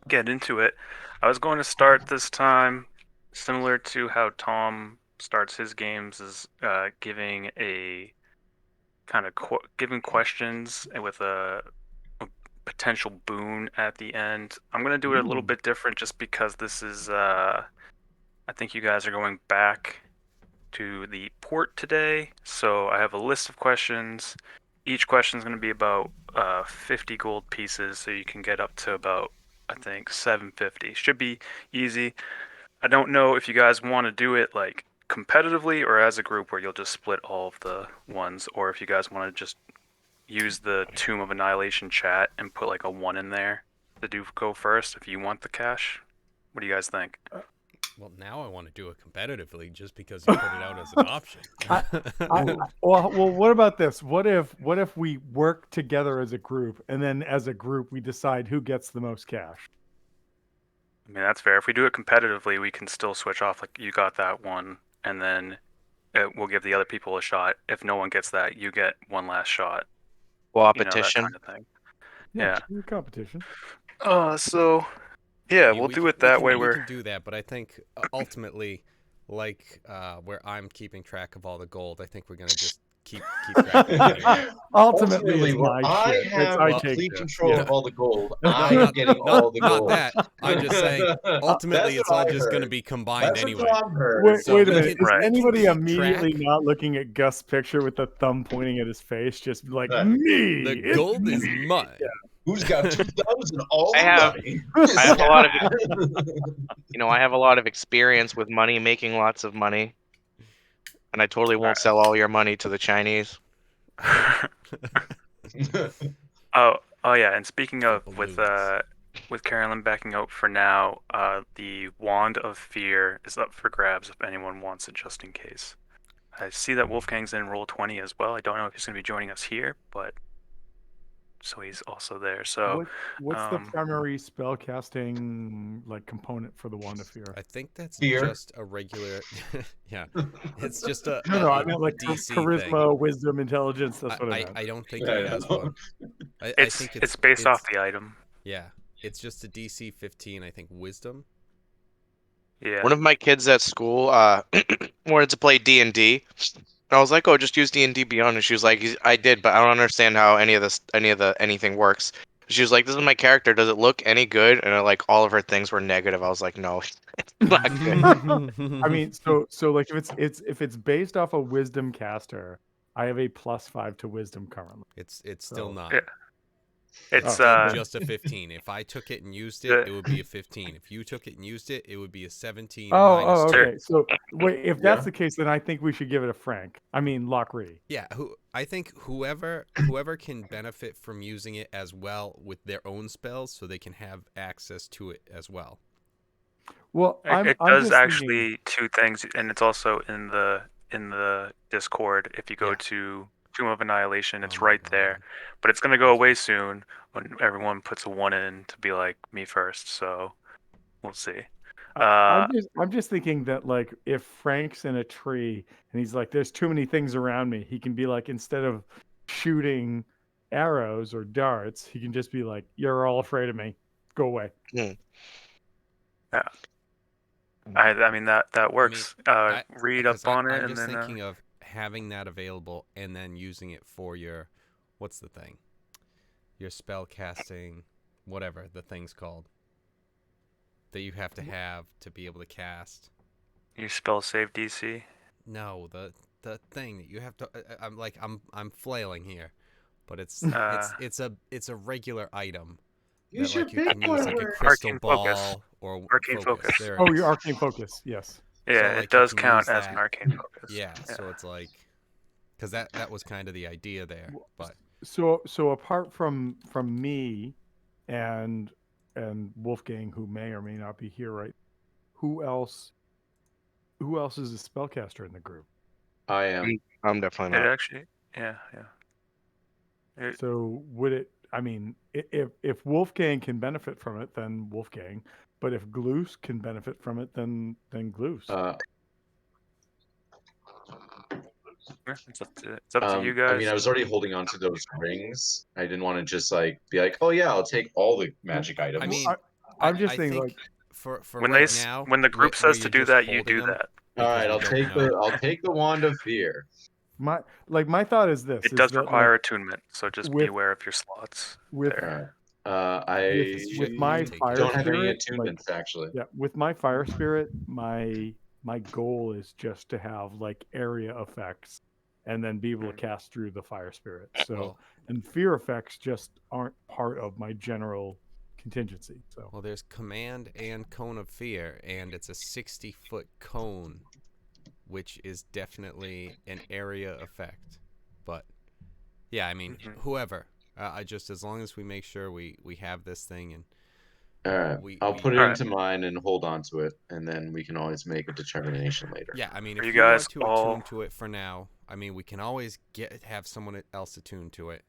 get into it. I was going to start this time similar to how Tom starts his games, is giving a kind of giving questions with a potential boon at the end. I'm gonna do it a little Ooh. bit different just because this is I think you guys are going back to the port today, so I have a list of questions. Each question is going to be about 50 gold pieces, so you can get up to about, I think, 750. Should be easy. I don't know if you guys want to do it like competitively or as a group where you'll just split all of the ones, or if you guys want to just use the Tomb of Annihilation chat and put like a one in there to do go first if you want the cash. What do you guys think? Well, now I want to do it competitively just because you put it out as an option. I, well, what about this? What if we work together as a group, and then as a group we decide who gets the most cash? I mean, that's fair. If we do it competitively, we can still switch off. Like, you got that one, and then we'll give the other people a shot. If no one gets that, you get one last shot. You know, that Competition. kind of thing. Yeah, Yeah. competition. So yeah, I mean, we'll do it that way. we Where can do that, but I think ultimately, like where I'm keeping track of all the gold, I think we're gonna just keep track of it anyway. Ultimately, it's Where my I shit. have I Well, take complete this. control Yeah. of all the gold, No, I am getting all the not gold. that. I'm just saying. Ultimately, That's it's what all I just gonna heard. be combined That's anyway. what Tom heard. Wait, So wait a we minute. can- Is Right. anybody keep immediately track. not looking at Gus' picture with the thumb pointing at his face, just like Right. me? The It's gold is me. mine. Who's got two thumbs and all I the have- money? I have a lot of, I have a lot of experience with money, making lots of money, and I totally won't sell all your money to the Chinese. oh, oh yeah. And speaking of For balloons. with Carolyn backing out for now, the Wand of Fear is up for grabs if anyone wants it, just in case. I see that Wolfgang's in roll 20 as well. I don't know if he's going to be joining us here, but so he's also there. So, What's the primary spell casting like component for the Wand of Fear? I think that's Fear. just a regular. Yeah, it's just a, No, I a meant like DC thing. charisma, wisdom, intelligence. That's what I meant. I don't think Yeah, it I has know. one. I it's think it's based off it's the item. yeah, it's just a DC 15. I think wisdom. Yeah. One of my kids at school wanted to play D&D. And I was like, "Oh, just use D&D Beyond." And she was like, "I did, but I don't understand how anything works." She was like, "This is my character. Does it look any good?" And like all of her things were negative. I was like, "No, it's not good." I mean, so like if it's based off a wisdom caster, I have a +5 to wisdom currently. it's still So- not. Yeah. It's Still okay. just a 15. If I took it and used it, the, it would be a 15. If you took it and used it, it would be a 17 Oh, minus 2. okay. So wait, if that's Yeah. the case, then I think we should give it a Frank. I mean, Lockree. Yeah, I think whoever can benefit from using it as well with their own spells, so they can have access to it as well. Well, it I'm does just thinking. actually two things, and it's also in the Discord. If you go Yeah. to Tomb of Annihilation, it's Oh my right there. God. But it's gonna go away soon when everyone puts a one in to be like me first. So we'll see. I'm just thinking that like if Frank's in a tree and he's like, "There's too many things around me," he can be like, instead of shooting arrows or darts, he can just be like, "You're all afraid of me. Go away." Hmm. Yeah. I mean that works. Read up Because on it I'm and just then thinking of having that available and then using it for your, what's the thing? Your spell casting, whatever the thing's called, that you have to be able to cast. your spell save DC. No, the thing that you have to. I'm flailing here, but it's Uh, it's a regular item Use that your like you big can use boy like a word. crystal Arcane ball focus. or Arcane focus. There it Oh, is. your arcane focus. Yes. Yeah, So it like you does can count use as an that. arcane focus. Yeah. So it's like, because that was kind of the idea there, but So apart from me and Wolfgang, who may or may not be here, right? Who else is a spellcaster in the group? I am. I'm definitely It not. actually, yeah, yeah. So would it? I mean, if Wolfgang can benefit from it, then Wolfgang. But if Gloos can benefit from it, then Gloos. Yeah, it's up to you I guys. mean, I was already holding on to those rings. I didn't want to just like be like, oh yeah, I'll take all the magic items. I mean, I'm just I thinking, think like, for when right now, when the group where says to you're do just that, you holding do them that. all because right, we I'll don't take know. I'll take the wand of fear. my thought is this: It is does that require like attunement, so just be with aware of your slots with All there. right. with I with my Take it. fire don't have any spirit, like attunements actually. yeah, with my fire spirit, my goal is just to have like area effects, and then be able to Mm. cast through the fire spirit. So Well, and fear effects just aren't part of my general contingency. So well, there's command and cone of fear, and it's a 60-foot cone, which is definitely an area effect. But yeah, I mean, Mhm. whoever. I just as long as we make sure we have this thing and All right, I'll we put it All right. into mine and hold on to it, and then we can always make a determination later. yeah, I mean, Are if you you guys want to all? attune to it for now, I mean, we can always have someone else attune to it.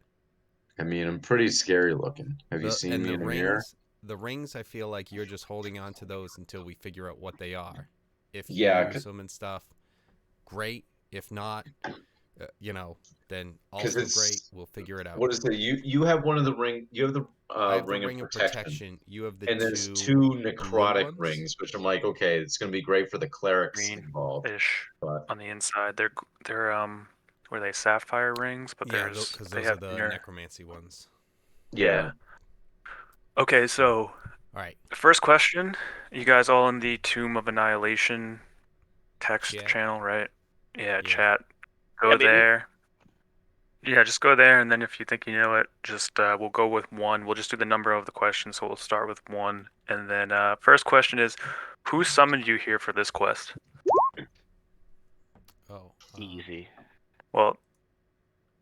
I mean, I'm pretty scary looking. Have you seen me The in a mirror? rings, I feel like you're just holding on to those until we figure out what they are. If you Yeah, use them and stuff, great. If not, then because also great. it's We'll figure it out. what is it? You have one of the ring. You have the I have the ring of ring of protection, protection. You have the and there's two two blue necrotic ones. rings, which I'm like, okay, it's gonna be great for the clerics involved. Green-ish But on the inside. They're were they sapphire rings? But Yeah, there's because they those are have the inner. necromancy ones. yeah, Yeah. Okay, so All right, first question: you guys all in the Tomb of Annihilation text chat. channel, right? Yeah, Yeah. chat. Go Yeah, baby. there. Yeah, just go there, and then if you think you know it, just we'll go with one. We'll just do the number of the question, so we'll start with one. And then first question is, who summoned you here for this quest? Oh, Easy. Well,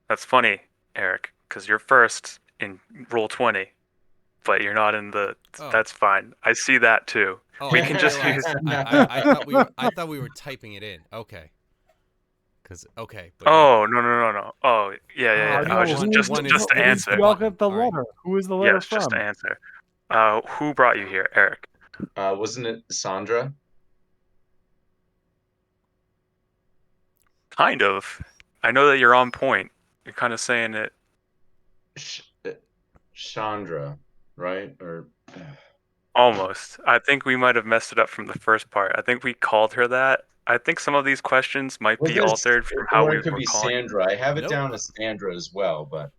that's funny, Eric, because you're first in roll 20, but you're not in the. Oh. That's fine. I see that too. Oh, We I can didn't just realize. use. I thought we were typing it in. Okay. But Oh no. Oh yeah. Ah, Okay, I was no, just one just one just is to the y'all answer. button. got the All right. letter. Who is the letter Yes, just to from? answer. Who brought you here, Eric? wasn't it Sandra? Kind of. I know that you're on point. You're kind of saying it. Sh- uh, Chandra, right? Or Almost. I think we might have messed it up from the first part. I think we called her that. I think some of these questions might was be this? altered from how Or we it could were be calling you. Sandra. I have it Nope. down as Sandra as well, but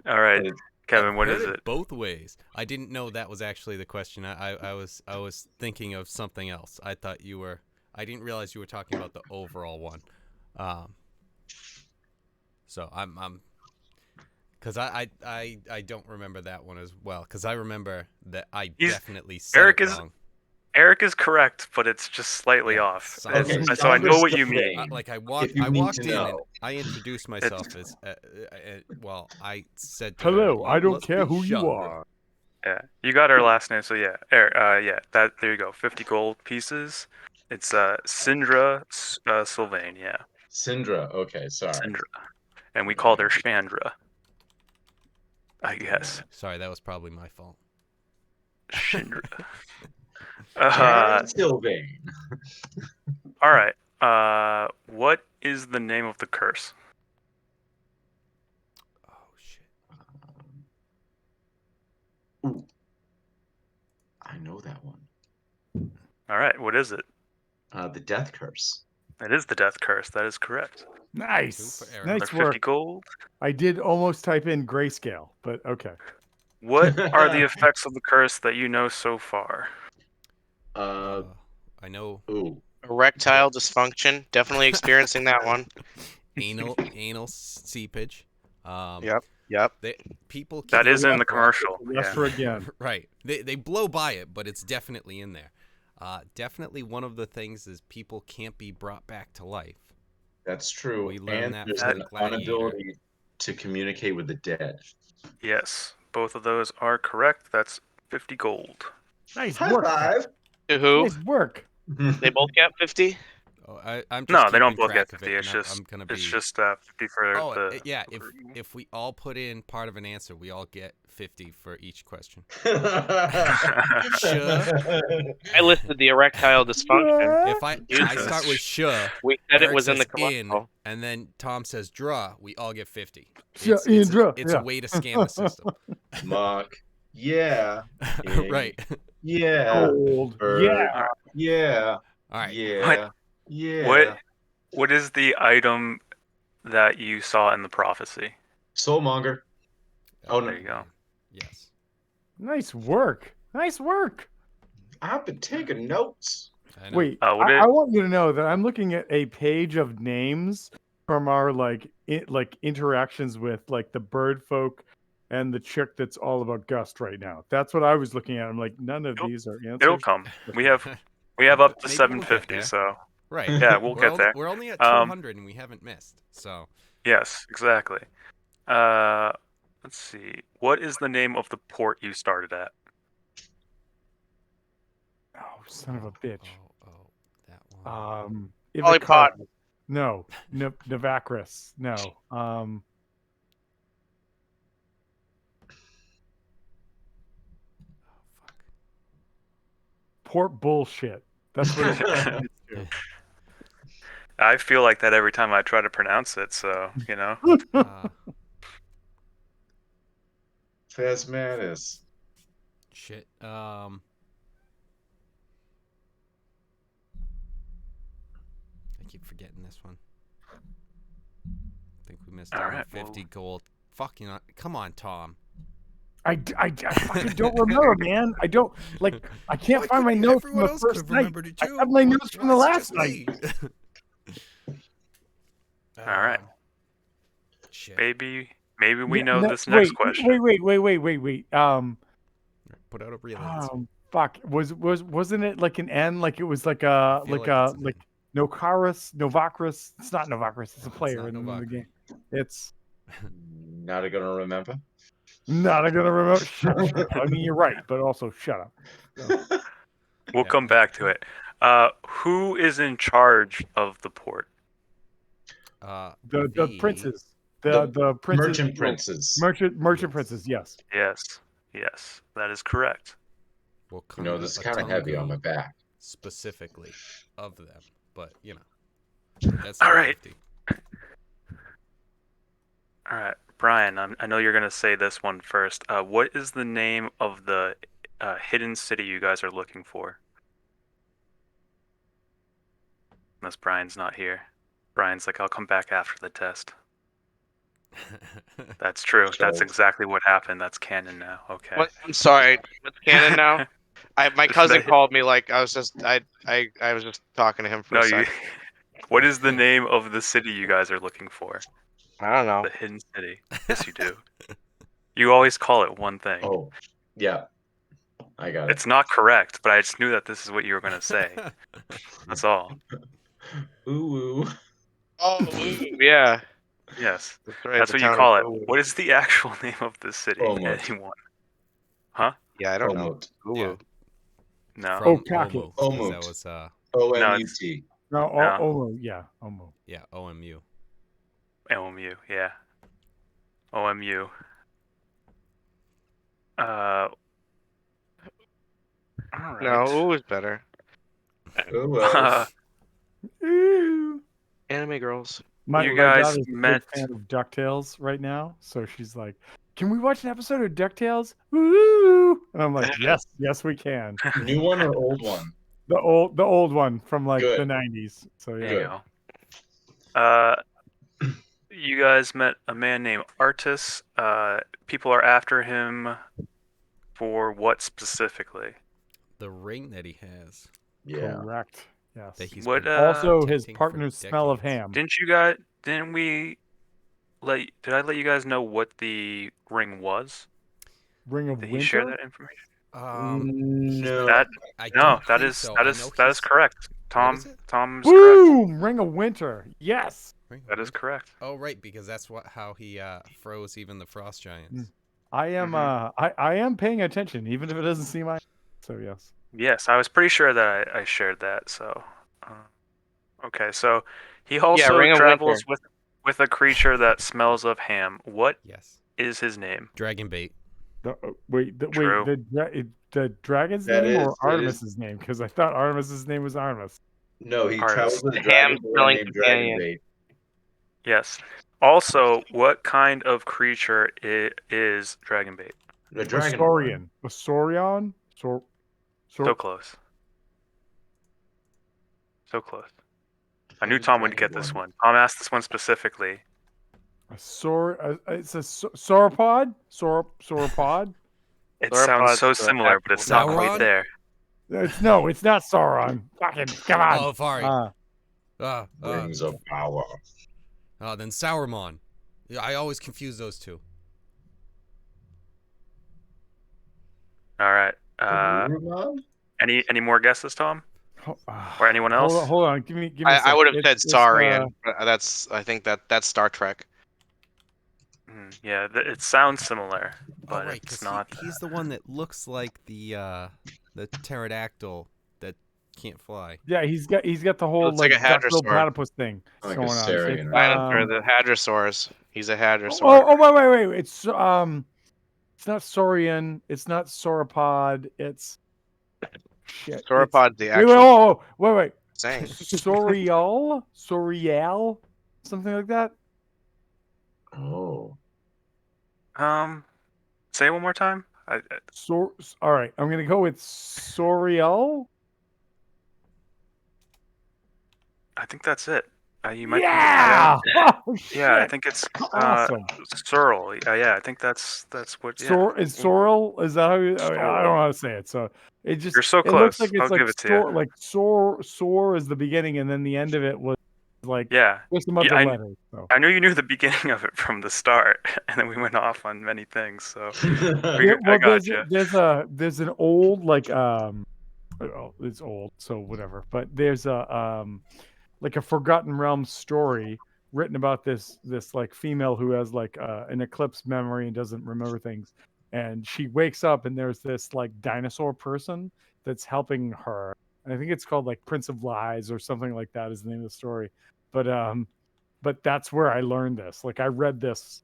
All right, it- Kevin, I've what heard is it it? both ways. I didn't know that was actually the question. I was thinking of something else. I thought you were. I didn't realize you were talking about the overall one. So I'm because I don't remember that one as well. Because I remember that I He's definitely said Eric it is wrong. Eric is correct, but it's just slightly Yeah, off. Sandra. okay. So I know Sandra's what the you mean. vein. Like I If you need walked to in and know. I introduced myself as well. I said to her, Hello, I "You don't must care be who you Chandra." are. Yeah, you got her last name, so yeah, Eric. Yeah, that there you go. 50 gold pieces. It's Sindra Sylvain. Yeah, Sindra. Okay, sorry. Sindra, and we called her Chandra. I guess Sorry, that was probably my fault. Shindra. Karen Sylvain. All right. What is the name of the curse? Oh shit. Ooh, I know that one. All right. What is it? The Death Curse. It is the death curse. That is correct. Nice, Two for Eric. Another nice 50 work. gold. I did almost type in grayscale, but okay. What are the effects of the curse that you know so far? I know Ooh, Erectile dysfunction. Definitely experiencing that one. anal seepage. Yep. Yep. People That can't is in be the brought- commercial. Yes, Yeah. for again. Right. They blow by it, but it's definitely in there. Definitely one of the things is people can't be brought back to life. that's true. We learned And that there's from an the gladiator. inability to communicate with the dead. Yes. Both of those are correct. That's 50 gold. Nice High work. five. To who? Nice work. They both got 50. Oh, I'm just No, they don't keeping both get track of 50. it, It's and just I'm gonna be. it's just 50 for Oh, the. yeah. If we all put in part of an answer, we all get 50 for each question. Sure. I listed the erectile dysfunction. If I start with sure, We said it Eric was in says the in, commercial. and then Tom says draw, we all get 50. Sure, It's yeah. a way to scam the system. Mark. Yeah. Right. Yeah. Gold. Bird. Yeah. Yeah. All right. Yeah. Yeah. What is the item that you saw in the prophecy? Soulmonger. Oh, no. There you go. Yes. Nice work. Nice work. I've been taking notes. I know. Wait, What I want you to know that I'm looking at a page of names from our like interactions with like the bird folk and the chick that's all about Gust right now. That's what I was looking at. I'm like, none of these are answers. It'll come. We have up to Maybe we'll get 750. there. So Right. yeah, we'll get there. We're only at Um, 200 and we haven't missed. So Yes, exactly. Let's see. What is the name of the port you started at? Oh, son of a bitch. that one. Polypod. Ivacaro. No. Navacris. No. Fuck. Port bullshit. That's what it is. I feel like that every time I try to pronounce it. So Fast Manus. Shit. I keep forgetting this one. I think we missed All out on right, 50 gold. Fucking come on, Tom. I fucking don't remember, man. I don't like. I can't find my notes from the first night. I have my notes from the last night. all right. Shit. Maybe we know this next question. Wait. Put out a real answer. Fuck. Wasn't it like an N? Like it was like a feel like it's an like Novacris. It's not Novacris. It's a No, it's player not in the Novacris. game. It's Not gonna remember. not gonna remember. Shut up. I mean, you're right, but also shut up. We'll come back to it. Who is in charge of the port? The princes. The princes. Merchant princes. Merchant Yes. princes. Yes. Yes, that is correct. We'll You come know, to this is a kind of heavy on my Tungu back. specifically of them, but that's All right. 50. All right, Brian. I know you're gonna say this one first. What is the name of the hidden city you guys are looking for? Unless Brian's not here. Brian's like, I'll come back after the test. That's true. That's Sold. exactly what happened. That's canon now. Okay. What? I'm sorry. What's canon now? My cousin That- called me like I was just talking to him for No, a you. second. What is the name of the city you guys are looking for? I don't know. The hidden city. Yes, you do. You always call it one thing. Oh, yeah. I got it. It's not correct, but I just knew that this is what you were going to say. That's all. Ooh. Oh, yeah. Yes. That's right. That's the what you town call of it. Ulu. What is the actual name of the city? Almost. Anyone? Yeah, I don't know. Omut. Ulu. Yeah. No. Oh, From Kaki. Omu, 'cause that Omut. was OMUT. No, No. Omo. Yeah, Omo. yeah, OMU. OMU, yeah. OMU. All right. No, Ulu is better. Oh, well. Ooh. Anime girls. My You guys daughter's a met- big fan of DuckTales right now, so she's like, "Can we watch an episode of DuckTales?" Woo! And I'm like, "Yes, we can." New one or old one? The old one from like Good. the 90s. So yeah. There you go. You guys met a man named Artis. People are after him for what specificitly? The ring that he has. Yeah. Correct. Yes. That he's What, been Also, his protecting for partner's smell of decades. ham. Didn't we did I let you guys know what the ring was? Ring of Did Winter. he share that information? No. That I no, don't that think is so. that I is know that he's- is correct. is it? Tom's correct. Boom! Ring of Winter. Yes. Ring of That is Winter? correct. Oh, right, because that's how he froze even the frost giants. I am Mhm. I am paying attention, even if it doesn't seem like. So yes. Yes, I was pretty sure that I shared that. So, Okay, so he Yeah, also Ring of travels Winter. with a creature that smells of ham. What Yes. is his name? Dragon bait. Wait, True. the dragon's That name or is Artemis's name? Because I thought Artemis's name was Artemis. no. He travels Artemis. with a Ham dragon boy smelling named companion. Dragonbait. Yes. Also, what kind of creature is Dragonbait? A A dragonborn. Saurian. A Saurian? So close. So close. I knew What is Tom would get this dragonborn? one. Tom asked this one specifically. It's a sauropod? Sauropod? It sounds Sauropods so the similar, but it's not quite Sauron? there. It's not Sauron. Fucking come on. Oh, sorry. Rings of power. Then Sauron. Yeah, I always confuse those two. All right. Saruman? Any more guesses, Tom? Or anyone Hold else? on, hold on. Give me a I sec. would have said It's Saurian. But I think that's Star Trek. Yeah, it sounds similar, but right, it's because not. he's the one that looks like the pterodactyl that can't fly. yeah, he's got the whole Looks like a duck-billed hadrosaur. platypus thing Like a going on. It's Saurian. Or the hadrosaurs. He's a hadrosaur. wait. It's not Saurian. It's not sauropod. It's shit. It's Sauropod's the wait, actual wait. saying. Sorial, something like that. Oh. Say it one more time. All right, I'm gonna go with Sorial. I think that's it. You might Yeah. be. Oh, Yeah, I shit. think it's Awesome. Searle. Yeah, I think that's what. Yeah, Is Sorrel? Is that how you? I don't Sorrel. know how to say it. So it You're so it looks like close. it's I'll give it to you. soar is the beginning, and then the end of it was like Yeah, just some yeah, other letters. So I knew you knew the beginning of it from the start, and then we went off on many things. So yeah, I well, got you. there's an old it's old, so whatever. But there's a like a Forgotten Realms story written about this like female who has like an eclipse memory and doesn't remember things, and she wakes up and there's this like dinosaur person that's helping her. And I think it's called like Prince of Lies or something like that is the name of the story. But that's where I learned this. Like I read this,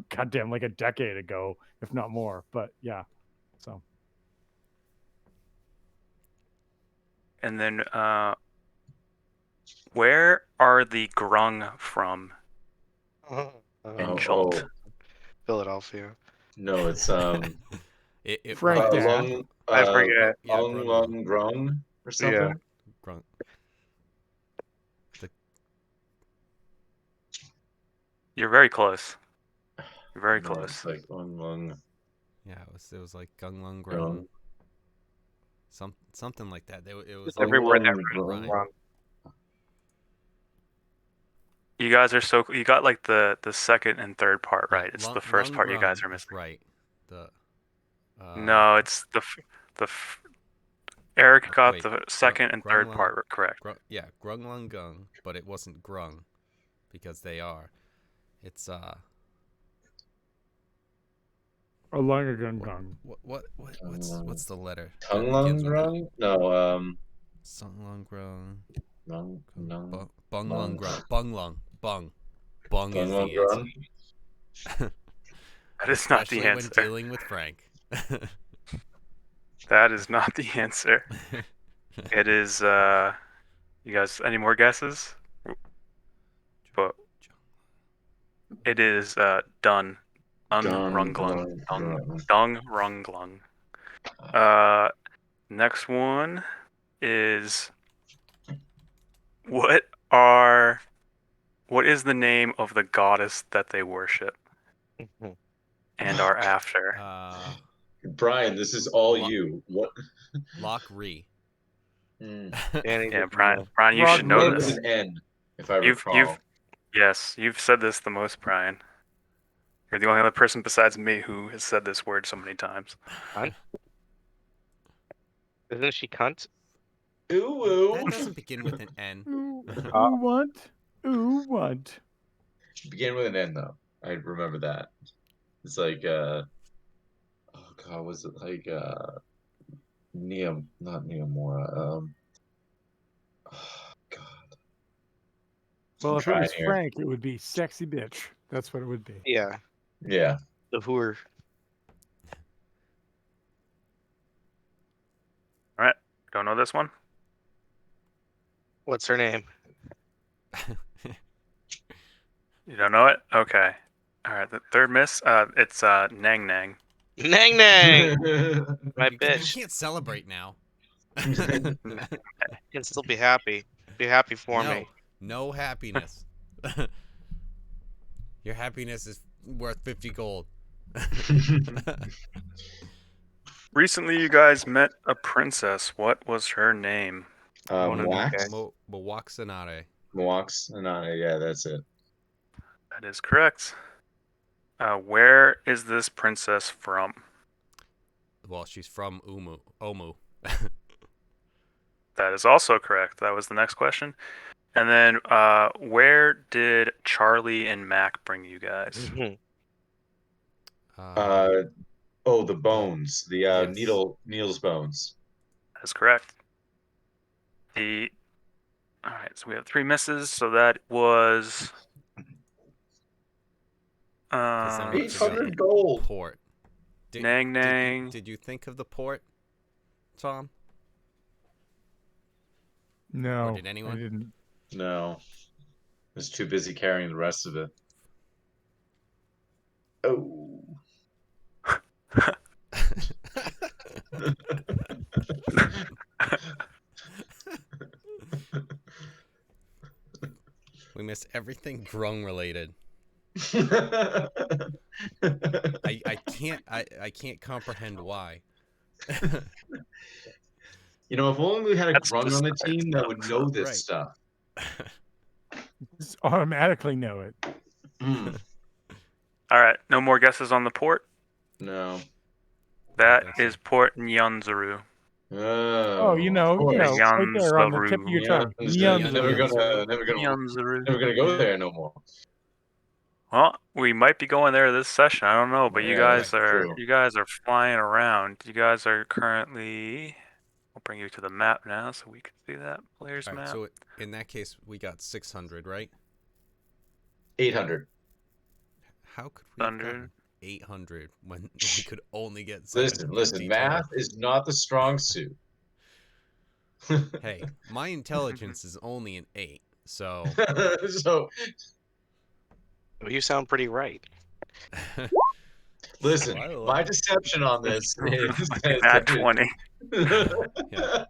goddamn, like a decade ago, if not more. But yeah, so And then, where are the grung from in Jolt? Philadelphia. No, it's Frank Dad. lung I forget. Yeah, lung grung or something. Yeah. Grunt. You're very close. You're very No, close. it's like lung Yeah, it was like gung lung grung. grung. Something like that. It was Every like word that rhyme. wrong. You guys are you got like the second and third part Yeah, right. It's the first part you guys are grung is missing. right. The No, it's the Eric got wait, the second and third grung part correct. yeah, grung lung gung, but it wasn't grung because they are. It's A longer gun gun. what's the letter that Tongue lung begins with it? grung? No, Sung lung grung. lung Bung lung. lung grung. Bung lung. Bung is lung the answer. grung. That is not the Especially when answer. dealing with Frank. That is not the answer. It is you guys any more guesses? But it is done. Unrunglung. Dung runglung. Next one is what is the name of the goddess that they worship and are after? Brian, this is all Lo- you. What? Lock Ree. Yeah, Brian, you should know Begin this. with an N, if I You've recall. you've said this the most, Brian. You're the only other person besides me who has said this word so many times. Cunt? Isn't she cunt? Ooh, That doesn't begin with an N. Ooh, what? Ooh, what? Begin with an N though. I remember that. It's like oh god, was it like not Neomora. Oh god. Well, if it trying was here. Frank, it would be sexy bitch. That's what it would be. Yeah, Yeah. the who're. All right. Don't know this one. What's her name? You don't know it? Okay. All right. The third miss. It's Nang Nang. Nang Nang. My You bitch. can't celebrate now. Can still be happy. Be happy for No, me. no happiness. Your happiness is worth 50 gold. Recently, you guys met a princess. What was her name? Wax? Mowaxanare. Wax? No, yeah, that's it. That is correct. Where is this princess from? Well, she's from Omu. That is also correct. That was the next question. And then, where did Charlie and Mac bring you guys? The bones. The Yes. Needle's bones. That is correct. All right, so we have 3 misses. So that was 'Cause then we 800 forgot gold. port. Nang Nang. Did you think of the port, Tom? No, Or did anyone? I didn't. No. I was too busy carrying the rest of it. Oh. We missed everything grung related. I can't comprehend why. You know, if only we had a That's grung on the besides team that would stuff, know so- this Right. stuff. Just automatically know it. Mm, All right, no more guesses on the port. no. That think so. is Port Nyanzaru. Oh, you Of know, course. right there on the tip of your tongue. Never Nyanzaru. gonna go there no more. Well, we might be going there this session. I don't know, but you Yeah, guys that's are true. you guys are flying around. You guys are currently. I'll bring you to the map now, so we can see that player's All right, map. so in that case, we got 600, right? 800. How could we have 100. gotten 800 when we could only get 750 Listen. Math total? is not the strong suit. Hey, my intelligence is only an 8, so So You sound pretty right. listen, Well, I my like- deception on this is Add 20. Yeah.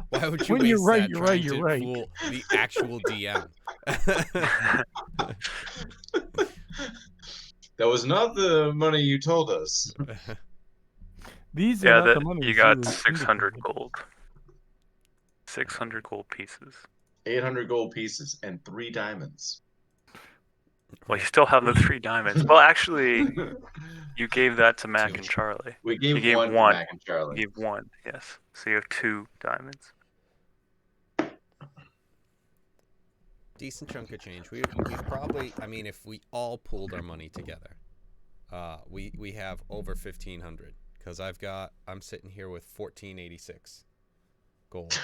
Why would you When waste you're right, that you're trying right, you're to right. fool the actual DM? that was not the money you told us. These are Yeah, not that the money you got you 600 indicated. gold. 600 gold pieces. 800 gold pieces and 3 diamonds. Well, you still have the 3 diamonds. Well, actually, you gave that to Mac 2. and Charlie. We gave You gave one to one. Mac and Charlie. You gave 1, yes. So you have 2 diamonds. Decent chunk of change. We probably, I mean, if we all pooled our money together, we have over 1,500. Because I'm sitting here with 1,486 gold.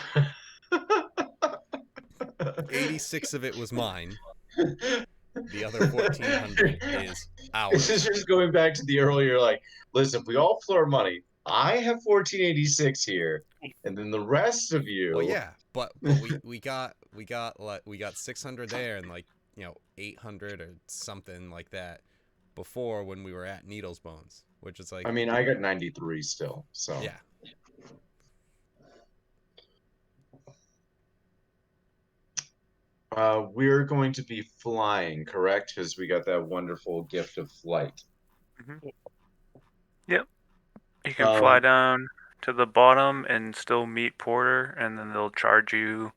86 of it was mine. The other 1,400 is ours. This is just going back to the earlier, like, listen, if we all floor money, I have 1486 here, and then the rest of you. Well, yeah, but we got 600 there and 800 or something like that before when we were at Needles Bones, which is like. I mean, I got 93 still, so. Yeah. We're going to be flying, correct? Because we got that wonderful gift of flight. Yep. You can fly down to the bottom and still meet Porter, and then they'll charge you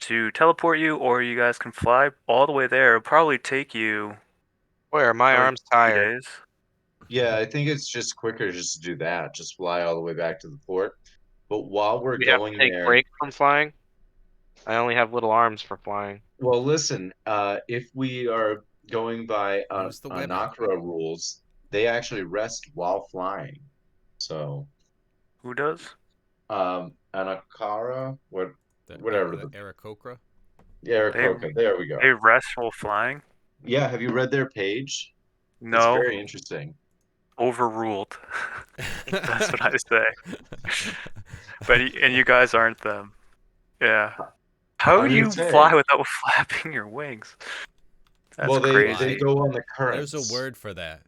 to teleport you, or you guys can fly all the way there. It'll probably take you Where my probably arm's 3 tired. days. Yeah, I think it's just quicker just to do that. Just fly all the way back to the port. But while we're We have to going take there, breaks from flying. I only have little arms for flying. well, listen, if we are going by Use the webbing. Anakra rules, they actually rest while flying. So, Who does? Anakara, whatever. The Aarakocra. Yeah, They Aarakocra. There we they go. rest while flying? Yeah, have you read their page? It's No, very interesting. overruled. That's what I say. And you guys aren't them. Yeah. How I do would you say. fly without flapping your wings? That's Well, they Why? crazy. go on the There's a currents. word for that.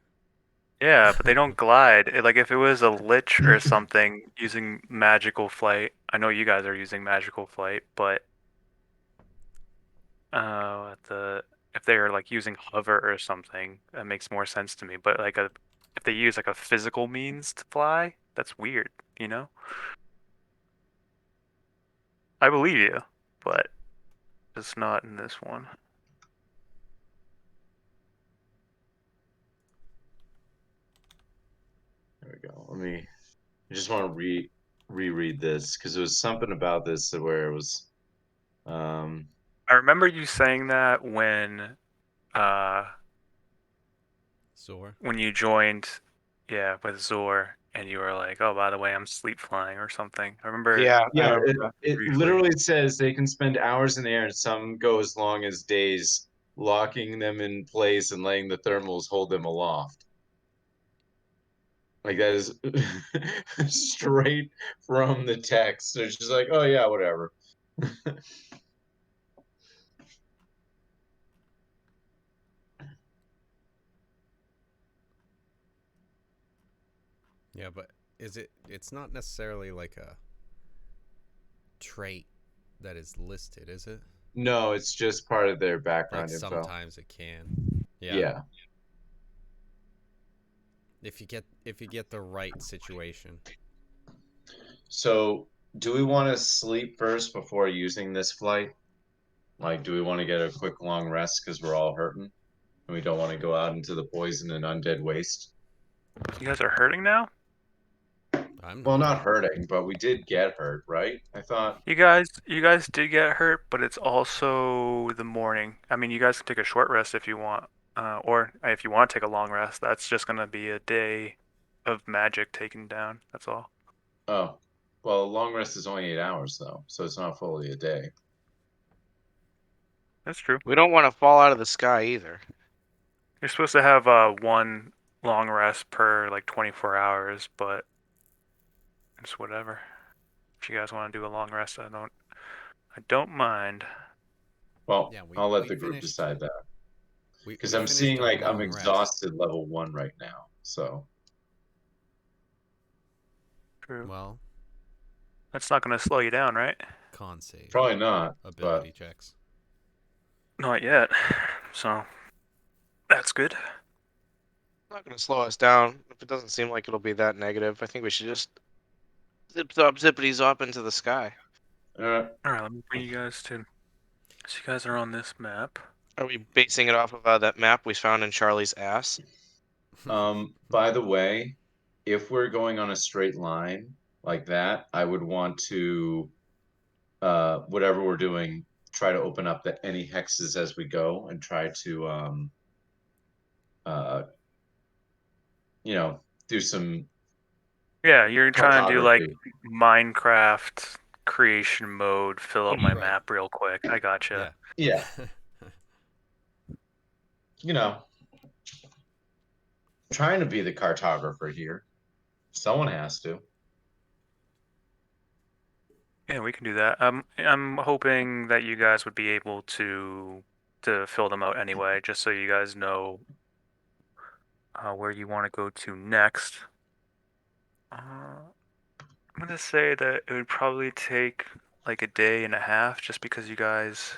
Yeah, but they don't glide. Like if it was a lich or something using magical flight, I know you guys are using magical flight, but the if they are like using hover or something, that makes more sense to me. But like if they use like a physical means to fly, that's weird, you know? I believe you, but it's not in this one. There we go. I just want to reread this because there was something about this where it was um I remember you saying that uh Sore. when you joined, yeah, with Zor, and you were like, "Oh, by the way, I'm sleep flying" or something. I remember Yeah, I yeah, remember it, that. it briefly. literally says they can spend hours in the air and some go as long as days, locking them in place and letting the thermals hold them aloft. Like that is straight from the text. So it's just like, oh yeah, whatever. Yeah, but it's not necessarily like a trait that is listed, is it? No, it's just part of their Like background info. sometimes it can. Yeah. Yeah. If you get the right situation. So do we want to sleep first before using this flight? Like, do we want to get a quick long rest because we're all hurting and we don't want to go out into the poison and undead waste? You guys are hurting now? I'm Well, not. not hurting, but we did get hurt, right? I thought. You guys did get hurt, but it's also the morning. I mean, you guys can take a short rest if you want, or if you want to take a long rest, that's just gonna be a day of magic taken down. That's all. Oh, well, a long rest is only 8 hours though, so it's not fully a day. That's true. We don't want to fall out of the sky either. You're supposed to have one long rest per like 24 hours, but it's whatever. If you guys want to do a long rest, I don't mind. Well, Yeah, I'll let we the group finished decide that because we I'm finished seeing our like I'm long rest. exhausted level 1 right now. So True. Well, That's not gonna slow you down, right? con save probably not, but ability checks. Not yet. So that's good. It's not going to slow us down. If it doesn't seem like it'll be that negative, I think we should just zip zop zippity zop into the sky. uh, All right, let me bring you guys to. So you guys are on this map. Are we basing it off of that map we found in Charlie's ass? by the way, if we're going on a straight line like that, I would want to whatever we're doing, try to open up any hexes as we go and try to uh you know, do some Yeah, you're trying to do like cartography. Minecraft creation mode, fill out my Right. map real quick. I gotcha. Yeah. Yeah, you know, trying to be the cartographer here. Someone has to. Yeah, we can do that. I'm hoping that you guys would be able to fill them out anyway, just so you guys know where you want to go to next. I'm gonna say that it would probably take like a day and a half, just because you guys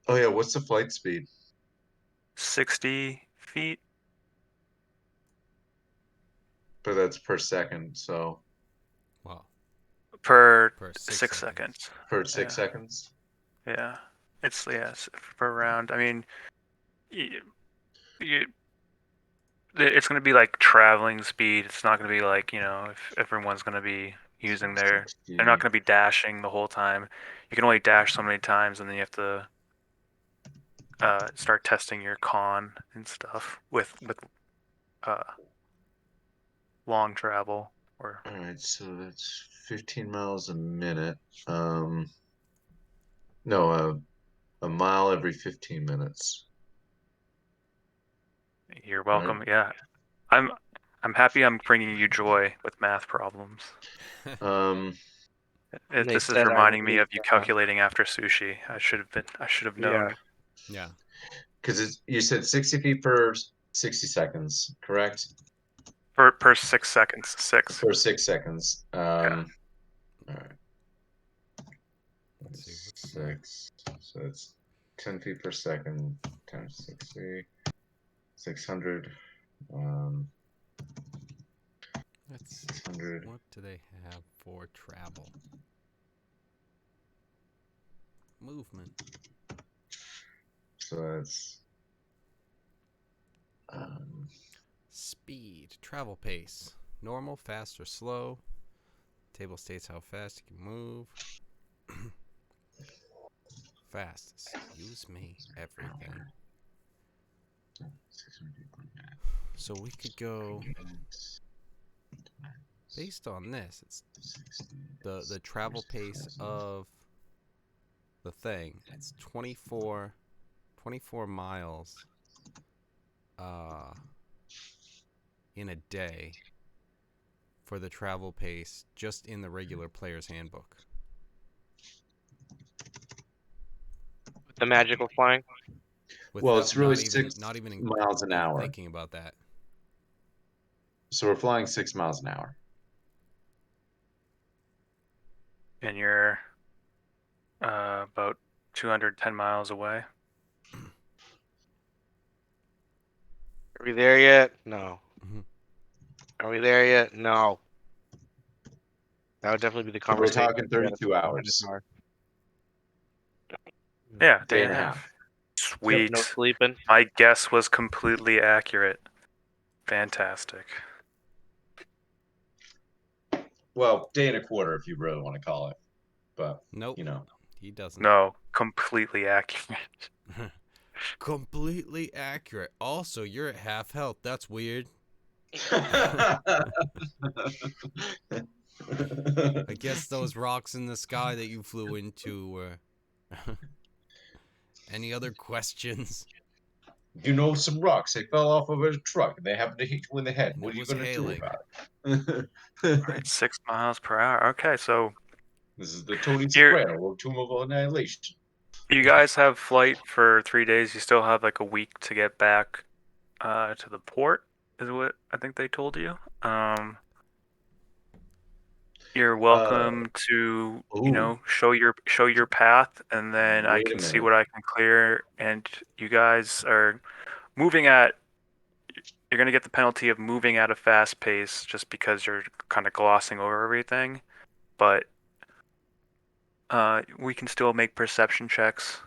Oh yeah, what's the flight speed? 60 feet But that's per second, so Wow. per Per 6 six seconds. seconds. per six Yeah, seconds. yeah. It's per round. I mean, y y it's gonna be like traveling speed. It's not gonna be like, if everyone's gonna be using they're not 60. gonna be dashing the whole time. You can only dash so many times, and then you have to start testing your con and stuff with uh, long travel or All right, so that's 15 miles a minute. Um No, a mile every 15 minutes. You're Right? welcome. Yeah, I'm happy I'm bringing you joy with math problems. Um, They This is said I reminding me need, of you calculating after sushi. I should have yeah. known. Yeah. because you said 60 feet per 60 seconds, correct? Per 6 seconds. 6. Per 6 seconds. Yeah. All right. Let's see. What's that? 6. So it's 10 feet per second times 60. 600. Um, Let's see. 600. What do they have for travel? Movement. So that's um, Speed. Travel pace. Normal, fast, or slow. Table states how fast you can move. Fast. Excuse me. Everything. 600 feet per minute. So we could go based on this. It's 60. the travel pace of the thing. It's 24 miles in a day for the travel pace just in the regular player's handbook. The magical flying. Well, Without it's really not even 6 miles an hour. thinking about that. So we're flying 6 miles an hour. And you're about 210 miles away. Are we there yet? No. Mhm. Are we there yet? No. That would definitely be the We're conversation. talking 32 hours. Yeah, Day and a half. Sweet. No sleeping. My guess was completely accurate. Fantastic. Well, day and a quarter if you really want to call it. But, Nope. you know. He doesn't. No, completely accurate. Completely accurate. Also, you're at half health. That's weird. I guess those rocks in the sky that you flew into were. Any other questions? You know, some rocks. They fell off of a truck and they happened to hit you in the head. And What it are you was going to do hailing. about it? All right, 6 miles per hour. Okay, so This is the Tony you're Soprano of Tomb of Annihilation. you guys have flight for 3 days. You still have like a week to get back to the port, is what I think they told you. You're welcome to, Ooh, show your path, and then I wait a can see minute. what I can clear. And you guys are moving at. You're gonna get the penalty of moving at a fast pace just because you're kind of glossing over everything. But we can still make perception checks.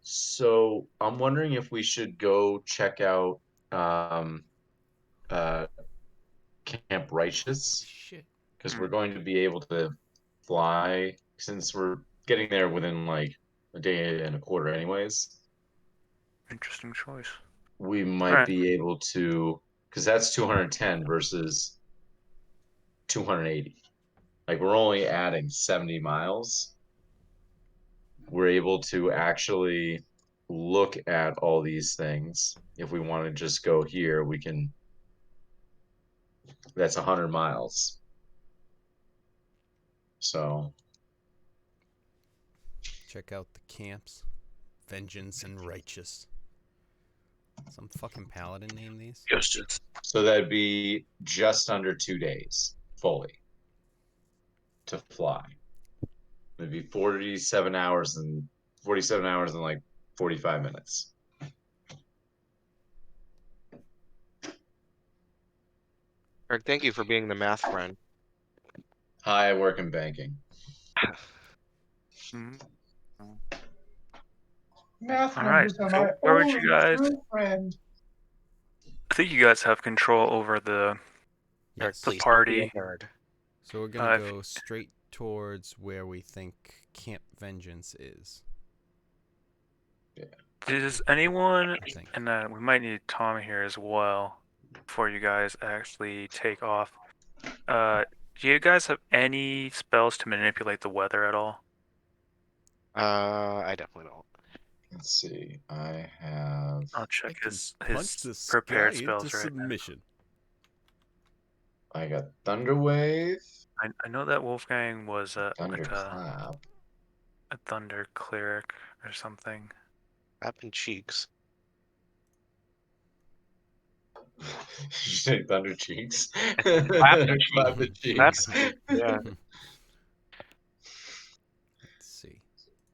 So I'm wondering if we should go check out um, uh, Camp Holy Righteous shit. because Hmm, we're going to be able to fly since we're getting there within like a day and a quarter, anyways. interesting choice. We All might right. be able to, because that's 210 versus 280. Like we're only adding 70 miles. We're able to actually look at all these things. If we want to just go here, we can. That's 100 miles. So Check out the camps. Vengeance and Righteous. Some fucking paladin name these? Justice. so that'd be just under 2 days fully to fly. It'd be 47 hours and like 45 minutes. Eric, thank you for being the math friend. Hi, I work in banking. Mhm. Math All right. numbers are So my where would you only guys? true friend. I think you guys have control over Eric, Yes. the please don't be a party. nerd. So we're gonna If go straight towards where we think Camp Vengeance is. does anyone, I think. and we might need Tom here as well before you guys actually take off. Do you guys have any spells to manipulate the weather at all? I definitely don't. Let's see. I have. I'll check I can his punch the sky prepared into spells right now. submission. I got Thunder Wave, I know that Wolfgang was like Thunderclap. a thunder cleric or something. Clapping cheeks. Did you say Thunder Cheeks? Clapping Clapping That's Cheeks. yeah. Let's see.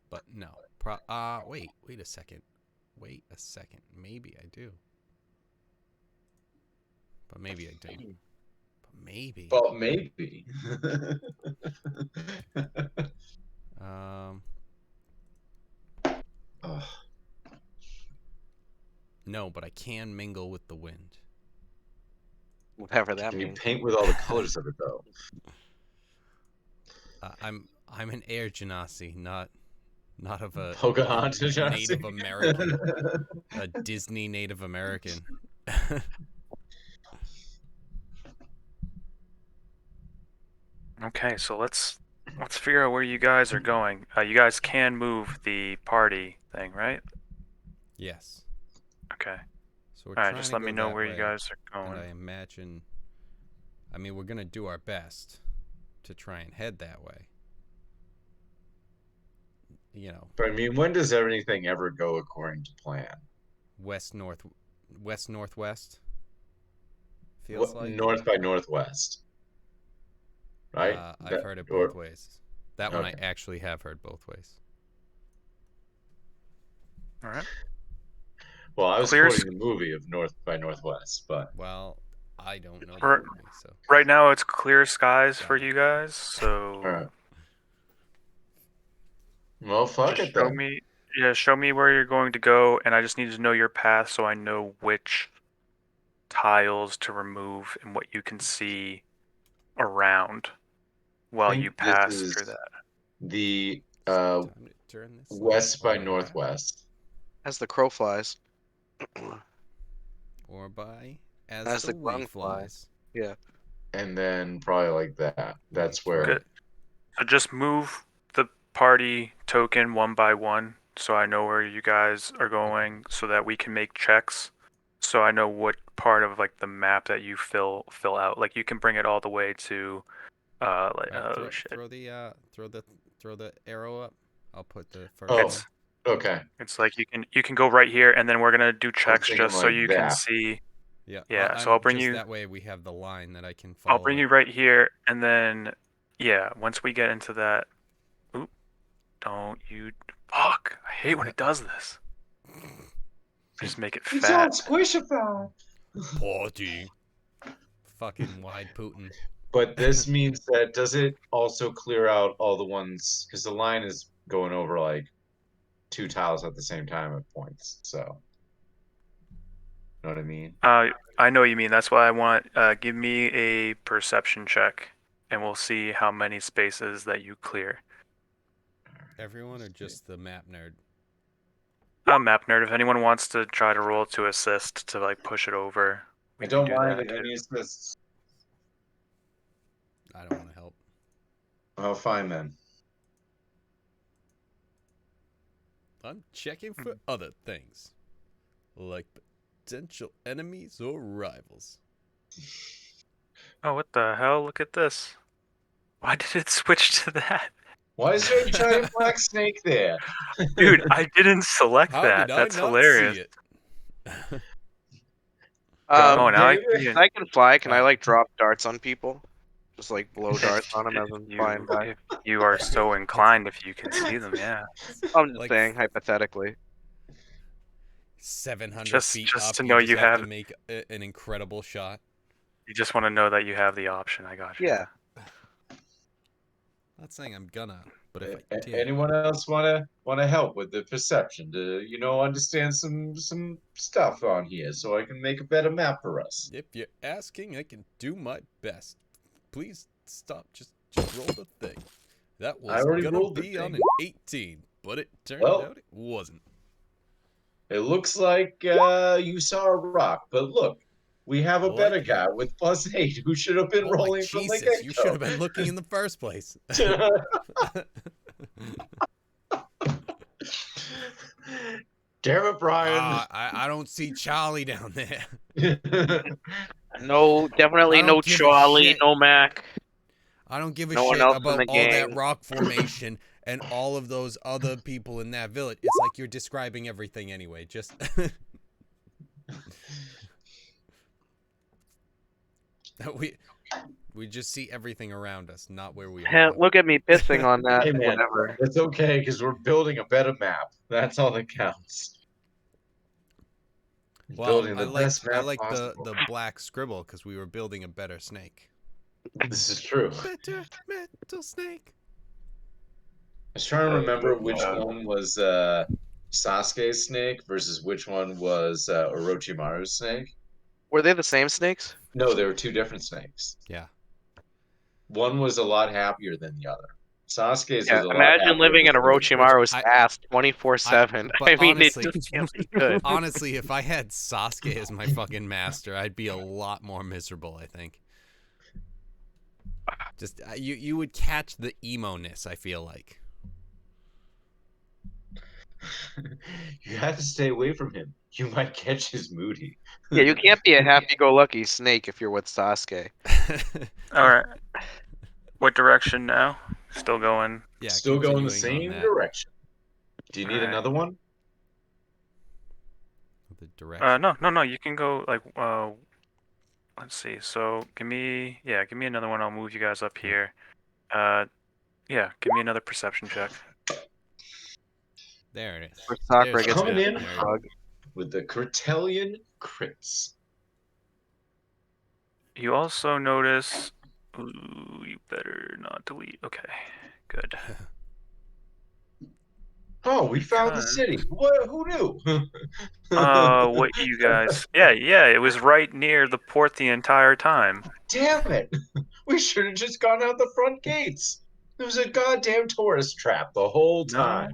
But no. Wait a second. Wait a second. Maybe I do. But maybe I don't. But maybe. Well, maybe. Um. Ugh. No, but I can mingle with the wind. Whatever that Can you means. paint with all the colors of it though? I'm an air genasi, not of a Pocahontas, Native Johnson? American, a Disney Native American. Okay, so let's figure out where you guys are going. You guys can move the party thing, right? Yes. Okay. So we're All right, trying just to let go me know that where way, you guys are and going. I imagine. I mean, we're gonna do our best to try and head that way. You know, But I mean, when does everything ever go according to plan? west northwest. Feels like. North by northwest, right? I've heard it or both ways. That one I okay. actually have heard both ways. All right. Well, I was Clear. quoting the movie of North by Northwest, but Well, I don't know the Right, movie, so. right now it's clear skies for Got it. you guys. all So right. Well, fuck just it show then. me, yeah, show me where you're going to go, and I just need to know your path so I know which tiles to remove and what you can see around I while you think this pass through is that. the Time to turn this light west by on. northwest. As the crow flies. Or by as, As the the wee grung flies. Yeah. And then probably like that. That's throw where. Good. So just move the party token one by one so I know where you guys are going so that we can make checks. So I know what part of like the map that you fill out. Like you can bring it all the way to like All right, oh shit. throw the arrow up. I'll put the first Oh, one. okay. It's like you can go right here and then we're gonna do I was checks thinking just so like you can that. see. Yeah. Yeah, Well, so I'll bring just you that way we have the line that I can I'll follow. bring you right here and then yeah, once we get into that oop, don't you fuck. I hate when it does this. Just make it It's all fat. squishified. Party. Fucking wide Putin. But this means that does it also clear out all the ones because the line is going over like 2 tiles at the same time at points. So, know what I mean? I know what you mean. That's why I want give me a perception check and we'll see how many spaces that you clear. Everyone or just the map nerd? Map nerd, if anyone wants to try to roll to assist to like push it over, we I can don't do mind that too. any assists. I don't want to help. Oh, fine then. I'm checking for other things, like potential enemies or rivals. Oh, what the hell? Look at this. Why did it switch to that? Why is there a giant black snake there? Dude, I didn't select How that. did I That's not hilarious. see it? Oh, now I David? see If it. I can fly, can I Alright. like drop darts on people? Just like blow darts on them as I'm flying by. If you are so inclined, if you can see them, yeah. I'm just Like saying, hypothetically. 700 Just feet up, to you know just you have have. to make an incredible shot. You just want to know that you have the option. I got you. Yeah. Not saying I'm gonna, but if I did. Anyone else wanna help with the perception to understand some stuff on here so I can make a better map for us? If you're asking, I can do my best. Please stop. Just roll the thing. That I was already gonna rolled the be on thing. an 18, but it turned Well- out it wasn't. It looks like you saw a rock, but look, we have a Well, better guy with +8 who should have been Oh my rolling from the Jesus! You should have get-go. been looking in the first place. Damn it, Brian. I don't see Charlie down there. No, definitely I don't no give a Charlie, shit. no Mac. I don't give a No one shit else in about the all that gang. rock formation and all of those other people in that village. It's like you're describing everything anyway. Just we just see everything around us, not where we are. Look at me pissing on that. Hey, man, Whatever. it's okay because we're building a better map. That's all that counts. Well, Building I the like best map possible. the black scribble because we were building a better snake. This is true. Better metal snake. I was trying to remember which one was Sasuke's snake versus which one was Orochimaru's snake. Were they the same snakes? No, they were two different snakes. Yeah. One was a lot happier than the other. Sasuke's Yeah. was a lot Imagine happier. living in Orochimaru's I- ass 24/7. But I mean, honestly, it just can't be good. honestly, if I had Sasuke as my fucking master, I'd be a lot more miserable. I think. Just you would catch the emo-ness, I feel like. You have to stay away from him. You might catch his moody. Yeah, you can't be a happy-go-lucky snake if you're with Sasuke. All right. What direction now? Still going. Yeah, Still going the continuing same on that. direction. Do you need Alright. another one? The direction. No. You can go like. Let's see. So give me another one. I'll move you guys up here. Yeah, give me another perception check. There it is. Where Sakura There's gets the Coming map. in There you go. hug. with the Cretellian crits. You also notice. Ooh, you better not delete. Okay, good. Oh, we found the Because- city. What? Who knew? What you guys? Yeah. It was right near the port the entire time. Damn it! We should have just gone out the front gates. It was a goddamn tourist trap the whole time.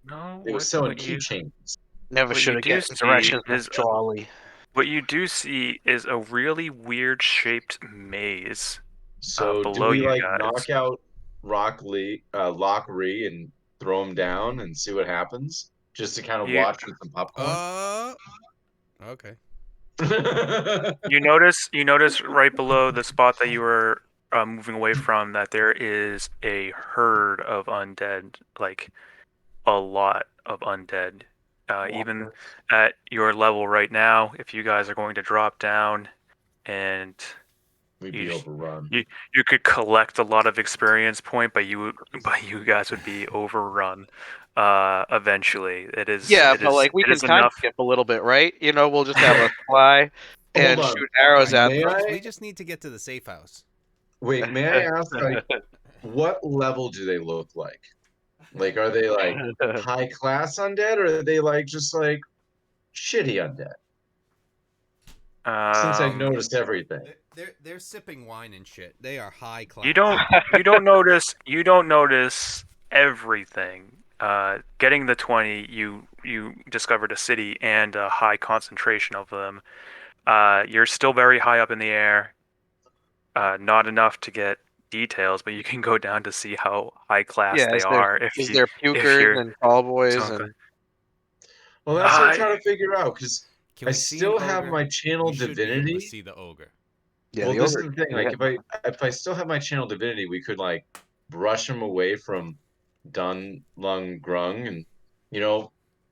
No. They were selling keychains. Never What should you have do gotten see directions is from Charlie. what you do see is a really weird shaped maze. So do below we you like guys. knock out Lock Ree and throw him down and see what happens? Just to kind of You- watch with some popcorn. Okay. You notice right below the spot that you were moving away from that there is a herd of undead, like a lot of undead. Even at your level right now, if you guys are going to drop down and We'd you be just- overrun. you could collect a lot of experience point, but you guys would be overrun eventually. Yeah, It but like we it can is time enough. skip a little bit, right? You know, we'll just have a fly and Hold on. shoot arrows at May them. I? We just need to get to the safe house. Wait, may I ask, like, what level do they look like? Like, are they like high class undead, or are they like just like shitty undead? Since I noticed everything. They're sipping wine and shit. They are high class. You don't notice everything. Getting the 20, you discovered a city and a high concentration of them. You're still very high up in the air. Not enough to get details, but you can go down to see how high class Yeah, they are. is there pukers you're and tall boys something. and Well, that's what I'm I- trying to figure out because Can I we see still an have ogre? my channel We should be able to divinity. see the ogre. yeah, Well, the this is ogre- the thing. Like, if I still have my channel divinity, we could like brush him away from Dun Lung Grung, and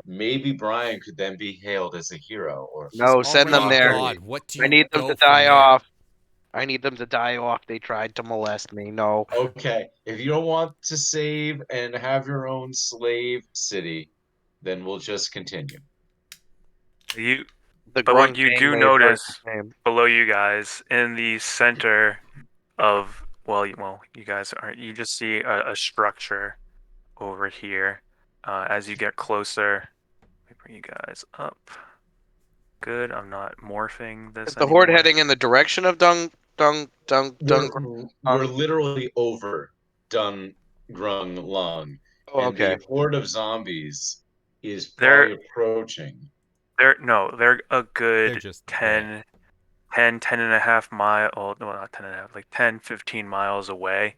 maybe Brian could then be hailed as a hero. Or No, send them Already there. God, what do you I need them go to from die there? off. I need them to die off. They tried to molest me. No. okay, if you don't want to save and have your own slave city, then we'll just continue. You The But what Grung you gang do may have heard notice his name. below you guys in the center of you guys are you just see a structure over here. As you get closer, let me bring you guys up. Good, I'm not morphing this Is the horde anymore. heading in the direction of Dung? We're literally over Dun Grung Lung, Oh, and okay. the horde of zombies is They're- probably approaching. They're a good They're just 10 and a half mile, oh, no, not 10 and a half, like 10, 15 miles away.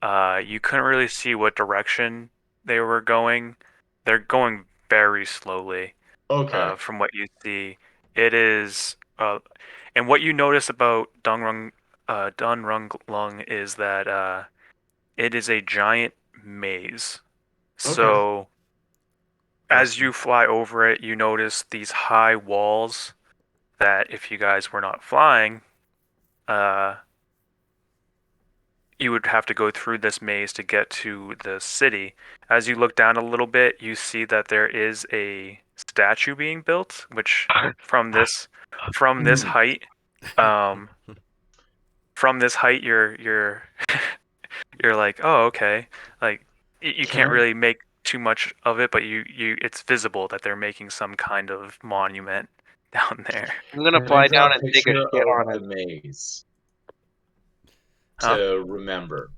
You couldn't really see what direction they were going. They're going very slowly. Okay. From what you see, it is. And what you notice about Dunrunglung is that it is a giant maze. Okay. So That's as you fly over it, you notice these high walls that if you guys were not flying, uh, you would have to go through this maze to get to the city. As you look down a little bit, you see that there is a statue being built, which from this from this Mm, height, um, from this height, you're you're like, oh, okay. Like you can can't I? really make too much of it, but you it's visible that they're making some kind of monument down there. I'm gonna Can I fly draw down a and take a picture shit of on the it. maze Huh? to remember?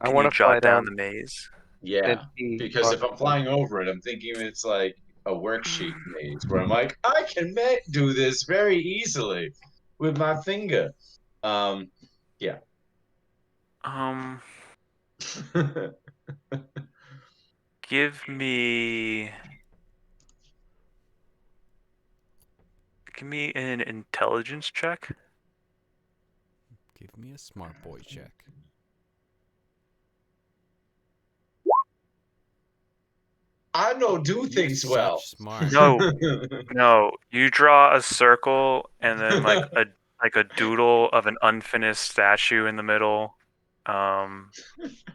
I Can you want to fly jot down down the maze? and Yeah, see because on if I'm the flying over it, I'm thinking it's like a worksheet maze where I'm like, I can do this very easily with my finger. Um, yeah. Um, give me an intelligence check. Give me a smart boy check. I know do You're things well. such smart. No, no. You draw a circle and then like a doodle of an unfinished statue in the middle. Um,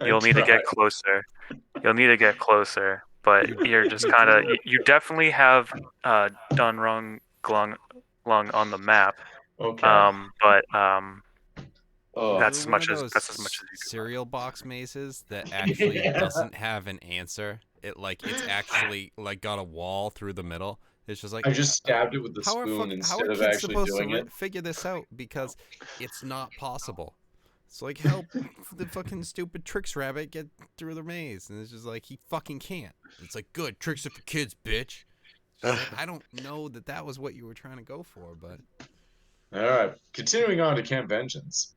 I you'll need to tried. get closer. You'll need to get closer, but You you're just you kind of drew. you definitely have Dunrung Glung Lung on the map. Okay. But You Oh. drew one of that's as much those as you can. cereal box mazes that actually Yeah. doesn't have an answer. It's actually like got a wall through the middle. It's just like I just stabbed it with the spoon how are instead of kids actually supposed to doing it. figure this out because it's not possible. It's like help the fucking stupid tricks rabbit get through the maze, and it's just like he fucking can't. It's like good tricks are for kids, bitch. It's just like I don't know that was what you were trying to go for, but All right. Continuing on to Camp Vengeance.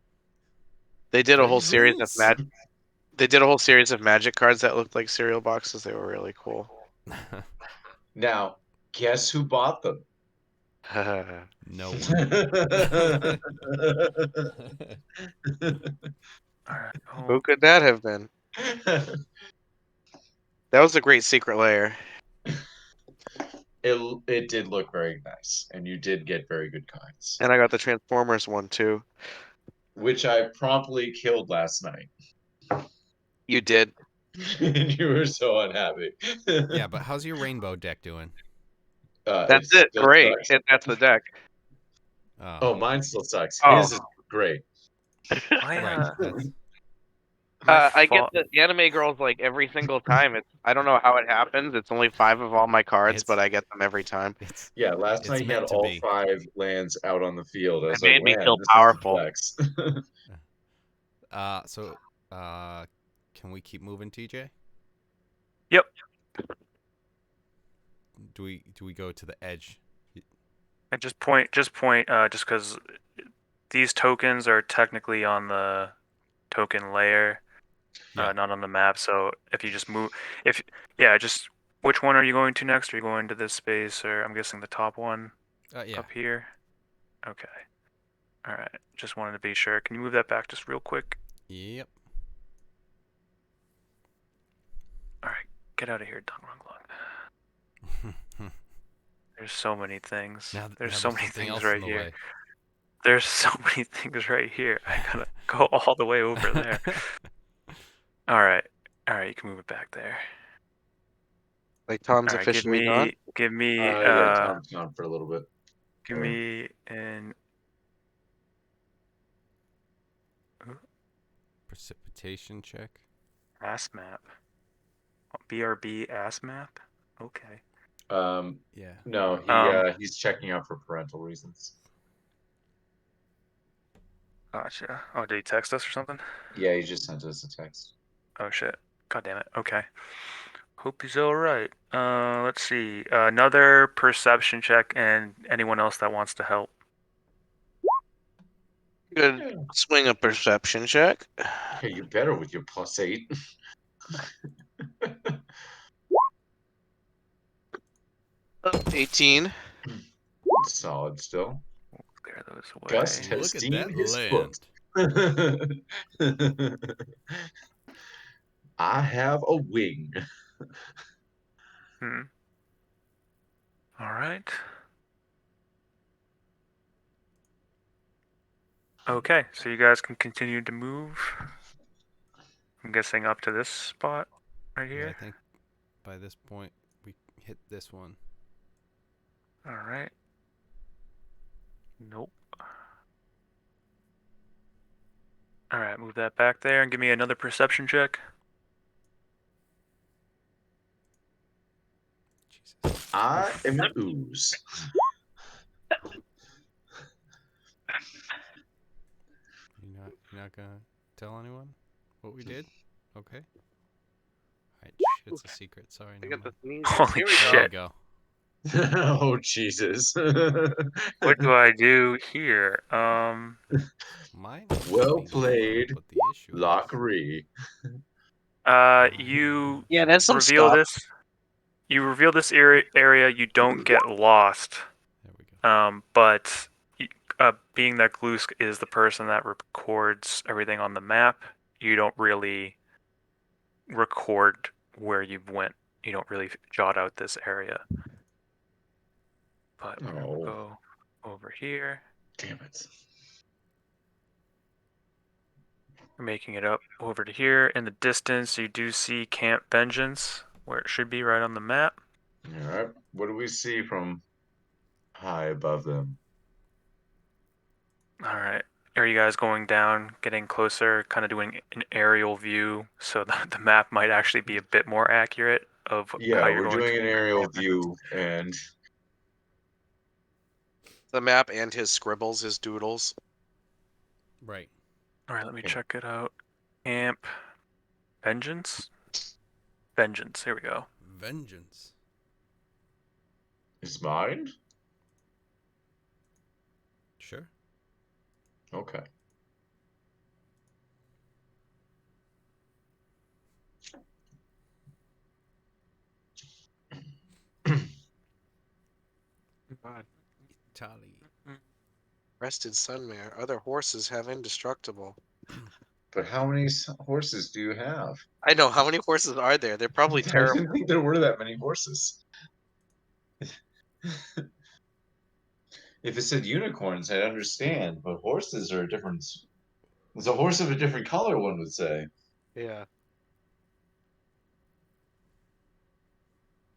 They did a whole series of vengeance. They did a whole series of magic cards that looked like cereal boxes. They were really cool. Now, guess who bought them? No one. All right. Who Oh, could that have been? That was a great secret layer. it did look very nice, and you did get very good cards, And I got the Transformers one too. which I promptly killed last night, You did. and you were so unhappy. Yeah, but how's your rainbow deck doing? That's It it. still Great. sucks. And that's the deck. Oh, Oh, mine still sucks. Oh. His is great. my right. That's my I get fault. the anime girls like every single time. I don't know how it happens. It's only 5 of all my cards, it's but I get them every time. it's Yeah, last night it's he had meant to all be. 5 lands out on the field. I It was like, made me man, feel this is a powerful. flex. So can we keep moving, TJ? Yep. Do we go to the edge? And just point, just because these tokens are technically on the token layer, Yeah. not on the map. So if you just move, if yeah, just which one are you going to next? Are you going to this space, or I'm guessing the top one Yeah. up here? Okay. All right. Just wanted to be sure. Can you move that back just real quick? Yep. All right. Get out of here, Dunrunglung. There's so many things. now There's now so there's many something things else in right the here. way. There's so many things right here. I gotta go all the way over there. All right. All right. You can move it back there. Like Tom's All right. officially gone. Yeah, Tom's gone for a little bit. give me an Precipitation check. ass map. BRB ass map. Okay. Yeah. No, he's checking out for parental reasons. Gotcha. Oh, did he text us or something? Yeah, he just sent us a text. Oh shit. God damn it. Okay. Hope he's all right. Let's see. Another perception check, and anyone else that wants to help. Good Yeah. swing a perception check. Yeah, you better with your +8. 18. Solid still. Clear those Gust away. has Look at seen that his foot. land. I have a wing. Hmm. All right. Okay, so you guys can continue to move. I'm guessing up to this spot right Yeah, I here. think by this point we hit this one. All right. Nope. All right, move that back there and give me another perception check. Jesus. I am an ooze. You're not gonna tell anyone what we did? Okay. Alright, shh, it's a secret. Sorry, I never got the mind. sneezes. Holy Here we There go. we shit. go. Oh Jesus. What do I do here? Mine Well seems fine, played, but the issue is Lockery. You Yeah, there's some reveal stuff. this. You reveal this area. You don't get lost. There we go. But being that Glusk is the person that records everything on the map, you don't really record where you went. You don't really jot out this area. But we're gonna Oh, go over here. damn it. We're making it up over to here. In the distance, you do see Camp Vengeance, where it should be right on the map. Alright. What do we see from high above them? All right. Are you guys going down, getting closer, kind of doing an aerial view so the map might actually be a bit more accurate of how Yeah, you're we're going to doing an aerial Camp Vengeance? view, and The map and his scribbles, his doodles. Right. All right, let me Yeah. check it out. Camp Vengeance? Vengeance, here we go. Vengeance. is mine? Sure. Okay. God. Italy. Rested Sunmare. Other horses have indestructible. But how many horses do you have? I know. How many horses are there? They're probably I terrible. didn't think there were that many horses. If it said unicorns, I'd understand, but horses are a different. It's a horse of a different color, one would say. Yeah.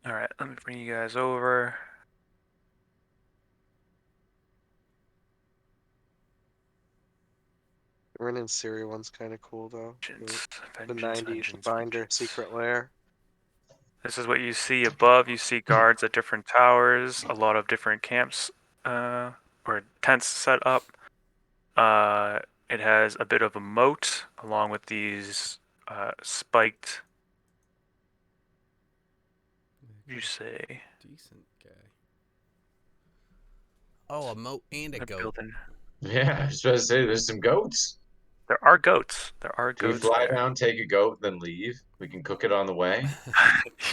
All right, let me bring you guys over. The Ren and Siri one's kind of cool, though. Vengeance, The vengeance, 90s vengeance, binder, vengeance. secret lair. This is what you see above. You see guards at different towers, a lot of different camps or tents set up. It has a bit of a moat along with these spiked. You say Decent guy. Oh, a moat and a they're goat. building. Yeah, I was about to say there's some goats. There are goats. There are Can we goats fly there. down, take a goat, then leave? We can cook it on the way.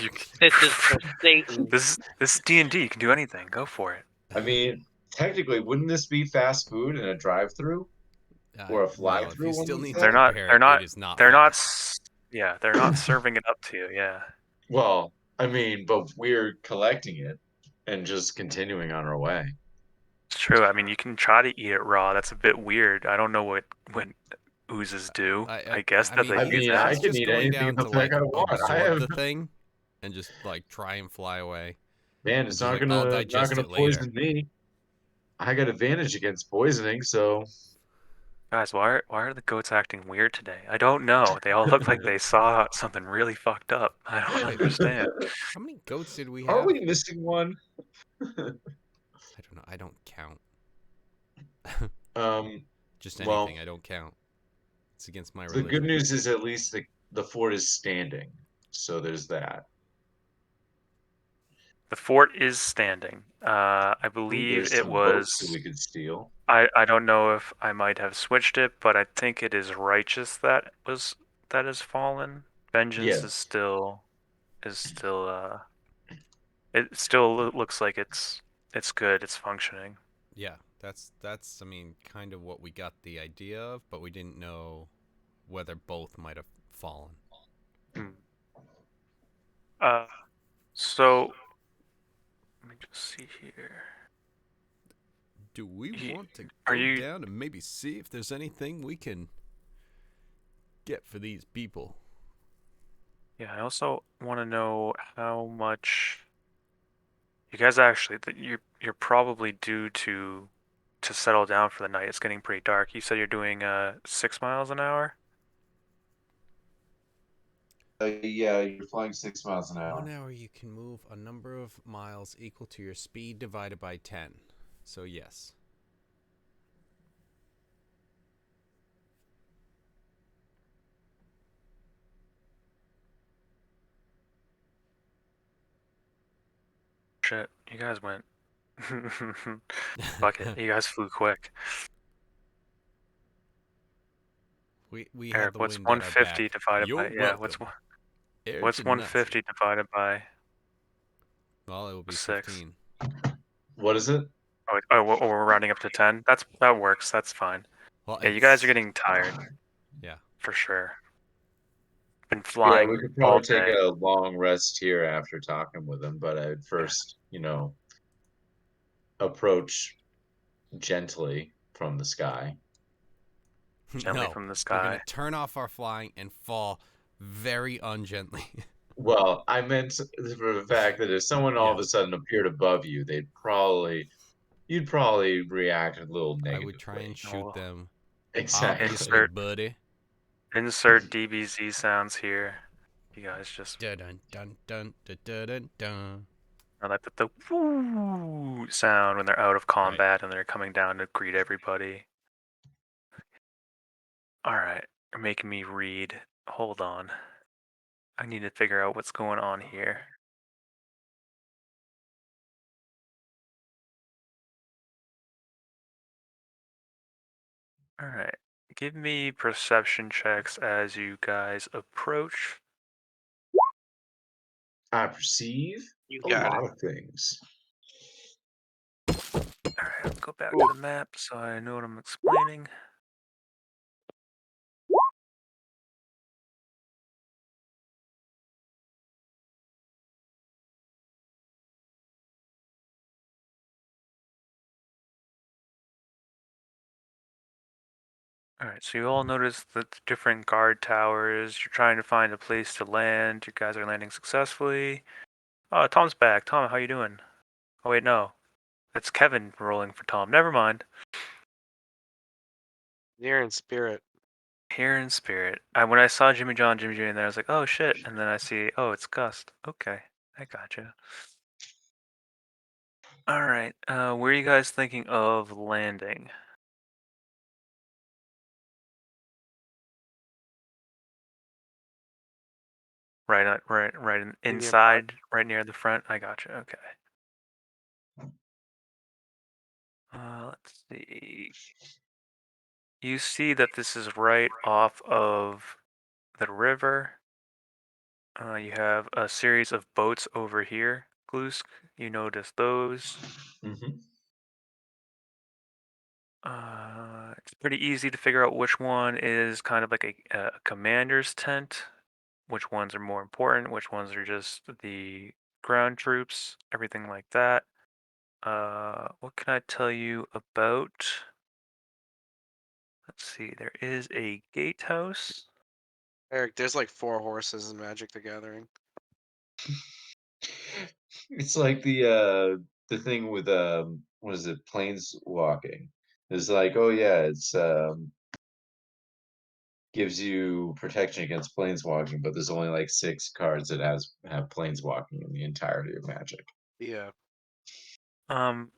You This is for Satan. this is D&D. You can do anything. Go for it. I mean, technically, wouldn't this be fast food in a drive-through or a No, if you fly-through? One still would need to say. They're not. prepare They're it, it not. is not They're not. fast. Yeah, they're not serving it up to you. Yeah. Well, I mean, but we're collecting it and just continuing on our way. It's true. I mean, you can try to eat it raw. That's a bit weird. I don't know what oozes do. I guess I that mean, they I use mean, he's I that. can just eat going anything down the to heck like I want. I absorb have, the thing and just like try and fly away. man, And it's just like I'll not digest gonna it later. poison me. I got advantage against poisoning, so Guys, why are the goats acting weird today? I don't know. They all look like they saw something really fucked up. I don't Wait, understand. how many goats did we are have? we missing one? I don't know. I don't count. Um, Just well, anything. I don't count. It's against my the good religion. news is at least the fort is standing, so there's that. The fort is standing. I Ooh, believe there's it some boats that was. we could steal. I don't know if I might have switched it, but I think it is righteous that has fallen. Vengeance Yes. is still it still looks like it's good. It's functioning. Yeah, that's I mean kind of what we got the idea of, but we didn't know whether both might have fallen. Hmm. Uh, so let me just see here. Do we want to Are go you? down and maybe see if there's anything we can get for these people? Yeah, I also want to know how much you guys actually that you're probably due to settle down for the night. It's getting pretty dark. You said you're doing 6 miles an hour. Yeah, you're flying 6 miles an 1 hour. hour you can move a number of miles equal to your speed divided by 10. So yes. Shit, you guys went. Fuck it, you guys flew quick. We had Eric, the what's wind at our 150 back. divided You're by welcome. Air what's Genasi. 150 divided by Well, it will be 6? 15. What is it? We're rounding up to 10. That works. That's fine. Well, Yeah, you guys are it's getting tired yeah. for sure. Been Yeah, we flying could all probably take day. a long rest here after talking with him, but I'd first, approach gently from the sky. Gently No, from the we're gonna sky. turn off our flying and fall very ungently. Well, I meant for the fact that if someone all of a Yes, sudden appeared above you, you'd probably react a little I would try and negatively. shoot Oh, them. Exactly. Obviously, insert buddy. insert DBZ sounds here. You guys just Dun dun dun dun dun dun dun. Dun. I like the woo sound when they're out of Right. combat and they're coming down to greet everybody. All right, you're making me read. Hold on. I need to figure out what's going on here. All right. Give me perception checks as you guys approach. I perceive You a got lot it. of things. All right, I'll go back to Ooh. the map so I know what I'm explaining. All right, so you all notice the different guard towers. You're trying to find a place to land. You guys are landing successfully. Oh, Tom's back. Tom, how you doing? Oh wait, no. It's Kevin rolling for Tom. Never mind. You're in spirit. Here in spirit. When I saw Jimmy John, Jimmy Jr. in there, I was like, oh shit. And then I see, oh, it's Gust. Okay, I gotcha. All right. Where are you guys thinking of landing? Nearby. Inside, right near the front. I gotcha. Okay. Let's see. You see that this is right off of the river. You have a series of boats over here, Glusk. You notice those. Hmm. It's pretty easy to figure out which one is kind of like a commander's tent, which ones are more important, which ones are just the ground troops, everything like that. What can I tell you about? Let's see, there is a gatehouse. Eric, there's like 4 horses in Magic the Gathering. It's like the thing with what is it, planes walking. It's like, oh yeah, it's gives you protection against planeswalking, but there's only like 6 cards that have planeswalking in the entirety of Magic. Yeah. Um,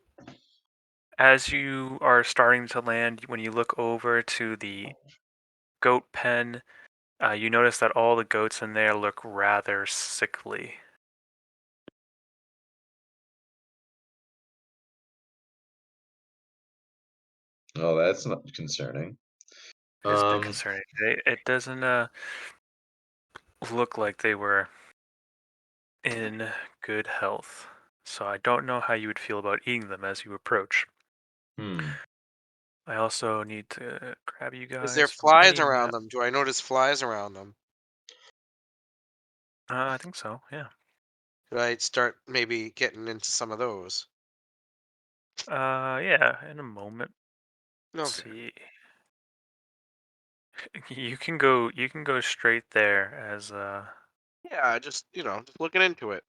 as you are starting to land, when you look over to the goat pen, you notice that all the goats in there look rather sickly. Oh, that's not concerning. It is a bit Um, concerning. It doesn't look like they were in good health. so I don't know how you would feel about eating them as you approach. Hmm. I also need to grab you Is there guys from flies any around map. them? Do I notice flies around them? I think so, yeah. Could I start maybe getting into some of those? Yeah, in a moment. Let's Okay. see. You can go straight there as Yeah, just just looking into it.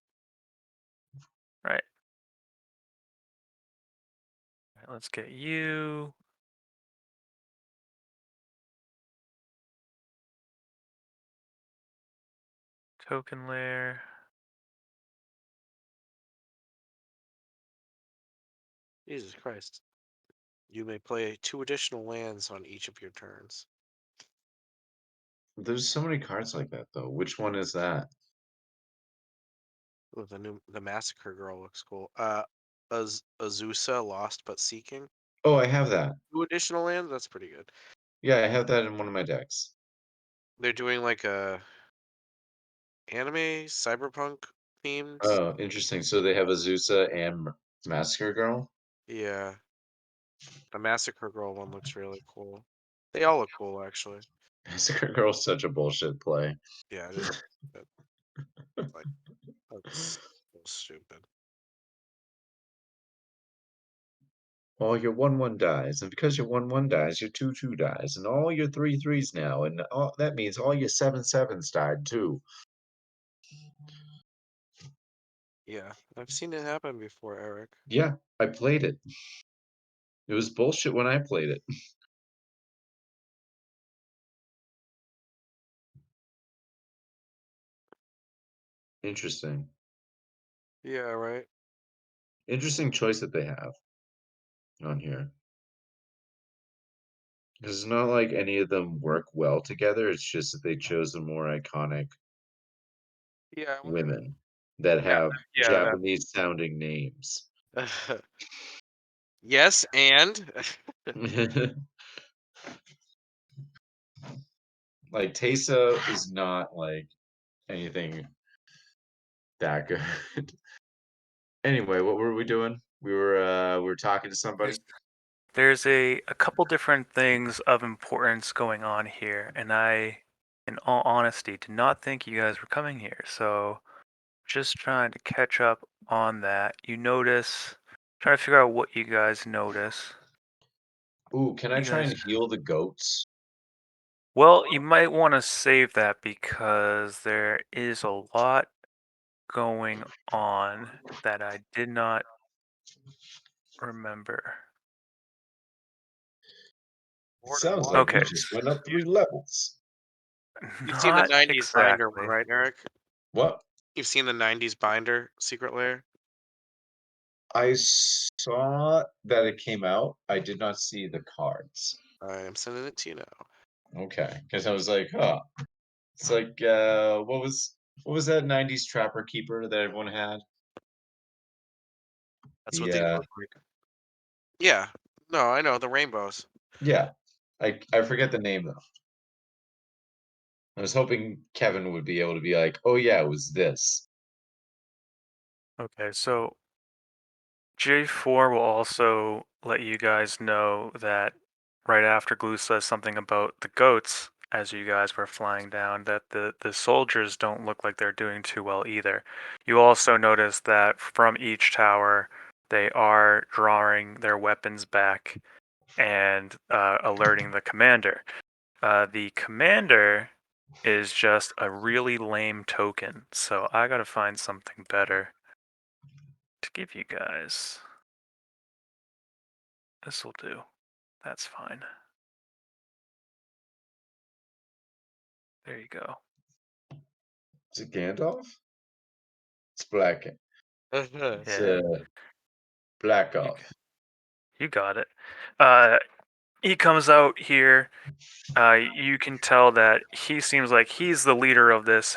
right. Right, let's get you. Token layer. Jesus Christ. You may play 2 additional lands on each of your turns. There's so many cards like that though. Which one is that? Ooh, the Massacre Girl looks cool. Azusa, Lost but Seeking. Oh, I have that. 2 additional lands. That's pretty good. Yeah, I have that in one of my decks. They're doing like a anime cyberpunk themed. Oh, interesting. So they have Azusa and Massacre Girl. Yeah, the Massacre Girl one looks really cool. They all look cool, actually. Massacre Girl's such a bullshit play. Yeah, it is. But, like that's so stupid. All your 1/1 dies, and because your 1/1 dies, your 2/2 dies, and all your 3/3s now, and that means all your 7/7s died too. Yeah, I've seen it happen before, Eric. Yeah, I played it. It was bullshit when I played it. Interesting. Yeah, right. Interesting choice that they have on here. Because it's not like any of them work well together, it's just that they chose the more iconic Yeah, I wonder. women that Yeah, have yeah. Japanese sounding names. Yes, and Like Tesa is not like anything that good. Anyway, what were we doing? We were talking to somebody. There's there's a couple different things of importance going on here, and I, in all honesty, did not think you guys were coming here. So just trying to catch up on that. You notice, trying to figure out what you guys notice. Ooh, can I You try guys, and heal the goats? well, you might want to save that because there is a lot going on that I did not remember. It Lord of sounds like we Okay, just went up 3 levels. You've seen the not 90s binder one, exactly. right, Eric? What? You've seen the 90s binder secret lair? I saw that it came out. I did not see the cards. I am sending it to you now. Okay, because I was like, huh. It's like, what was that '90s Trapper Keeper that everyone had? That's what The these look like. Yeah. No, I know the rainbows. yeah, I forget the name though. I was hoping Kevin would be able to be like, oh yeah, it was this. Okay, so J4 will also let you guys know that right after Glue says something about the goats as you guys were flying down, that the soldiers don't look like they're doing too well either. You also notice that from each tower, they are drawing their weapons back and alerting the commander. The commander is just a really lame token, so I gotta find something better to give you guys. This'll do. That's fine. There you go. Is it Gandalf? It's Black. It's Yeah, Black you Off. you got it. Uh, he comes out here. You can tell that he seems like he's the leader of this.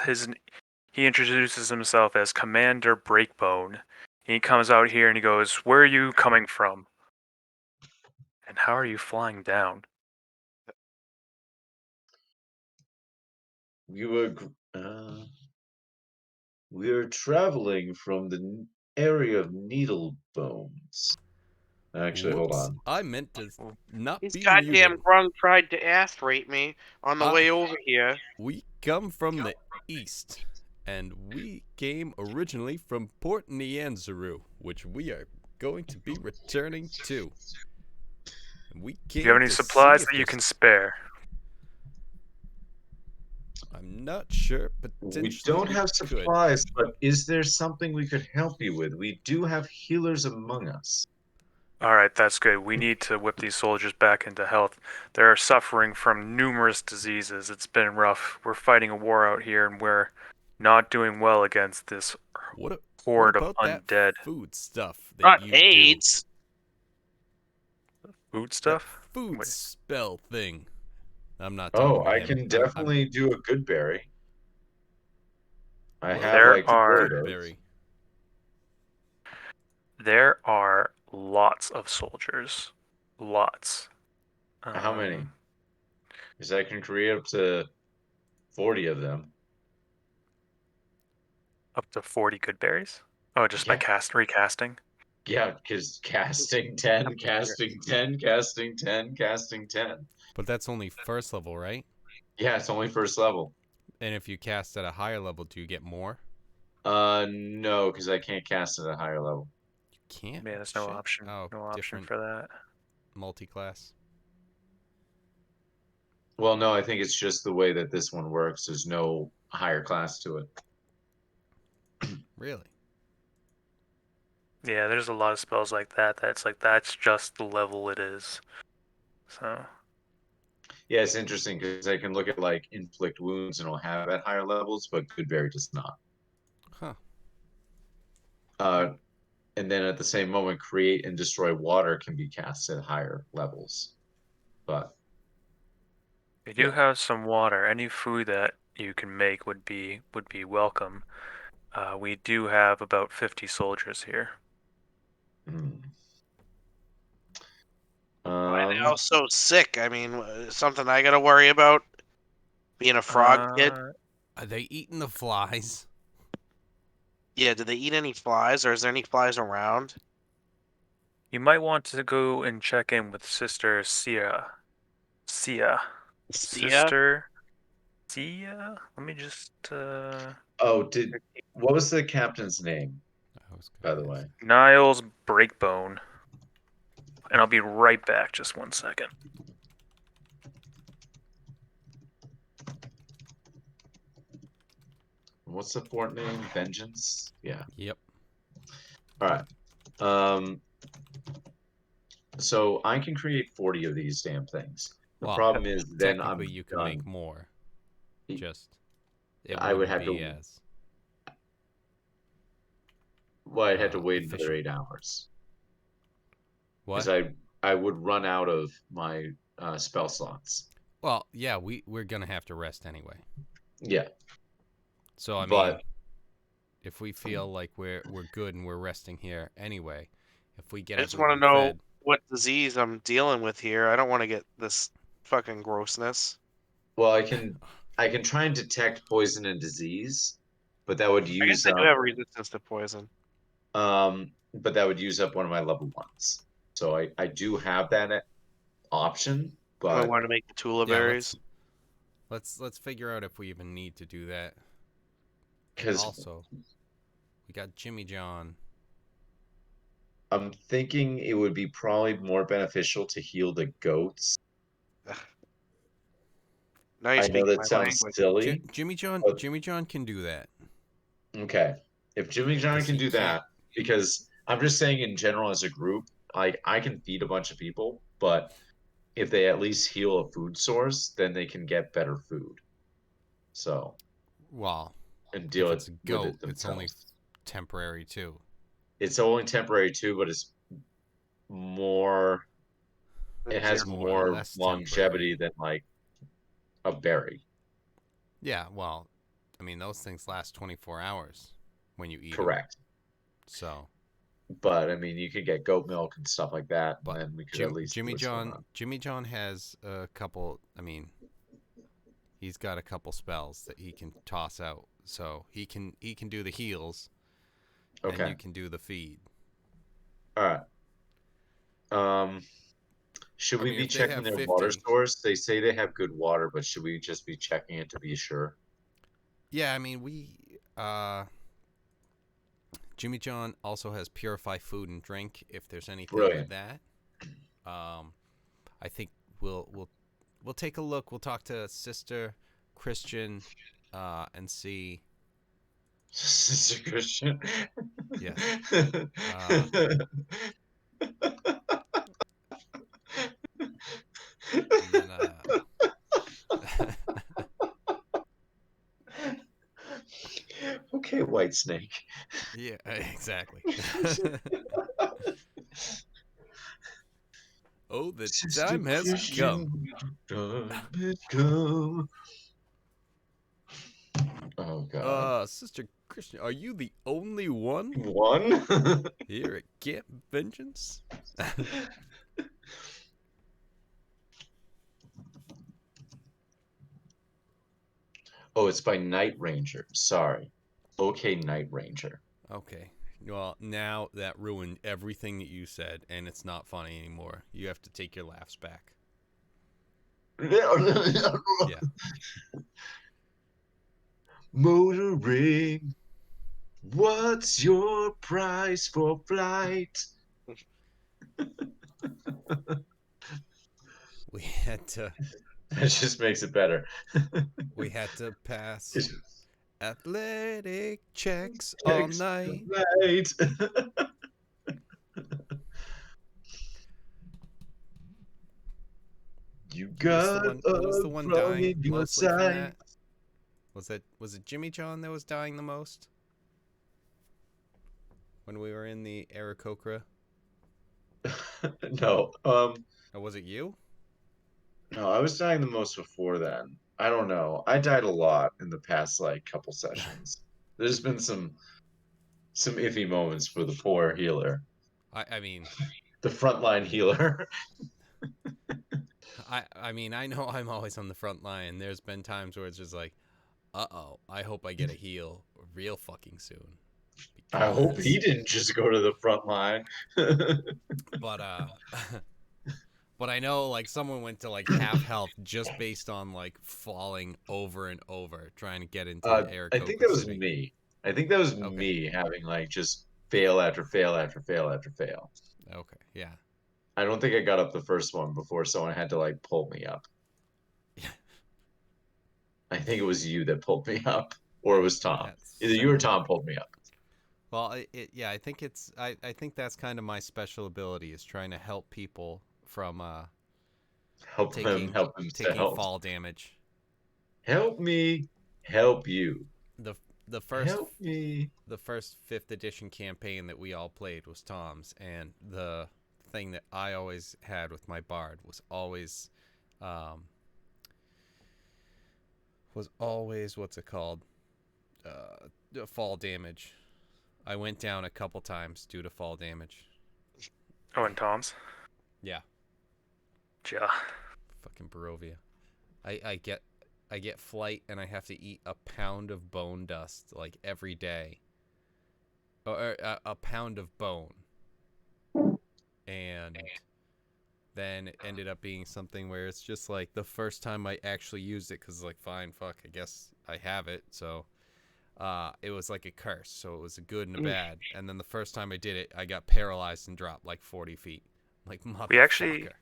He introduces himself as Commander Breakbone. He comes out here and he goes, "Where are you coming from? And how are you flying down?" We were we were traveling from the area of needle bones. Actually, hold Whoops. on. I meant to Well, not His be goddamn muted. grung tried to ass rape me on the Ah. way over here. We come from the east, and we came originally from Port Nianzuru, which we are going to be returning to. We do you have came any to see supplies if that you there's... can spare? I'm not sure. We Potentially don't we have could. supplies, but is there something we could help you with? We do have healers among us. All right, that's good. We need to whip these soldiers back into health. They're suffering from numerous diseases. It's been rough. We're fighting a war out here, and we're not doing well against this What horde of about that undead. food stuff that Not you AIDS. Food do? That stuff? food Wait, spell thing. I'm not Oh, talking to I him. can I'm definitely do a good berry. I what have there about like the four are of those. Goodberry? there are lots of soldiers. Lots. How many? Um, Because I can create up to 40 of them. up to 40 good berries? Oh, just by Yeah. recasting? Yeah, because casting 10, I'm here. casting 10, casting 10, casting 10. But that's only first level, right? Yeah, it's only first level. And if you cast at a higher level, do you get more? No, because I can't cast at a higher level. You can't. Yeah, there's no Shit. option. Oh, No option different for that. multi-class. Well, no, I think it's just the way that this one works. There's no higher class to it. Really? Yeah, there's a lot of spells like that. That's just the level it is. So Yeah, it's interesting because I can look at like inflict wounds and it'll have at higher levels, but Goodberry does not. Huh. Uh, and then at the same moment, create and destroy water can be cast at higher levels. But we do yeah. have some water. Any food that you can make would be welcome. We do have about 50 soldiers here. Hmm. Why are they all Um, so sick? I mean, something I gotta worry about? Being a frog kid? Uh, Are they eating the flies? Yeah, do they eat any flies, or is there any flies around? you might want to go and check in with Sister Sia. Sia. Sia? Sister Sia? Let me just oh, what was the captain's name, I was by gonna the way? ask. Niles Breakbone. And I'll be right back. Just one second. What's the fort name? Vengeance? Yeah. Yep. All right. Um, so I can create 40 of these damn things. The Well, problem is then technically I'm you can done. make more. Just it I would wouldn't have be to, as well, I'd have to wait another efficient. 8 hours because What? I would run out of my spell slots. Well, yeah, we're gonna have to rest anyway. Yeah, So I mean, but if we feel like we're good and we're resting here anyway, if we get I just want to everyone know fed, what disease I'm dealing with here. I don't want to get this fucking grossness. well, I can try and detect poison and disease, but that would I guess use I do up have resistance to poison. but that would use up one of my level ones. So I do have that option, I but want to make the Tula yeah, berries. let's figure out if we even need to do that. because Also, we got Jimmy John. I'm thinking it would be probably more beneficial to heal the goats. Now you're I know speaking that my sounds language. silly, but Jimmy John can do that okay. If Jimmy John because can he do can't. that, because I'm just saying in general as a group, I can feed a bunch of people, but if they at least heal a food source, then they can get better food. So, Well, and if deal it's a with goat, it it's only themselves. temporary too. It's only temporary too, but it's more it It's has your More or more less longevity temporary. than like a berry. Yeah, well, I mean those things last 24 hours when you eat them. Correct. So, But I mean, you could get goat milk and stuff like that, and but then we could at least see what's going on. Jimmy John has a couple. I mean, he's got a couple spells that he can toss out, so he can do the heals. and Okay. you can do the feed. All right. Should I we mean, be if they checking have their water 50, source? They say they have good water, but should we just be checking it to be sure? yeah, I mean, Jimmy John also has Purify Food and Drink. If there's anything with Brilliant. that, I think we'll take a look. We'll talk to Sister Christian, and see. Sister Christian. Yes. Uh, and then Okay, White Snake. yeah, exactly. Oh, the Sister time has come. Christian, time has come. Oh God. Sister Christian, are you the only one One? here at Camp Vengeance? Oh, it's by Night Ranger. Sorry. Okay, Night Ranger. Okay. Well, now that ruined everything that you said, and it's not funny anymore. You have to take your laughs back. Yeah. Motoring. What's your price for flight? We had to That just makes it better. pass athletic checks all Text night. night. You got Who was a the one frog dying in your mostly from sight. that? Was it Jimmy John that was dying the most? When we were in the Aarakocra? No, Or was it you? no, I was dying the most before then. I don't know. I died a lot in the past like couple sessions. There's been some iffy moments for the poor healer, I mean, the frontline healer. I mean, I know I'm always on the front line. There's been times where it's just like, uh-oh, I hope I get a heal real fucking soon. I hope he Because, didn't just go to the front line. but, but I know, like, someone went to, like, half health just based on, like, falling over and over trying to get into I think Aarakocra that was City. me. I think that was Okay. me having like just fail after fail after fail after fail. Okay. Yeah. I don't think I got up the first one before someone had to like pull me up. I think it was you that pulled me up, or it was Tom. That Either you or sounds Tom pulled me up. well. Yeah. I think I think that's kind of my special ability is trying to help people from taking Help themselves. fall damage. Help me, help you. The the first Help me. the first 5th edition campaign that we all played was Tom's, and the thing that I always had with my bard um, was always what's it called? Fall damage. I went down a couple times due to fall damage. Oh, and Tom's. Yeah, Yeah. fucking Barovia. I get flight and I have to eat a pound of bone dust like every day, or a pound of bone, and then it ended up being something where it's just like the first time I actually used it because like fine fuck I guess I have it, so it was like a curse, so it was a good and a bad, and then the first time I did it I got paralyzed and dropped like 40 feet, like We actually motherfucker.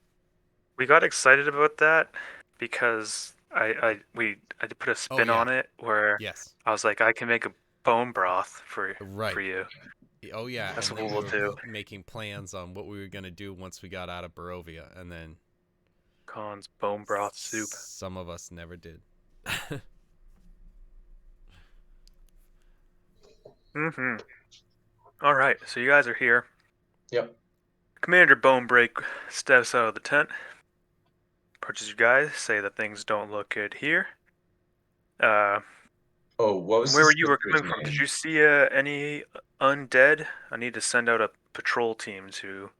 we got excited about that because I did put a Oh spin yeah. on it where Yes. I was like I can make a bone broth for Right. you. Oh yeah, That's and what then we we'll were do. making plans on what we were gonna do once we got out of Barovia, and then Khan's bone broth soup. some of us never did. Mm-hmm. All right, so you guys are here. Yep. Commander Bonebreak steps out of the tent, approaches you guys, say that things don't look good here. Uh, Oh, what was where his were you were sister's coming from? Did name? you see any undead? I need to send out a patrol team to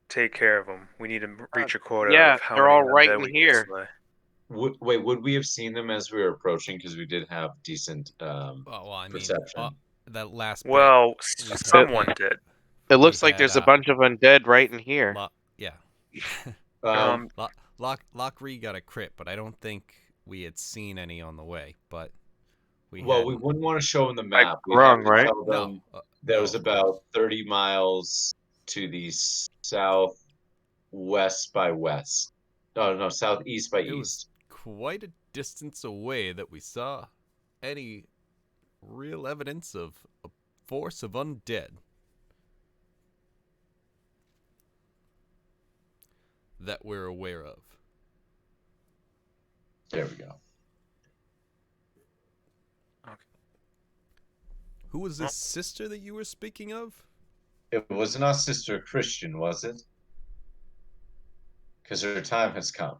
take care of them. We need to reach a quota Yeah, of how they're many all right undead in we can here. slay. Wait, would we have seen them as we were approaching? Because we did have decent Well, I mean, perception. that last bit. Well, we had someone the- did. It we looks like had, there's a bunch of undead right in here. Yeah. Um, Lockree got a crit, but I don't think we had seen any on the way. But we well, had we wouldn't want to show them the Like map. We'd have wrong, to right? tell no, them no, there's of course. about 30 miles to the southwest by west. No, southeast by It was east. quite a distance away that we saw any real evidence of a force of undead that we're aware of. There we go. Who was this sister that you were speaking of? It was not Sister Christian, was it? Because her time has come.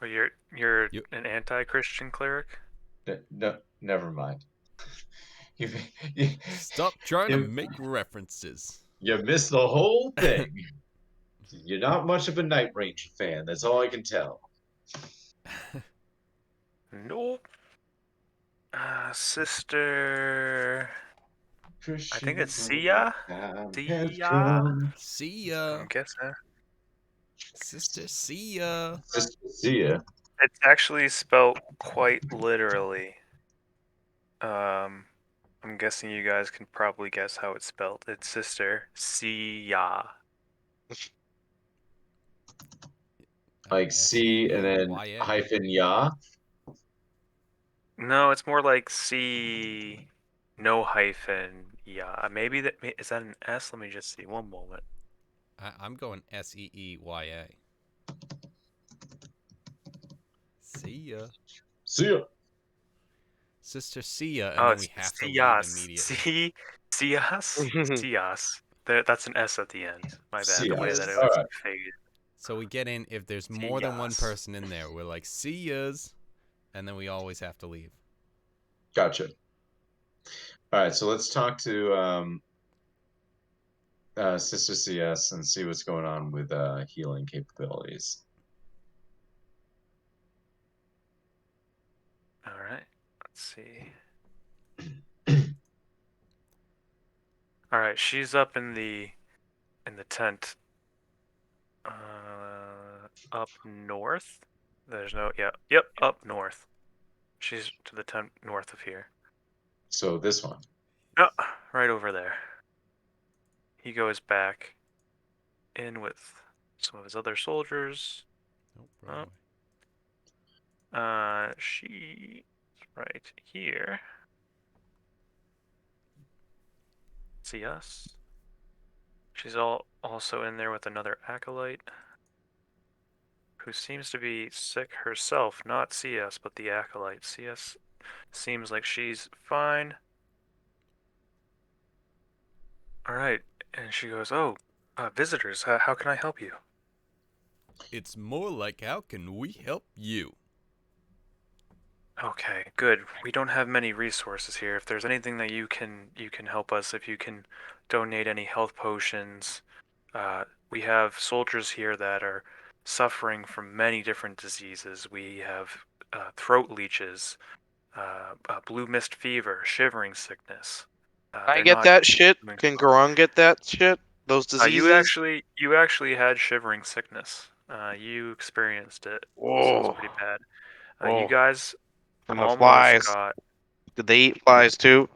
Well, you're You- an anti-Christian cleric. No, never mind. You, you, Stop trying to you, make references. you missed the whole thing. You're not much of a Night Ranger fan. That's all I can tell. Nope. Sister. I think it's Sia. Time has Sia. come. See ya, I'm guessing. sister. See ya. See ya. It's actually spelled quite literally. I'm guessing you guys can probably guess how it's spelled. It's sister Sia. Like C and then SEEYA. hyphen ya. No, it's more like C, no hyphen. Yeah, maybe is that an S? Let me just see. One moment. I'm going SEEYA. See ya, See ya. sister. See ya, and Oh, then it's we have to leave Cias. immediately. Cias. Cias. That's an S at the end. My bad. See The ya. way that it All was right. faded. So we get in. If there's more than one Cias. person in there, we're like, see yas, and then we always have to leave. Gotcha. All right. So let's talk to Sister CS and see what's going on with healing capabilities. All right. Let's see. All right. She's up in the tent. Up north. There's no. Yeah. Yep. Up north. She's to the tent north of here. So this one. No, right over there. He goes back in with some of his other soldiers. Nope, wrong way. She's right here. See us. She's also in there with another acolyte who seems to be sick herself, not CS, but the acolyte. CS seems like she's fine. All right, and she goes, "Oh, visitors, how can I help you?" It's more like, how can we help you? Okay, good. We don't have many resources here. If there's anything that you can help us, if you can donate any health potions, we have soldiers here that are suffering from many different diseases. We have throat leeches, blue mist fever, shivering sickness. I They're get not that shit. doing Can so well. Garong get that shit? Those diseases? You actually had shivering sickness. You experienced it, so it's Whoa. pretty bad. You Whoa. guys And the almost flies. got Did they eat flies too?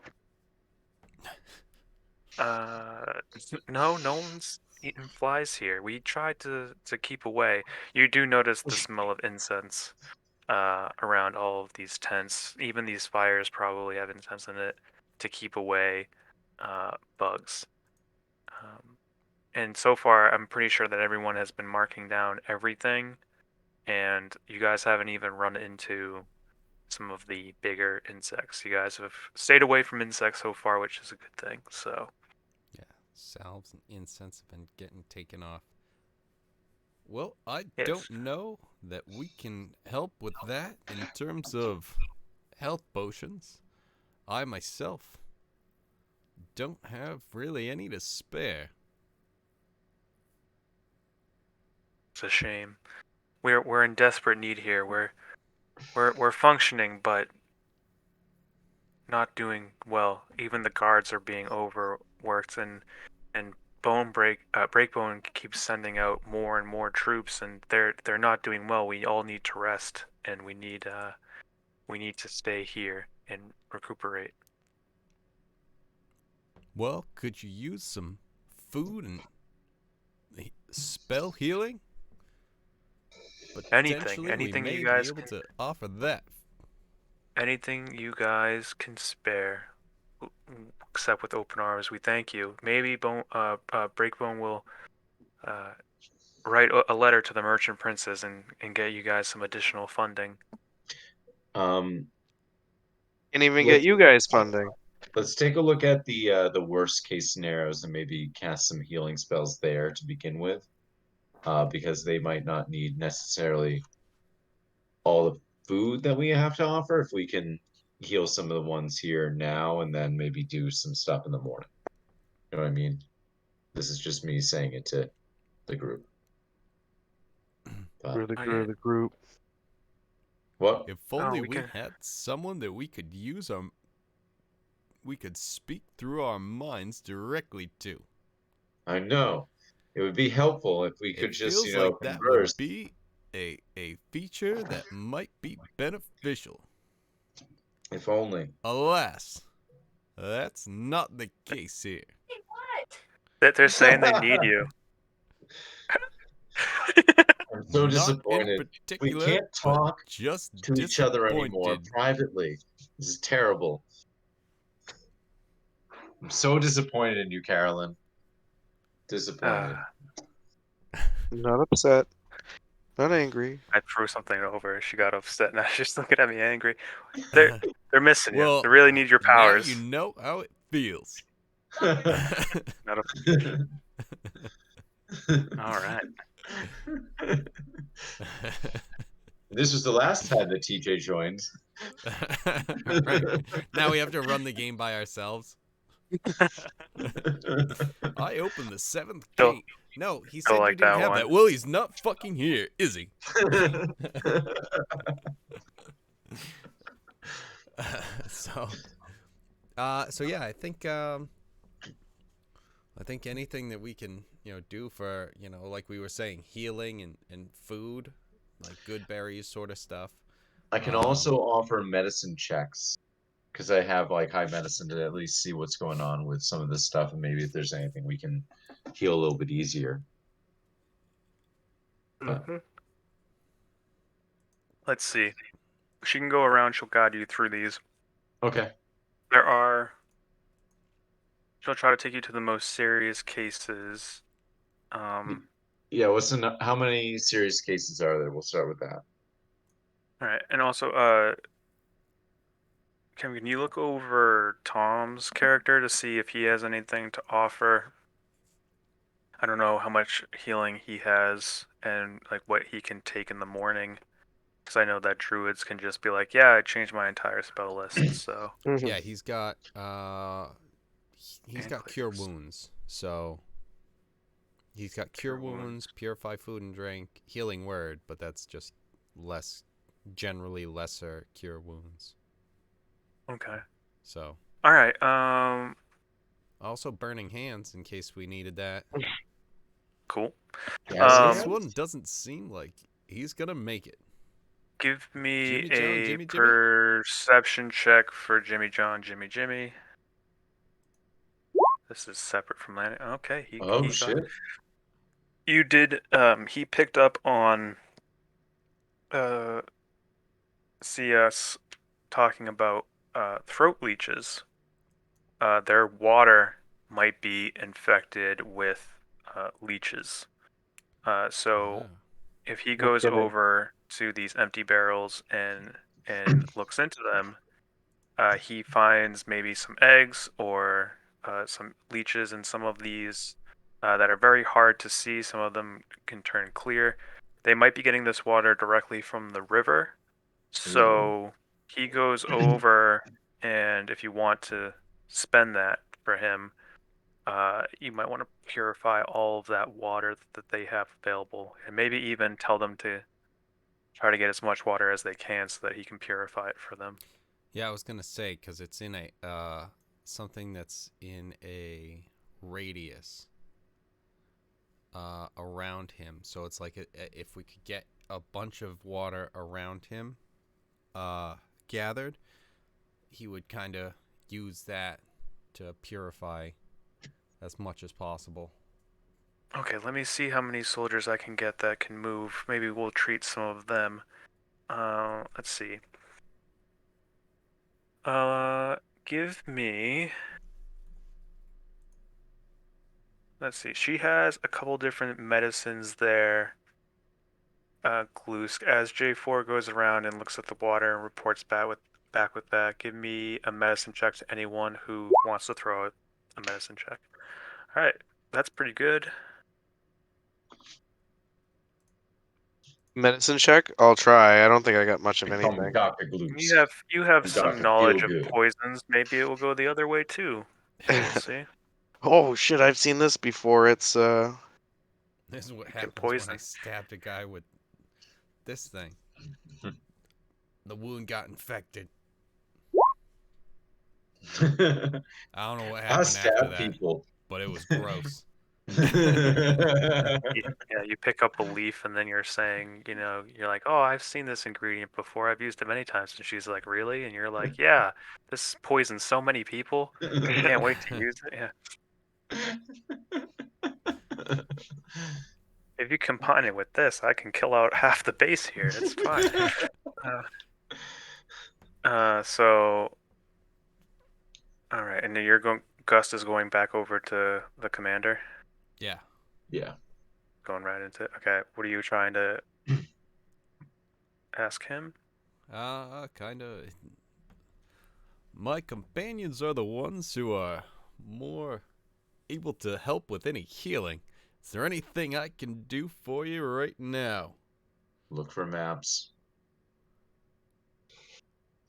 Uh, no, no one's eating flies here. We tried to keep away. You do notice the smell of incense around all of these tents. Even these fires probably have incense in it to keep away bugs. Um, and so far, I'm pretty sure that everyone has been marking down everything, and you guys haven't even run into some of the bigger insects. You guys have stayed away from insects so far, which is a good thing. So. Yeah, salves and incense have been getting taken off. Well, I Yes. don't know that we can help with that in terms of health potions. I myself don't have really any to spare. It's a shame. We're in desperate need here. We're functioning, but not doing well. Even the guards are being overworked, and Breakbone keeps sending out more and more troops, and they're not doing well. We all need to rest, and we need to stay here and recuperate. Well, could you use some food and spell healing? Potentially, we Anything you may be guys able can, to offer that. anything you guys can spare, except with open arms. We thank you. Maybe Breakbone will uh, write a letter to the merchant princes and get you guys some additional funding. Um, Can't even get let's you guys funding. let's take a look at the worst case scenarios and maybe cast some healing spells there to begin with, because they might not need necessarily all the food that we have to offer. If we can heal some of the ones here now and then maybe do some stuff in the morning. You know what I mean? This is just me saying it to the group. But Really Oh, good yeah. of the group. what? If Oh, only we we can. had someone that we could use we could speak through our minds directly to. I know. It would be helpful if we It could just, feels like that would converse. be a feature that might be beneficial. If only. Alas, that's not the case here. That they're saying they need you. I'm so Not in disappointed. We particular, can't but talk just to each other anymore disappointed. privately. This is terrible. I'm so disappointed in you, Carolyn. Disappointed. Not upset. Not angry. I threw something over. She got upset. Now she's looking at me angry. They're they're missing you. Well, They really need your now you powers. know how it feels. Not a, all right. This was the last time that TJ joined. Right. Now we have to run the game by ourselves. I opened the seventh Don't gate. No, he don't said you like didn't that have one. that. Well, he's not fucking here, is he? So, so yeah, I think anything that we can, do for, like we were saying, healing and food, like good berries sort of stuff. I can also offer medicine checks because I have like high medicine to at least see what's going on with some of this stuff and maybe if there's anything we can heal a little bit easier. But Hmm. Let's see. She can go around. She'll guide you through these. okay. There are. She'll try to take you to the most serious cases. Yeah, how many serious cases are there? We'll start with that. All right, and also, can you look over Tom's character to see if he has anything to offer? I don't know how much healing he has and like what he can take in the morning. Because I know that druids can just be like, yeah, I changed my entire spell list, so. Yeah, he's got And cure clears. wounds. So he's got cure wounds, purify food and drink, healing word, but that's just generally lesser cure wounds. Okay. So All right. also burning hands in case we needed that. Cool. Yes, This yes. one doesn't seem like he's gonna make it. Give me Jimmy John, a Jimmy. perception check for Jimmy John, Jimmy. This is separate from landing. Okay, Oh he got. shit. You did. He picked up on uh CS talking about throat leeches. Their water might be infected with leeches. So Ah. if he No goes kidding. over to these empty barrels and looks into them, he finds maybe some eggs or some leeches in some of these that are very hard to see. Some of them can turn clear. They might be getting this water directly from the river. Ooh. So he goes over, and if you want to spend that for him, you might want to purify all of that water that they have available, and maybe even tell them to try to get as much water as they can so that he can purify it for them. Yeah, I was gonna say because it's in a something that's in a radius around him. So it's like if we could get a bunch of water around him gathered, he would kind of use that to purify as much as possible. Okay, let me see how many soldiers I can get that can move. Maybe we'll treat some of them. Let's see. Give me. Let's see. She has a couple different medicines there. Glusk. As J4 goes around and looks at the water and reports back with that, give me a medicine check to anyone who wants to throw a medicine check. All right, that's pretty good. Medicine check? I'll try. I don't think I got much of They call me anything. Dr. Gloops. You have some Dr. Feel knowledge of Good. poisons. Maybe it will go the other way too. We'll see. Oh shit, I've seen this before. It's This is what You can happens when I poison. stabbed a guy with this thing. The wound got infected. I don't know what I happened after stab that, people. but it was gross. Yeah, you pick up a leaf and then you're saying, you're like, oh, I've seen this ingredient before. I've used it many times. And she's like, really? And you're like, yeah, this poisons so many people. Can't wait to use it. Yeah. If you combine it with this, I can kill out half the base here. It's fine. So, all right, and then Gust is going back over to the commander, Yeah. Yeah. going right into. Okay, what are you trying to ask him? Kind of. My companions are the ones who are more able to help with any healing. Is there anything I can do for you right now? Look for maps.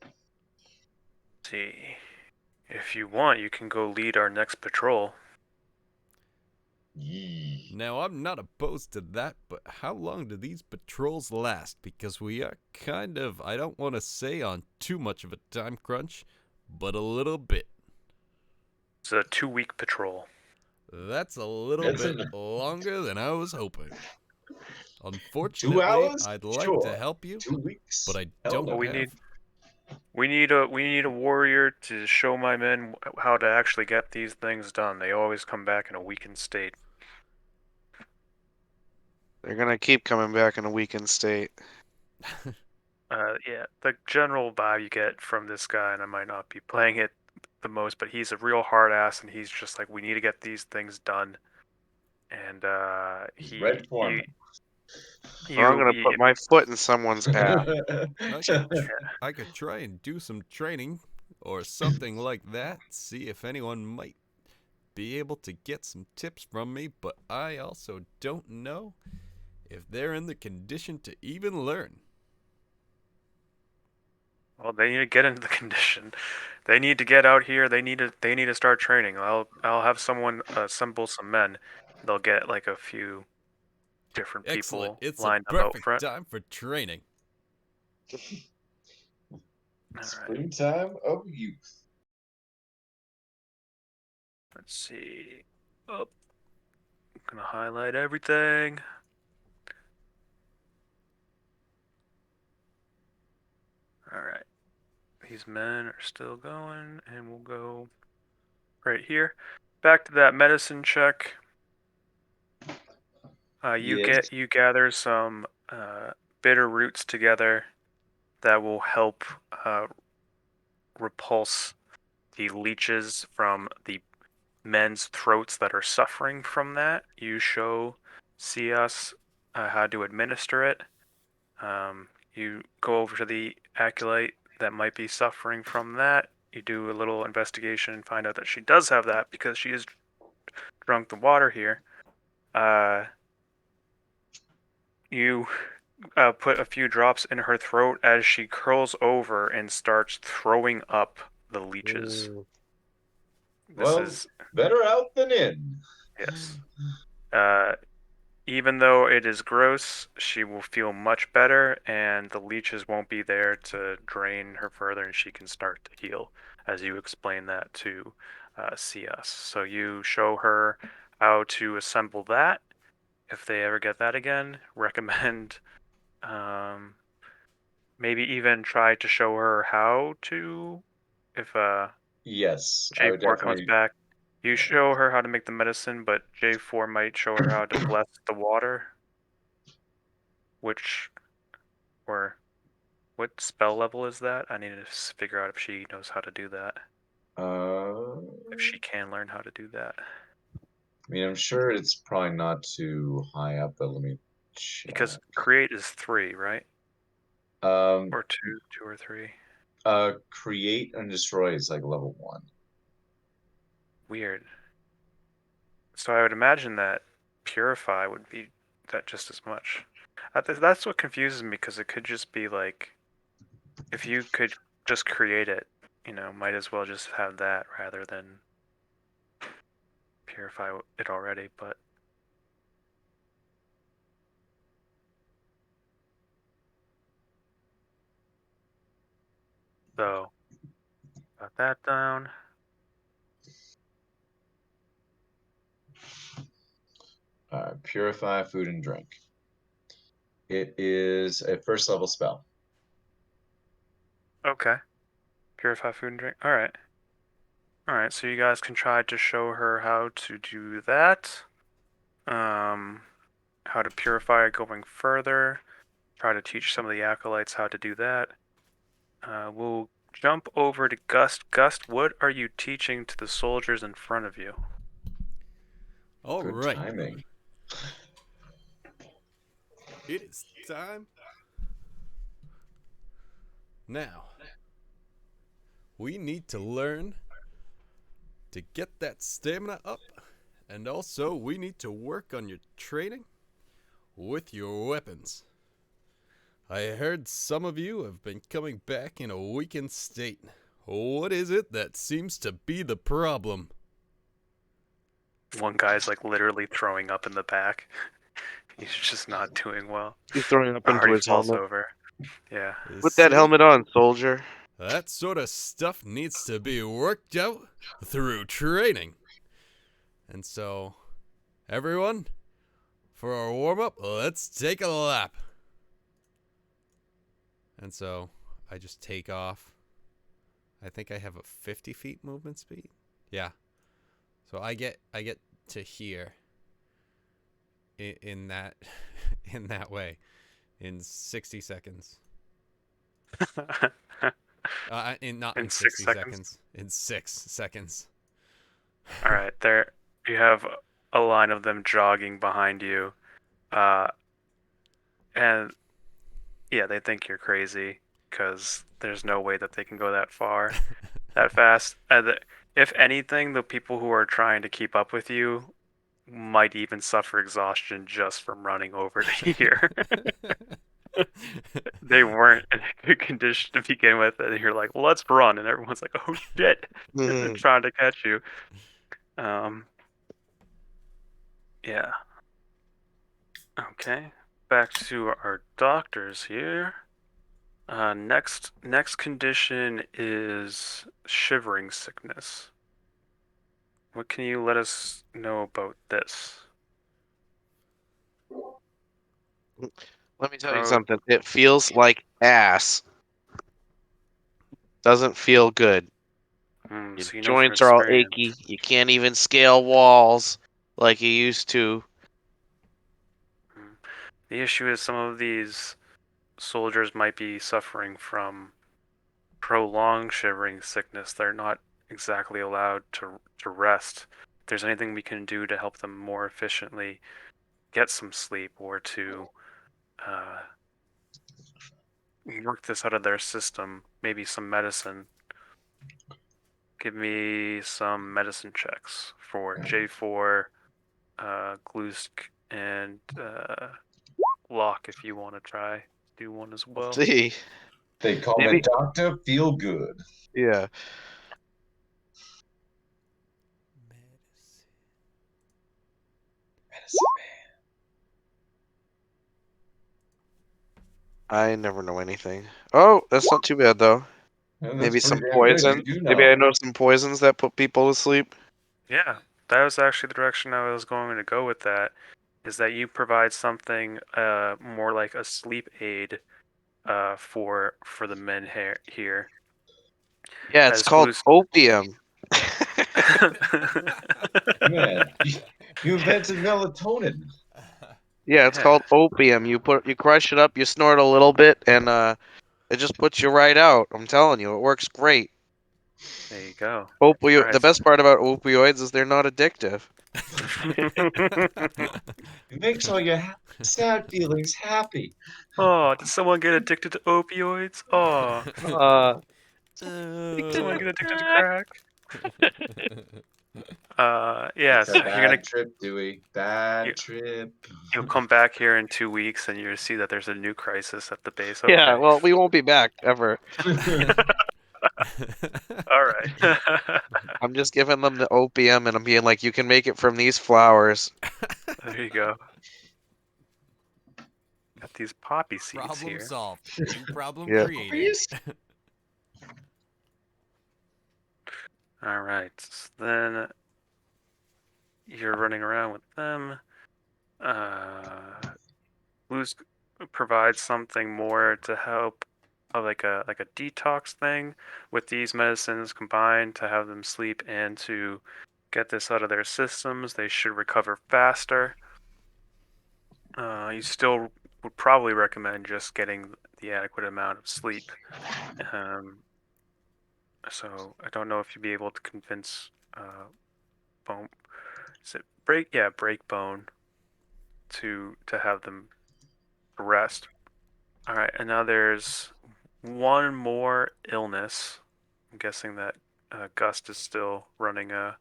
Let's see, if you want, you can go lead our next patrol. Yee. Now, I'm not opposed to that, but how long do these patrols last? Because we are kind of, I don't want to say on too much of a time crunch, but a little bit. It's a 2-week patrol. That's a little That's bit enough. longer than I was hoping. 2 Unfortunately, hours? I'd like to Sure. help you, 2 weeks? but I Hell don't But no. have. we need a warrior to show my men how to actually get these things done. They always come back in a weakened state. they're gonna keep coming back in a weakened state. Yeah, the general vibe you get from this guy, and I might not be playing it the most, but he's a real hard ass, and he's just like, we need to get these things done. And He's Red Foreman. Well, I'm gonna put my foot in someone's ass. I could try and do some training or something like that. See if anyone might be able to get some tips from me, but I also don't know if they're in the condition to even learn. Well, they need to get into the condition. They need to get out here. They need to start training. I'll have someone assemble some men. They'll get like a few different Excellent. people It's a lined up out perfect front. time for training. All right. Springtime of youth. Let's see. Oh, I'm gonna highlight everything. All right. These men are still going, and we'll go right here. Back to that medicine check. Yes. You gather some bitter roots together that will help repulse the leeches from the men's throats that are suffering from that. You show Cias how to administer it. You go over to the acolyte that might be suffering from that. You do a little investigation and find out that she does have that because she has drunk the water here. You put a few drops in her throat as she curls over and starts throwing up the leeches. This Well, is better out than in. yes. Uh, even though it is gross, she will feel much better, and the leeches won't be there to drain her further, and she can start to heal, as you explain that to CS. So you show her how to assemble that. If they ever get that again, recommend um, maybe even try to show her how to, if Yes, I would J4 comes definitely. back, you Yeah. show her how to make the medicine, but J4 might show her how to bless the water, which, or what spell level is that? I need to figure out if she knows how to do that. Uh, If she can learn how to do that. I mean, I'm sure it's probably not too high up, but let me Because check. create is 3, right? Um, Or 2 or 3. create and destroy is like level 1. Weird. So I would imagine that purify would be that just as much. That's what confuses me, because it could just be like, if you could just create it, might as well just have that rather than purify it already, but so got that down. Purify food and drink. It is a first level spell. Okay. Purify food and drink. Alright. Alright, so you guys can try to show her how to do that. How to purify it going further. Try to teach some of the acolytes how to do that. We'll jump over to Gust. Gust, what are you teaching to the soldiers in front of you? All Good right. timing. It is time. Now, we need to learn to get that stamina up, and also we need to work on your training with your weapons. I heard some of you have been coming back in a weakened state. What is it that seems to be the problem? One guy's like literally throwing up in the back. He's just not doing well. He's throwing up into Already his falls helmet. over. Yeah. Put that See? helmet on, soldier. That sort of stuff needs to be worked out through training. And so, everyone, for our warm up, let's take a lap. And so, I just take off. I think I have a 50 feet movement speed. Yeah. So I get to here in that in that way in 60 seconds. Not In in 6 60 seconds. seconds. In 6 seconds. All right, there you have a line of them jogging behind you, uh, and yeah, they think you're crazy because there's no way that they can go that far, that fast. If anything, the people who are trying to keep up with you might even suffer exhaustion just from running over to here. They weren't in a good condition to begin with, and you're like, "Let's run," and everyone's like, "Oh shit!" They're trying to catch you. Um, yeah. Okay, back to our doctors here. Next condition is shivering sickness. What can you let us know about this? Let me tell you Pro, something. It feels like ass. Doesn't feel good. Your so you know from joints are all experience. achy. You can't even scale walls like you used to. Mm. The issue is some of these soldiers might be suffering from prolonged shivering sickness. They're not exactly allowed to rest. If there's anything we can do to help them more efficiently get some sleep, or to uh, work this out of their system, maybe some medicine. Give me some medicine checks for J4, Glusk, and Lock if you want to try. Do one as We'll well. see. They call me Maybe. Doctor Feel Good. Yeah. Medicine I never know anything. Oh, that's not too bad though. And Maybe that's some pretty damn good. poison. You do Maybe I know. know some poisons that put people to sleep. Yeah, that was actually the direction I was going to go with that. Is that you provide something more like a sleep aid for the men here. Yeah, it's As called Blue's opium. Man, you invented melatonin. Yeah, it's Yeah, called opium. You crush it up, you snort a little bit, and it just puts you right out. I'm telling you, it works great. there you go. The best part about opioids is they're not addictive. It makes all your sad feelings happy. Oh, did someone get addicted to opioids? Oh, Uh, did someone get addicted to crack? It's a So you're gonna bad trip, Dewey. Bad you, trip. you'll come back here in 2 weeks and you'll see that there's a new crisis at the base. yeah, Okay. well, we won't be back ever. All right. I'm just giving them the opium, and I'm being like, you can make it from these flowers. There you go. Got these poppy seeds Problem here. solved. New problem Yeah. created. All right. So then you're running around with them. Blues provides something more to help, like a detox thing with these medicines combined to have them sleep and to get this out of their systems. They should recover faster. You still would probably recommend just getting the adequate amount of sleep. Um, so I don't know if you'd be able to convince Bone. Is it Break? Yeah, Break Bone to have them rest. All right, and now there's one more illness. I'm guessing that Gust is still running around.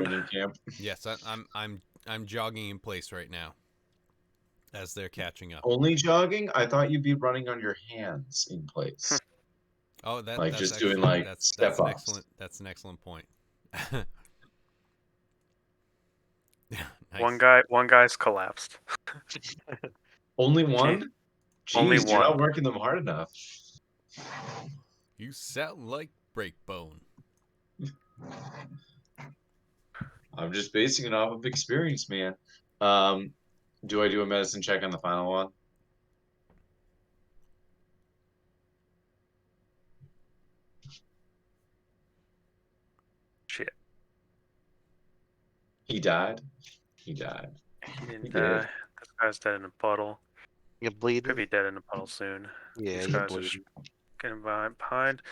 Training camp. Yes, I'm jogging in place right now as they're catching up. Only jogging? I thought you'd be running on your hands in place. Oh, Like that's just doing actually like step ups. that's an excellent point. One Nice. guy's collapsed. Only Gee, one? only Jeez, you're one. not working them hard enough. You sound like Breakbone. I'm just basing it off of experience, man. Um, do I do a medicine check on the final one? Shit, He died. He died. he He didn't did. die. This guy's dead in a puddle. You Could bleeding? be dead in a puddle soon. Yeah, These you guys are bleeding. getting behind.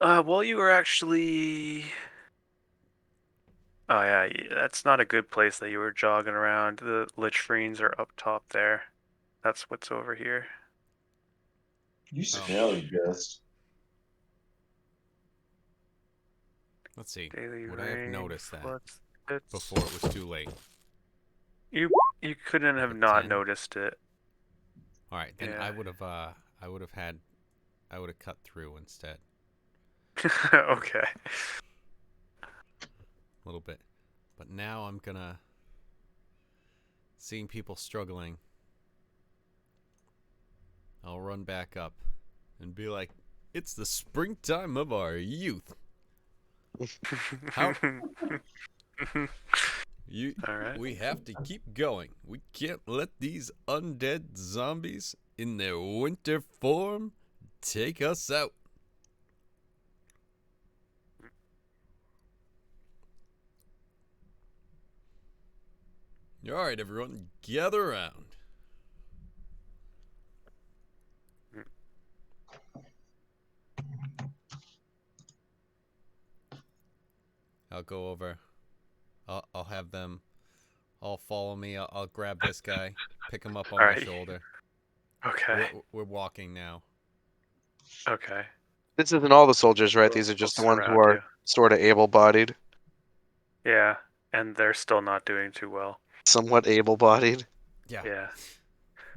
Well, you were actually. Oh yeah, that's not a good place that you were jogging around. The latrines are up top there. That's what's over here. You Oh. smell Gust. Let's see. Daily Would I have rain, noticed that floods, pits. before it was too late? You couldn't Like have a not 10? noticed it. All right, then Yeah. I would have cut through instead Okay. a little bit. But now I'm gonna seeing people struggling. I'll run back up and be like, "It's the springtime of our youth." How you All right. we have to keep going. We can't let these undead zombies in their winter form take us out. All right, everyone, gather around. I'll go over. I'll have them all follow me. I'll grab this guy, pick him up on All my right. shoulder. Okay. We're walking now. Okay. This isn't all the soldiers, right? These are We'll just the ones who surround are you. sort of able-bodied, Yeah, and they're still not doing too well. somewhat able-bodied. Yeah. Yeah.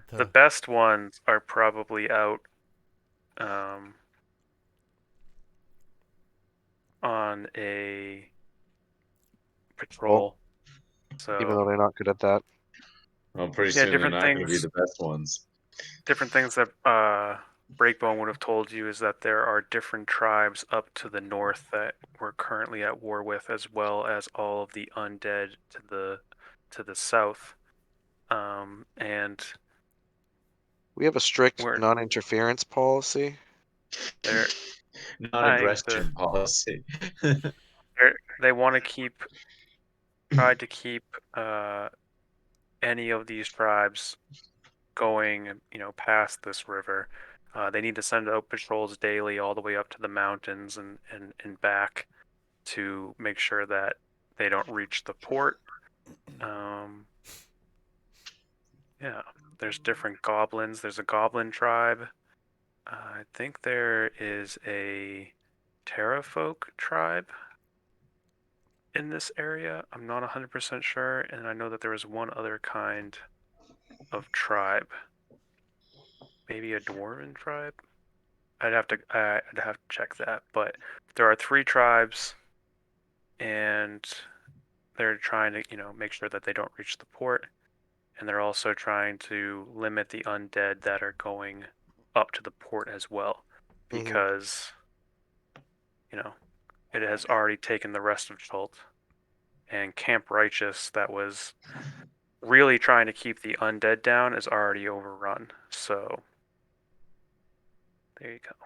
The The best ones are probably out um, on a patrol. Even So though they're not good at that. Well, pretty yeah, soon they're different not going to be things. the best ones. different things that Breakbone would have told you is that there are different tribes up to the north that we're currently at war with, as well as all of the undead to the south. And We have a strict we're non-interference policy. they're I the Non-aggression policy. they want to try to keep uh any of these tribes going, past this river. They need to send out patrols daily all the way up to the mountains and back to make sure that they don't reach the port. Um, yeah, there's different goblins. There's a goblin tribe. I think there is a Terrafolk tribe in this area. I'm not 100% sure, and I know that there was one other kind of tribe. Maybe a dwarven tribe. I'd have to check that, but there are three tribes, and they're trying to make sure that they don't reach the port, and they're also trying to limit the undead that are going up to the port as well, Hmm. because you know it has already taken the rest of Chult, and Camp Righteous that was really trying to keep the undead down is already overrun. So there you go.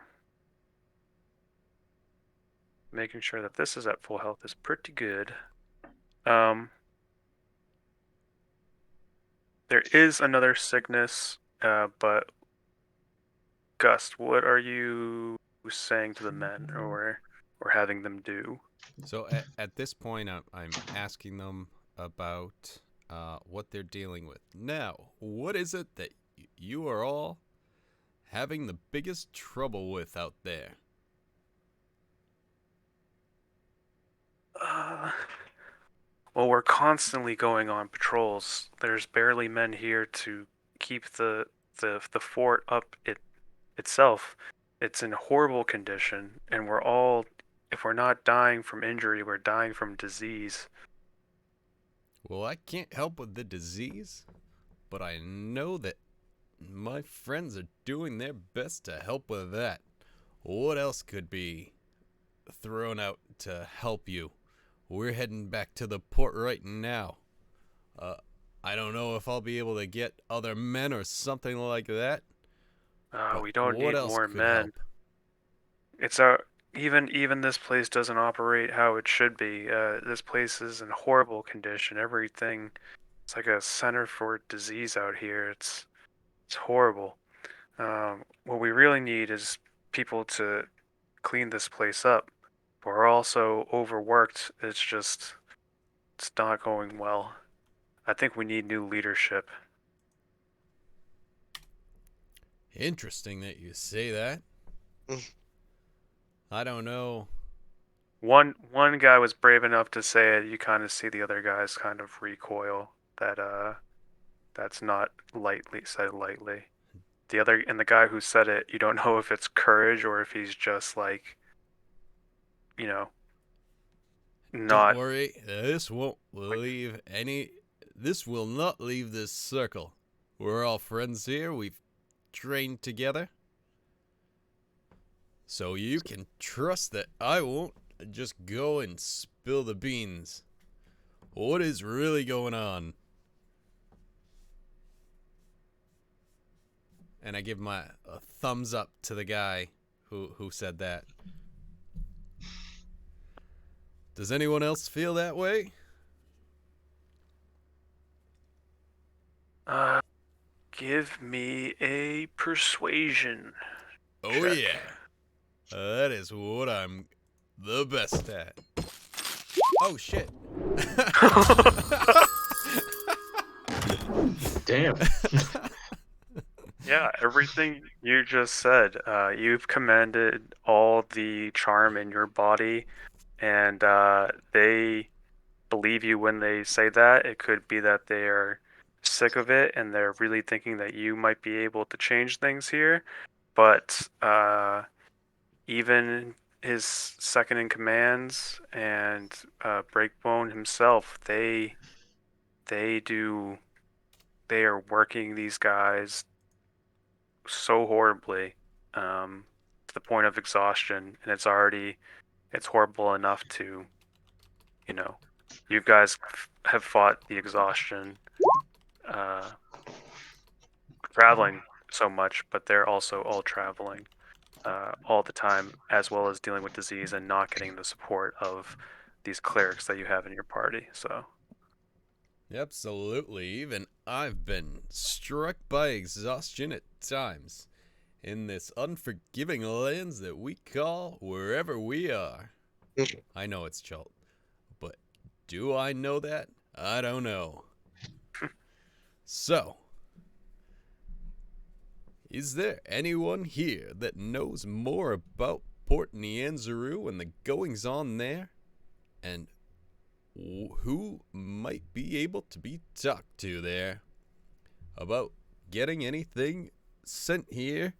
Making sure that this is at full health is pretty good. Um, there is another sickness, but Gust, what are you saying to the men or having them do? So at this point, I'm asking them about what they're dealing with. Now, what is it that you are all having the biggest trouble with out there? Uh, well, we're constantly going on patrols. There's barely men here to keep the fort up itself. It's in horrible condition, and if we're not dying from injury, we're dying from disease. Well, I can't help with the disease, but I know that my friends are doing their best to help with that. What else could be thrown out to help you? We're heading back to the port right now. Uh, I don't know if I'll be able to get other men or something like that, but We don't what need else more could men. help? It's our even this place doesn't operate how it should be. This place is in horrible condition. Everything, it's like a center for disease out here. It's horrible. What we really need is people to clean this place up. We're also overworked. It's not going well. I think we need new leadership. Interesting that you say that. I don't know. One guy was brave enough to say it. You kind of see the other guys kind of recoil. That's not lightly said lightly. The guy who said it, you don't know if it's courage or if he's just like, you know, Don't not. worry, this won't leave any. This will not leave this circle. We're all friends here. We've trained together. So you can trust that I won't just go and spill the beans. What is really going on? And I give my a thumbs up to the guy who said that. Does anyone else feel that way? Uh, give me a persuasion Oh check. yeah. That is what I'm the best at. Oh shit. Damn. Yeah, everything you just said. You've commanded all the charm in your body, and they believe you when they say that. It could be that they're sick of it and they're really thinking that you might be able to change things here. But even his second in commands and Breakbone himself, they do they are working these guys so horribly, to the point of exhaustion, and it's horrible enough to, you know, you guys have fought the exhaustion, uh, traveling so much, but they're also all traveling all the time, as well as dealing with disease and not getting the support of these clerics that you have in your party. So Absolutely. Even I've been struck by exhaustion at times in this unforgiving lands that we call wherever we are. I know it's Chult, but do I know that? I don't know. So, is there anyone here that knows more about Port Nianzuru and the goings on there? And who might be able to be talked to there about getting anything sent here,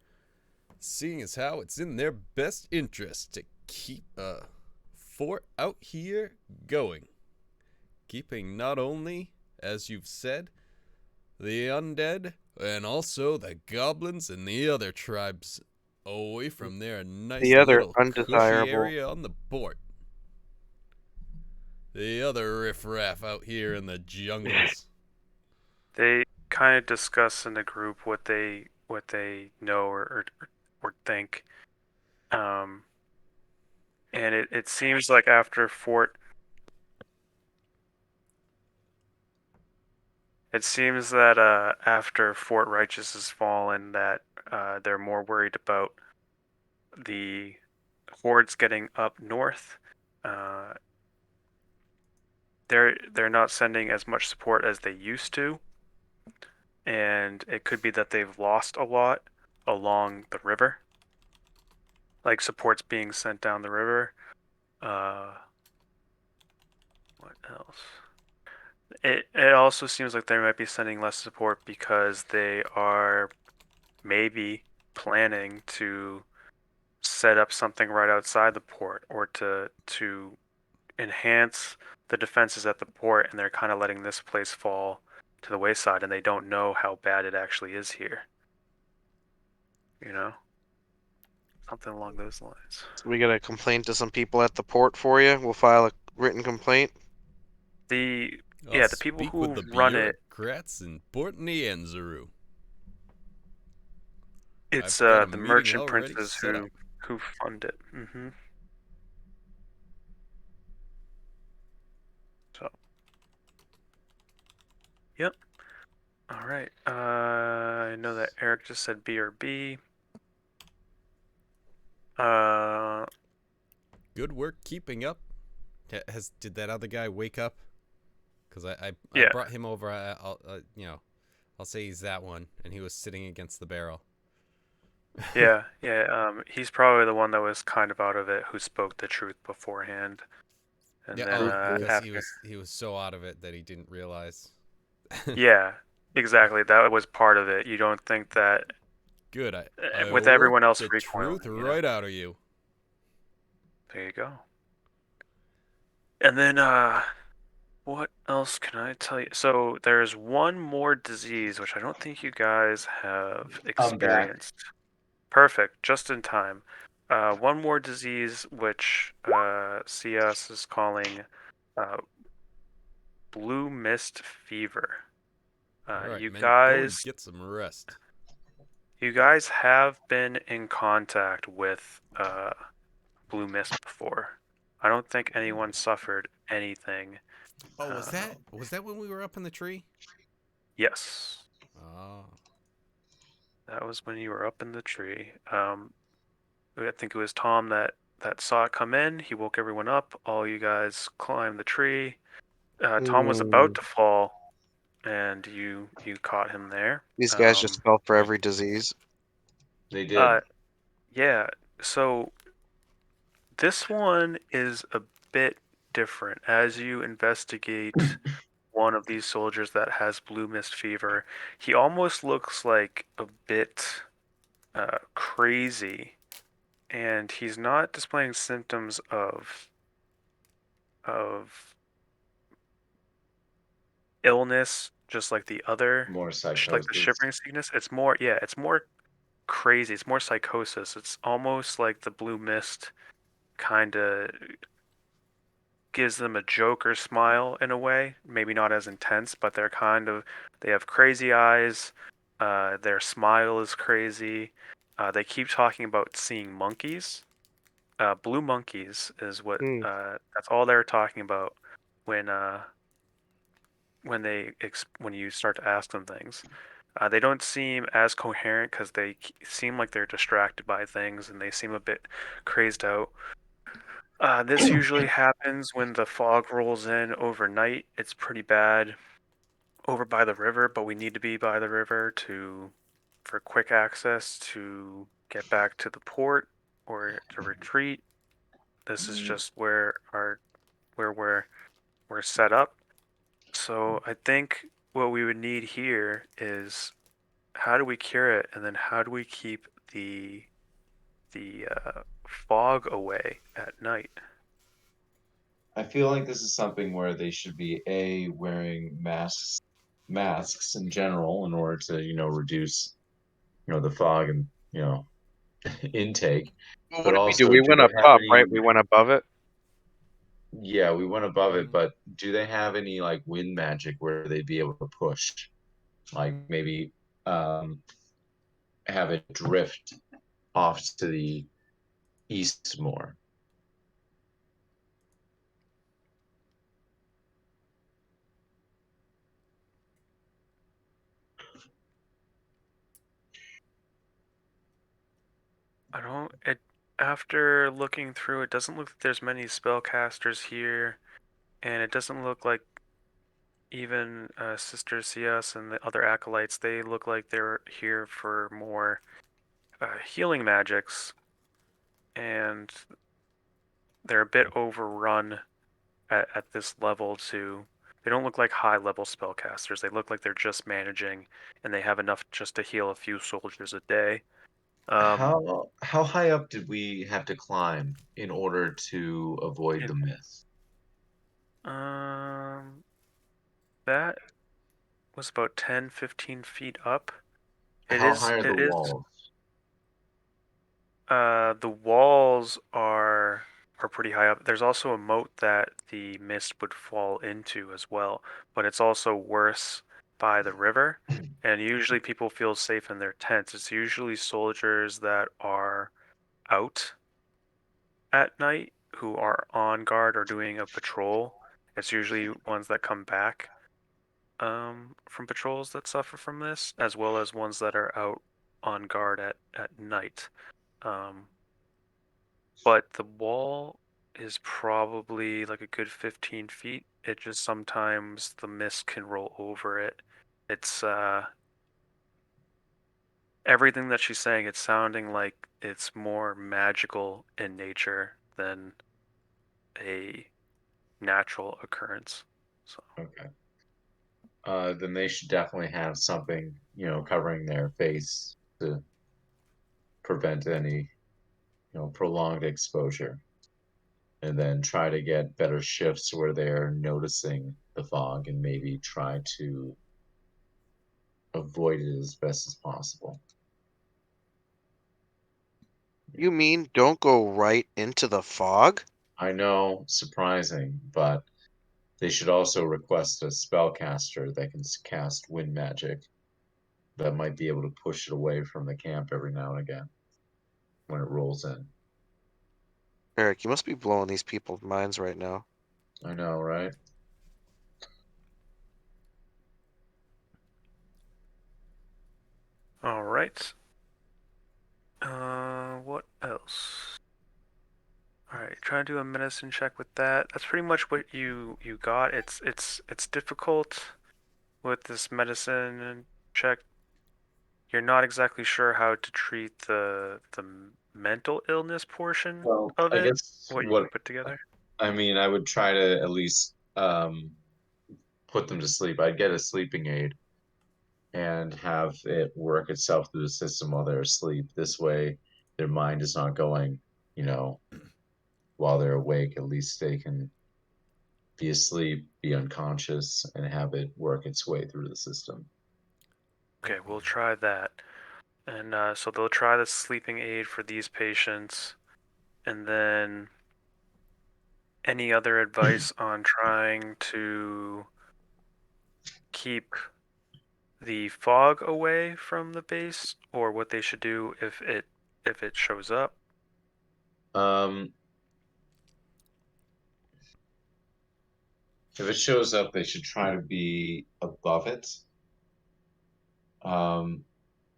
seeing as how it's in their best interest to keep a fort out here going, keeping not only, as you've said, the undead and also the goblins and the other tribes away from their nice The other little cushy undesirable. area on the port. The other riffraff out here in the jungles. they kind of discuss in the group what they know or think. Um, and it seems like after Fort It seems that after Fort Righteous has fallen, that they're more worried about the hordes getting up north. Uh, they're not sending as much support as they used to, and it could be that they've lost a lot along the river. Like support's being sent down the river. What else? It also seems like they might be sending less support because they are maybe planning to set up something right outside the port or to enhance the defenses at the port, and they're kind of letting this place fall to the wayside, and they don't know how bad it actually is here. You know, something along those lines. So we gotta complain to some people at the port for you. We'll file a written complaint. The I'll Yeah, the people speak with who the run it, bureaucrats in Port Nianzuru. it's I've got a the meeting merchant already princes set up. who fund it. So, yep. All right. I know that Eric just said BRB. Good work keeping up. Did that other guy wake up? Because I Yeah. brought him over. I'll say he's that one, and he was sitting against the barrel. Yeah. He's probably the one that was kind of out of it, who spoke the truth beforehand, and Yeah. then Oh, because after. he was so out of it that he didn't realize. Yeah, exactly. That was part of it. You don't think that Good. I with worked everyone else the recoiling, truth right out of you. There you go. And then what else can I tell you? So there's one more disease which I don't think you guys have I'm back. experienced. Perfect, just in time. One more disease which CS is calling uh, blue mist fever. All right, You men, go and guys, get some rest. you guys have been in contact with blue mist before. I don't think anyone suffered anything. Oh, Uh, was that when we were up in the tree? yes, Oh. that was when you were up in the tree. I think it was Tom that saw it come in. He woke everyone up. All you guys climbed the tree. Tom was about Mm, to fall, and you caught him there. these guys just Um, fell for every disease. They did. uh, yeah. So this one is a bit different. As you investigate one of these soldiers that has blue mist fever, he almost looks like a bit crazy, and he's not displaying symptoms of illness, just like the other, More like the psychosis. shivering sickness. It's more, yeah, it's more crazy. It's more psychosis. It's almost like the blue mist kind of gives them a Joker smile in a way. Maybe not as intense, but they have crazy eyes. Their smile is crazy. They keep talking about seeing monkeys. Blue monkeys is what. Hmm. That's all they're talking about when when you start to ask them things. They don't seem as coherent because seem like they're distracted by things and they seem a bit crazed out. This usually happens when the fog rolls in overnight. It's pretty bad over by the river, but we need to be by the river for quick access to get back to the port or to retreat. This is just where we're set up. So I think what we would need here is how do we cure it, and then how do we keep the fog away at night? I feel like this is something where they should be wearing masks in general in order to reduce the fog and intake. Well, what But did we do? also, We do went they up have top, right? any? We went above it. Yeah, we went above it, Mhm. but do they have any like wind magic where they'd be able to push, like maybe um, have it drift off to the east more? I don't. It After looking through, it doesn't look like there's many spellcasters here, and it doesn't look like even Sister CS and the other acolytes. They look like they're here for more healing magics, and they're a bit overrun at this level too. They don't look like high level spellcasters. They look like they're just managing, and they have enough just to heal a few soldiers a day. Um, How high up did we have to climb in order to avoid the and myth? that was about 10, 15 feet up. It How is high are the it is walls? the walls are pretty high up. There's also a moat that the mist would fall into as well, but it's also worse by the river. And usually people feel safe in their tents. It's usually soldiers that are out at night who are on guard or doing a patrol. It's usually ones that come back from patrols that suffer from this, as well as ones that are out on guard at night. Um, but the wall is probably like a good 15 feet. It just sometimes the mist can roll over it. It's everything that she's saying, it's sounding like it's more magical in nature than a natural occurrence. So, Okay. Then they should definitely have something, covering their face to prevent any, prolonged exposure. And then try to get better shifts where they're noticing the fog and maybe try to avoid it as best as possible. You mean don't go right into the fog? I know, surprising, but they should also request a spellcaster that can cast wind magic that might be able to push it away from the camp every now and again when it rolls in. Eric, you must be blowing these people's minds right now. I know, right? all right. What else? All right, try to do a medicine check with that. That's pretty much what you got. It's difficult with this medicine check. You're not exactly sure how to treat the mental illness portion Well, of I it. guess What you what can put together. I mean, I would try to at least put them to sleep. I'd get a sleeping aid and have it work itself through the system while they're asleep. This way, their mind is not going, you know, while they're awake. At least they can be asleep, be unconscious, and have it work its way through the system. Okay, we'll try that. And so they'll try the sleeping aid for these patients. And then any other advice on trying to keep the fog away from the base, or what they should do if it shows up? Um, if it shows up, they should try to be above it. Um,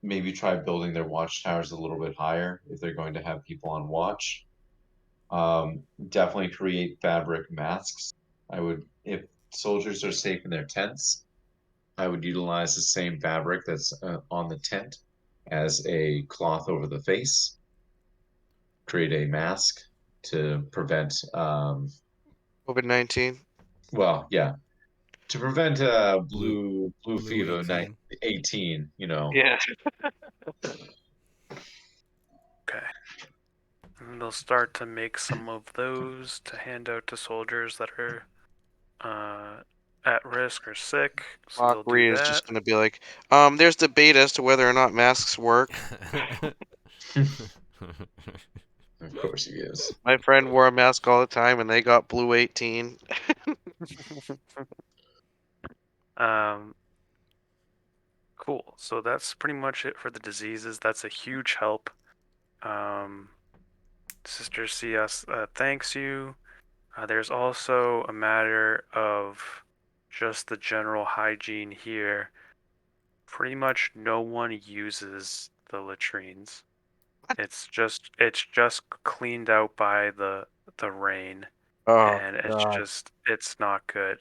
maybe try building their watchtowers a little bit higher if they're going to have people on watch. Definitely create fabric masks. I would, if soldiers are safe in their tents, I would utilize the same fabric that's on the tent as a cloth over the face. Create a mask to prevent, COVID-19. well, yeah, to prevent Blue blue Blue fever 18. 18. You know, Yeah. Okay. And they'll start to make some of those to hand out to soldiers that are at risk or sick. So Mock they'll do Reed is that. just gonna be like, there's debate as to whether or not masks work. of course he is. My friend wore a mask all the time, and they got blue 18. um, cool. So that's pretty much it for the diseases. That's a huge help. Um, Sister CS thanks you. There's also a matter of just the general hygiene here. Pretty much no one uses the latrines. It's just cleaned out by the rain, Oh and God. it's not good.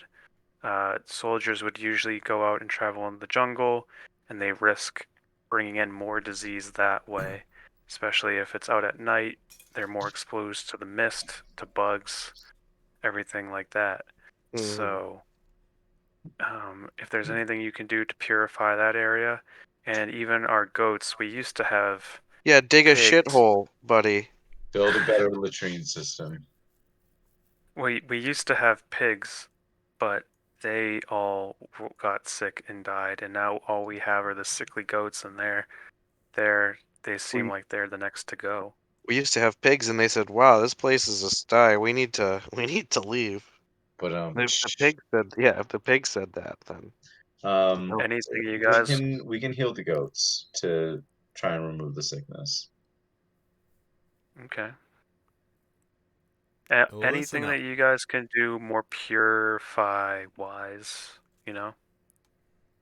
Soldiers would usually go out and travel in the jungle, and they risk bringing in more disease that way, especially if it's out at night. They're more exposed to the mist, to bugs, everything like that. Mm. So, if there's anything you can do to purify that area, and even our goats, we used to have Yeah, dig a pigs. shithole, buddy. Build a better latrine system. We used to have pigs, but they all got sick and died, and now all we have are the sickly goats, and they seem We like they're the next to go. we used to have pigs, and they said, "Wow, this place is a sty. We need to leave." But If the pig said, yeah, if the pig said that, then um, oh, Anything, you we guys? can heal the goats to try and remove the sickness. Okay. Listen Anything that up. you guys can do more purify wise, you know?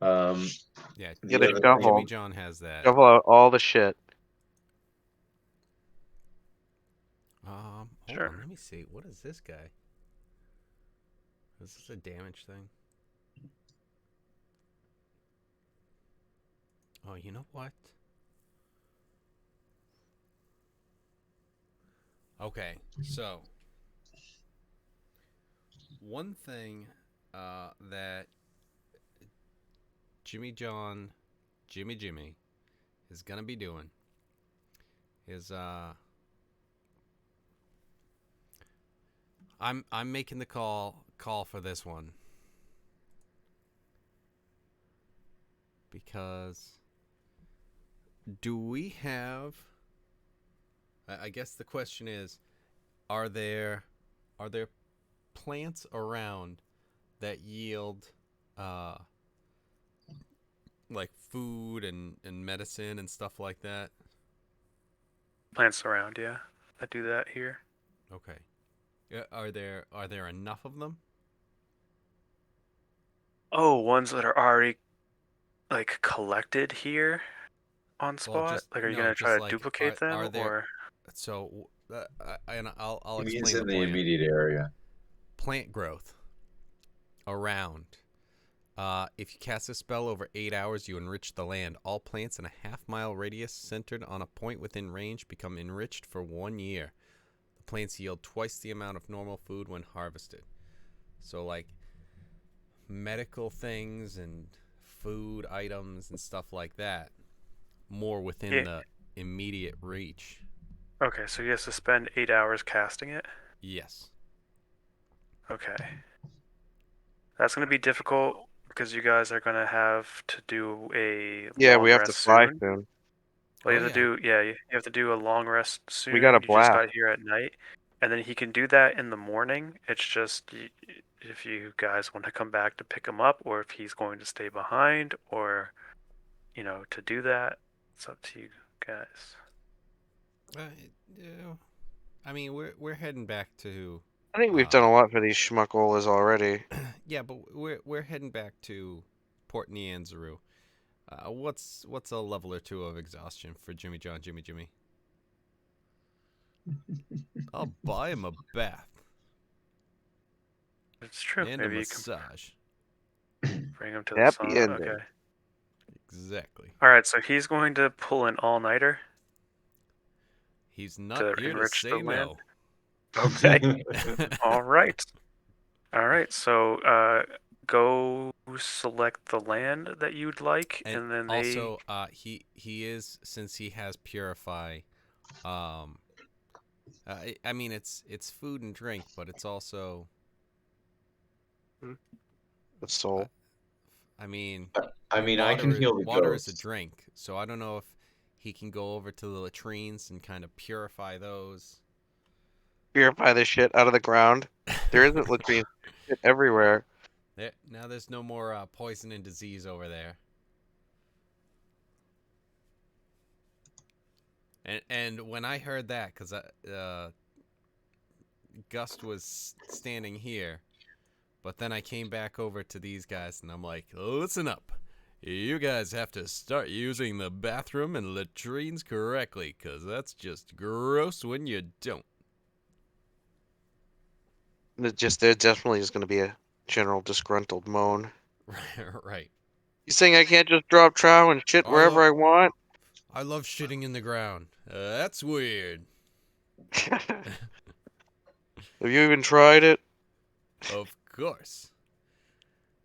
Um, Yeah, get the a other Jimmy shovel, thing, John has that. shovel out all the shit. Hold on, Sure. let me see. What is this guy? Is this a damage thing? Oh, you know what? Okay, so one thing that Jimmy John, Jimmy is gonna be doing is I'm making the call for this one because do we have? I guess the question is, are there plants around that yield uh like food and medicine and stuff like that? Plants around, yeah. I do that here. Okay. Are there enough of them? Oh, ones that are already like collected here on Well, spot? just Like, are you no, gonna just try to like duplicate are them, there or? so and I'll he means explain the in the plan. immediate area. Plant growth around. If you cast a spell over 8 hours, you enrich the land. All plants in a half-mile radius centered on a point within range become enriched for 1 year. The plants yield twice the amount of normal food when harvested. So, like medical things and food items and stuff like that, more within Yeah. the immediate reach. Okay, so he has to spend 8 hours casting it? Yes. Okay. That's gonna be difficult because you guys are gonna have to do a Yeah, we long have to rest fly soon. soon. Well, Oh you have to yeah. do, yeah, you have to do a long rest We got a soon. You just blast. got here at night, and then he can do that in the morning. It's just if you guys want to come back to pick him up, or if he's going to stay behind, or to do that. It's up to you guys. Uh, yeah. I mean, we're heading back to. I think we've Uh, done a lot for these schmuckolas already. yeah, but we're heading back to Port Nianzuru. What's a level or two of exhaustion for Jimmy John, Jimmy? I'll buy him a bath It's true. and a Maybe you can massage. bring him to the Happy sauna. Okay. ending. Exactly. All right. So he's going to pull an all-nighter He's not to here to enrich the say land. no. Okay. All right. All right. So go select the land that you'd like, And and then they also, he is, since he has purify. Um, I mean, it's food and drink, but it's also. The I, soul. I mean, I mean, I can heal the water is a ghosts. drink, so I don't know if he can go over to the latrines and kind of purify those. Purify the shit out of the ground. There isn't latrine shit everywhere. Now there's no more poison and disease over there. And when I heard that, because Gust was standing here, but then I came back over to these guys and I'm like, listen up. You guys have to start using the bathroom and latrines correctly, because that's just gross when you don't. There definitely is going to be a general disgruntled moan. Right. You saying I can't just drop trow and shit I wherever love I want? I love shitting in the ground. That's weird. Have you even tried it? Of course.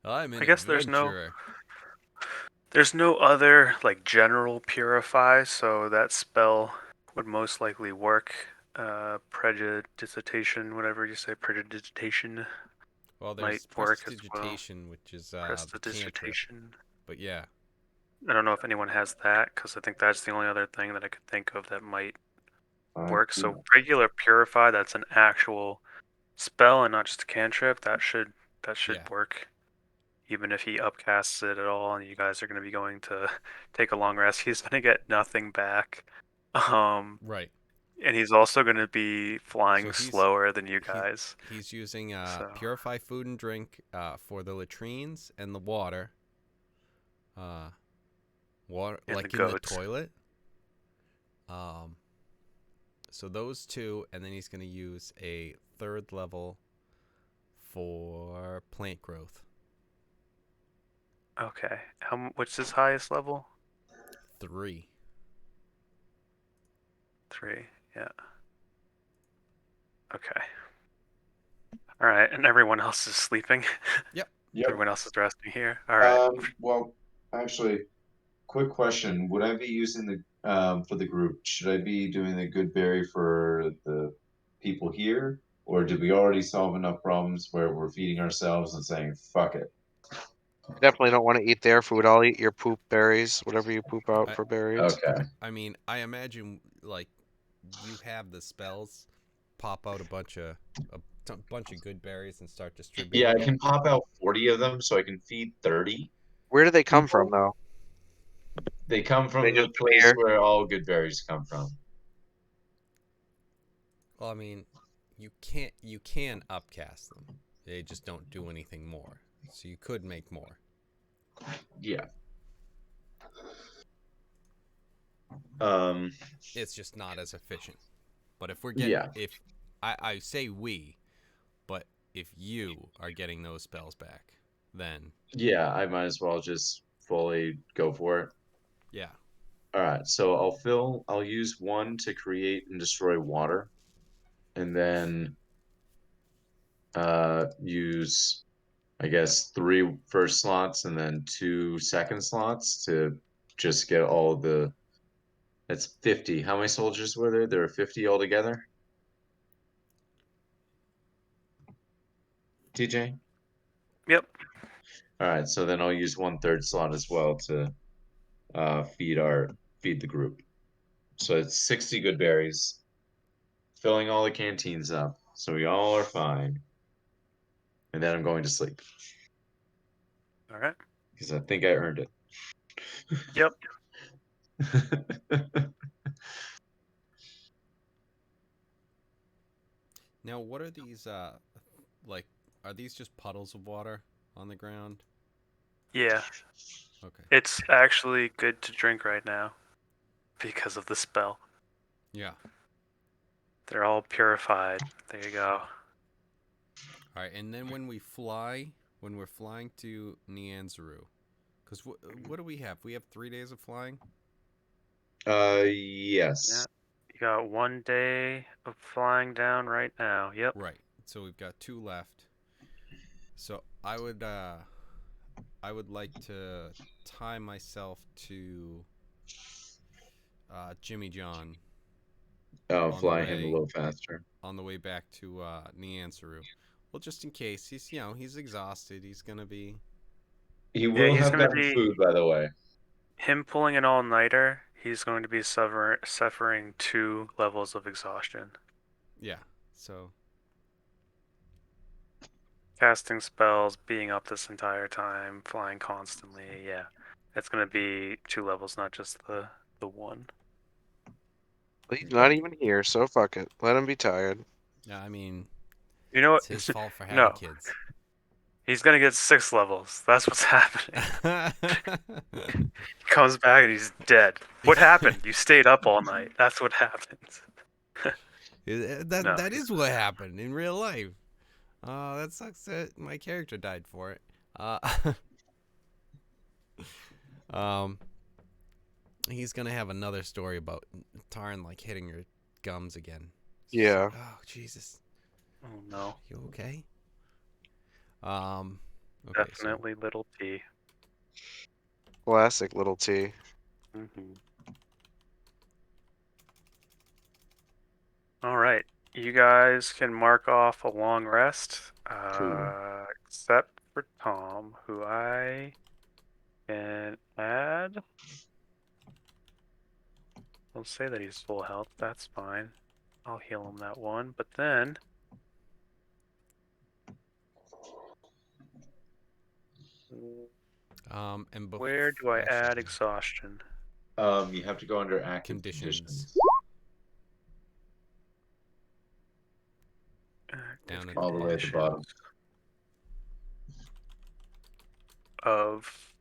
I'm an I guess there's no adventurer. other like general purify, so that spell would most likely work. Prestidigitation, whatever you say, prestidigitation Well, might there's work as well. prestidigitation, which is the cantrip. Prestidigitation. But yeah, I don't know if anyone has that because I think that's the only other thing that I could think of that might work. So regular purify, that's an actual spell and not just a cantrip. That should yeah, work. Even if he upcasts it at all, and you guys are going to be going to take a long rest, he's going to get nothing back. Um, right. and he's also going to be flying So slower than you he guys. he's using So purify food and drink for the latrines and the water. Uh, water and the like in the goats. toilet. Um, so those two, and then he's gonna use a third level for plant growth. Okay. What's his highest level? 3. 3. Yeah. Okay. All right. And everyone else is sleeping. Yep. Yep. Everyone else is resting here. All right. Well, actually, quick question. Would I be using the for the group, should I be doing the good berry for the people here? Or did we already solve enough problems where we're feeding ourselves and saying, fuck it? Definitely don't want to eat their food. I'll eat your poop berries, whatever you poop out I for berries. Okay. I mean, I imagine like you have the spells pop out a bunch of good berries and start Yeah, distributing I them. can pop out 40 of them so I can feed 30 Where do they come from, people. though? They come They from just the place appear. where all good berries come from. Well, I mean, you can upcast them. They just don't do anything more. So you could make more. Yeah. Um, It's just not as efficient. But if we're getting yeah. if I say we, but if you are getting those spells back, then Yeah, I might as well just fully go for it. yeah. All right, so I'll use one to create and destroy water, and then use I guess three first slots and then two second slots to just get all the that's 50. How many soldiers were there? There were 50 altogether. TJ? Yep. All right, so then I'll use one third slot as well to feed the group. So it's 60 good berries, filling all the canteens up, so we all are fine. And then I'm going to sleep All right. because I think I earned it. Yep. Now, what are these? Like, are these just puddles of water on the ground? Yeah. Okay. It's actually good to drink right now because of the spell. Yeah. They're all purified. There you go. All right, and then when we're flying to Nianzuru, because what do we have? We have 3 days of flying. Yes. Yeah. You got 1 day of flying down right now. Yep. Right. So we've got 2 left. So I would like to tie myself to Jimmy John Oh, on the fly him a way little faster. back to Nianzuru. Well, just in case he's exhausted. He's gonna be. He Yeah, will he's have gonna better be food, by the way. him pulling an all-nighter. He's going to be suffering 2 levels of exhaustion. Yeah. So Casting spells, being up this entire time, flying constantly. Yeah, it's gonna be 2 levels, not just the one. He's not even here, so fuck it. Let him be tired. yeah, I mean, You know it's what? his fault for having No, kids. he's gonna get 6 levels. That's what's happening. He comes back and he's dead. What happened? You stayed up all night. That's what happens. No, That is what happened in real life. That sucks that my character died for it. Uh, um, he's gonna have another story about Tarn like hitting your gums again. It's just Yeah. like, oh Jesus, oh no, you okay? Um, okay, so definitely little T. Classic little T. All right, you guys can mark off a long rest, Cool. except for Tom, who I can add. He'll say that he's full health. That's fine. I'll heal him that one. But then, and where do I actually, add exhaustion? You have to go under active conditions conditions Active down at the all the way at the bottom. bottom. conditions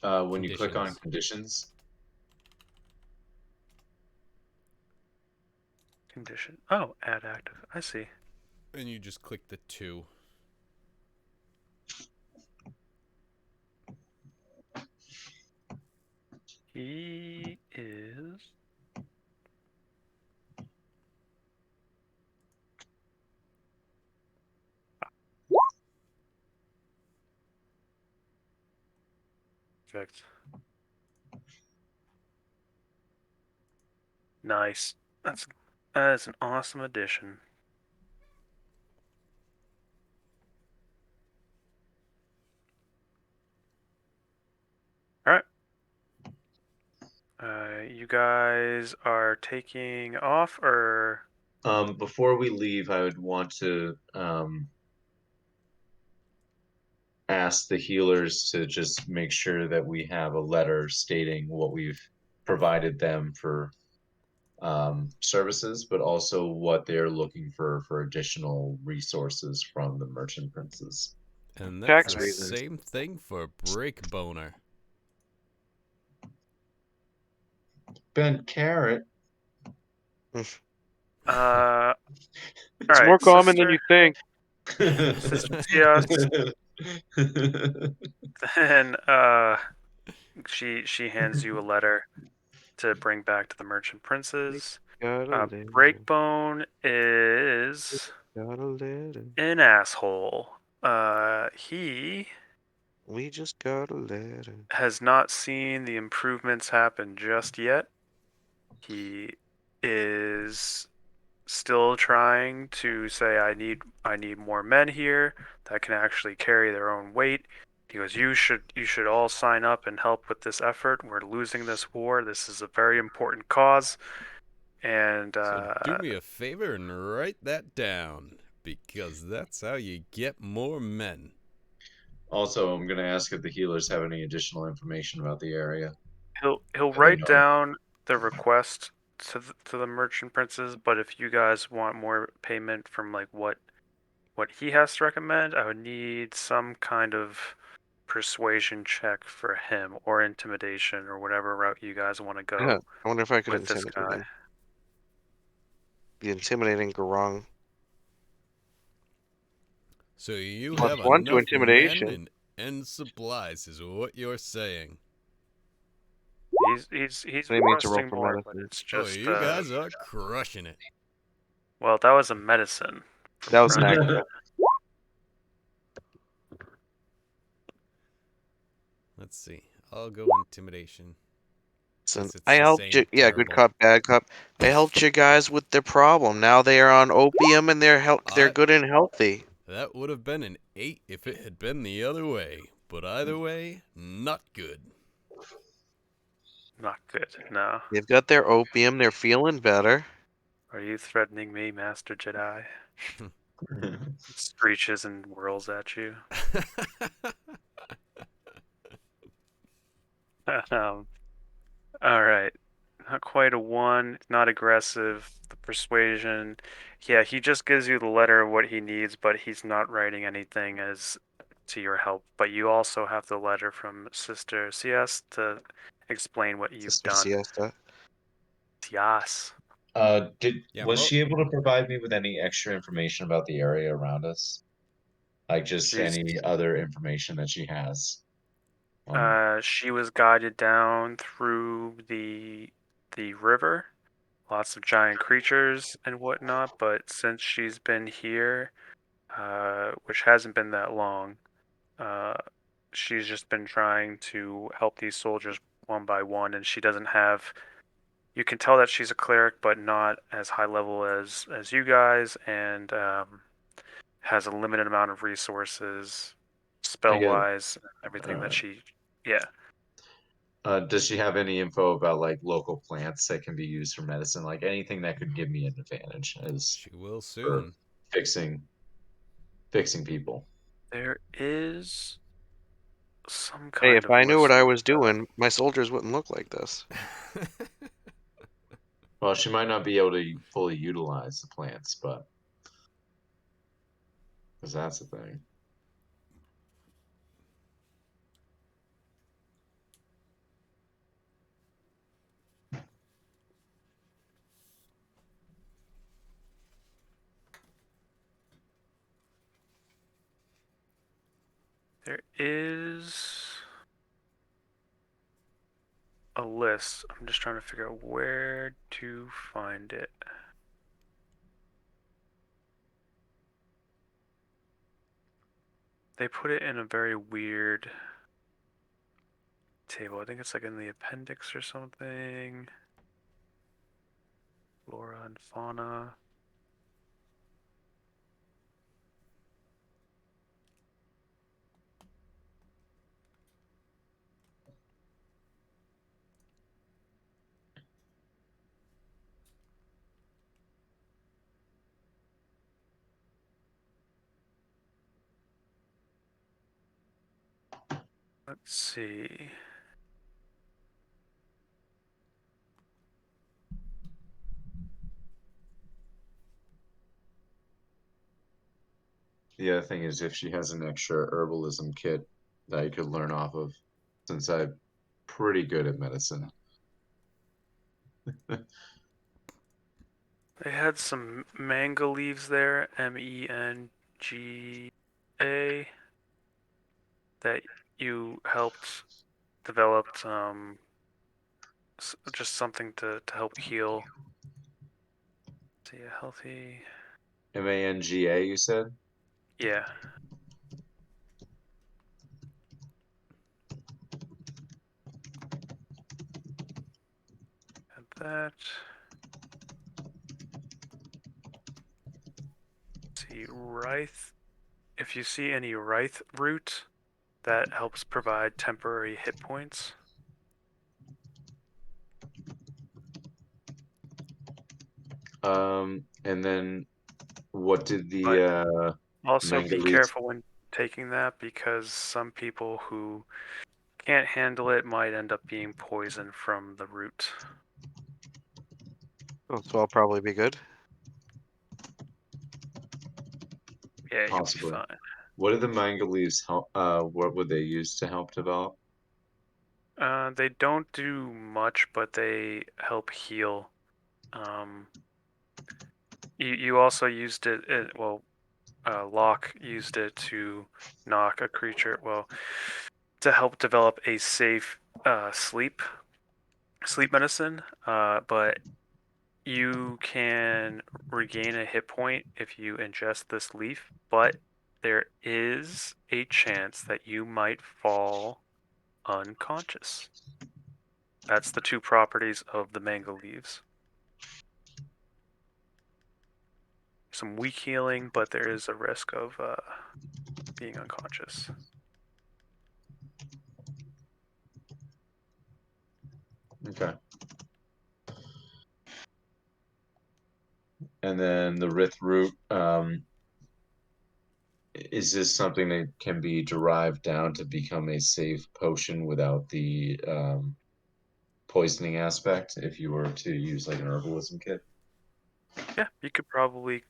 of When you click on Conditions. condition. Oh, add active. I see. And you just click the 2. He is. Perfect. Nice. That's an awesome addition. All right. You guys are taking off, or Before we leave, I would want to ask the healers to just make sure that we have a letter stating what we've provided them for services, but also what they're looking for additional resources from the merchant princes. And that's Tax the Alright. reasons. same thing for Brick Boner. Ben Carrot. all It's right, more common than sister, you think. sister Tias. Then she hands you a letter to bring back to the merchant princes. Got a letter. Breakbone is Got a letter. an asshole. He We just got a letter. has not seen the improvements happen just yet. He is still trying to say I need more men here that can actually carry their own weight. He goes, you should all sign up and help with this effort. We're losing this war. This is a very important cause. And So do me a favor and write that down, because that's how you get more men. Also, I'm going to ask if the healers have any additional information about the area. he'll Do they write know? down the request to the merchant princes, but if you guys want more payment from like what he has to recommend, I would need some kind of persuasion check for him or intimidation or whatever route you guys want to I go wonder if I could with this intimidate guy. him. Be intimidating Garong. So you Plus have one to enough intimidation. men and supplies, is what you're saying. He's What do you mean to roll requesting for more, but medicine? it's Oh, just you guys are crushing it. well, that was a medicine from That was an Brian. extra. Let's see. I'll go intimidation. Listen, Since it's I the helped you. same Yeah, good terrible. cop, bad cop. I helped you guys with their problem. Now they are on opium and they're good and healthy. That would have been an 8 if it had been the other way. But either way, not good. Not good. No. They've got their opium. They're feeling better. Are you threatening me, Master Jedi? Screeches and whirls at you. um, all right. Not quite a 1. Not aggressive. The persuasion. Yeah, he just gives you the letter of what he needs, but he's not writing anything as to your help. But you also have the letter from Sister CS to explain what you've Sister done. Siesta. Yes. Yeah, Was she able to provide me with any extra information about the area around us? Like just She's any other information that she has. she was guided down through the river, lots of giant creatures and whatnot, but since she's been here, which hasn't been that long, uh, she's just been trying to help these soldiers one by one, and she doesn't have. You can tell that she's a cleric, but not as high level as you guys, and has a limited amount of resources, I spell get it. wise, everything that she. Yeah. Does she have any info about like local plants that can be used for medicine? Like anything that could give me an advantage as she will for soon. fixing people. There is some Hey, kind if of I knew what list. I was doing, my soldiers wouldn't look like this. Well, she might not be able to fully utilize the plants, but because that's the thing. There is a list. I'm just trying to figure out where to find it. They put it in a very weird table. I think it's like in the appendix or something. Flora and fauna. Let's see. The other thing is if she has an extra herbalism kit that I could learn off of, since I'm pretty good at medicine. They had some manga leaves there, MENGA, that you helped develop. Just something to help heal. See, a healthy. Manga, you said? Yeah. Had that. See, Ryth. If you see any Ryth root, that helps provide temporary hit points. And then what did But the also manga be leads? careful when taking that because some people who can't handle it might end up being poisoned from the root. Oh, so I'll probably be good. Yeah, you'll be Possibly. fine. What did the manga leaves help? What would they use to help develop? They don't do much, but they help heal. Um, you also used it well, Locke used it to knock a creature, well, to help develop a safe sleep medicine. But you can regain a hit point if you ingest this leaf, but there is a chance that you might fall unconscious. That's the two properties of the manga leaves. Some weak healing, but there is a risk of being unconscious. Okay. And then the Rith root. Is this something that can be derived down to become a safe potion without the poisoning aspect if you were to use like an herbalism kit? Yeah, you could probably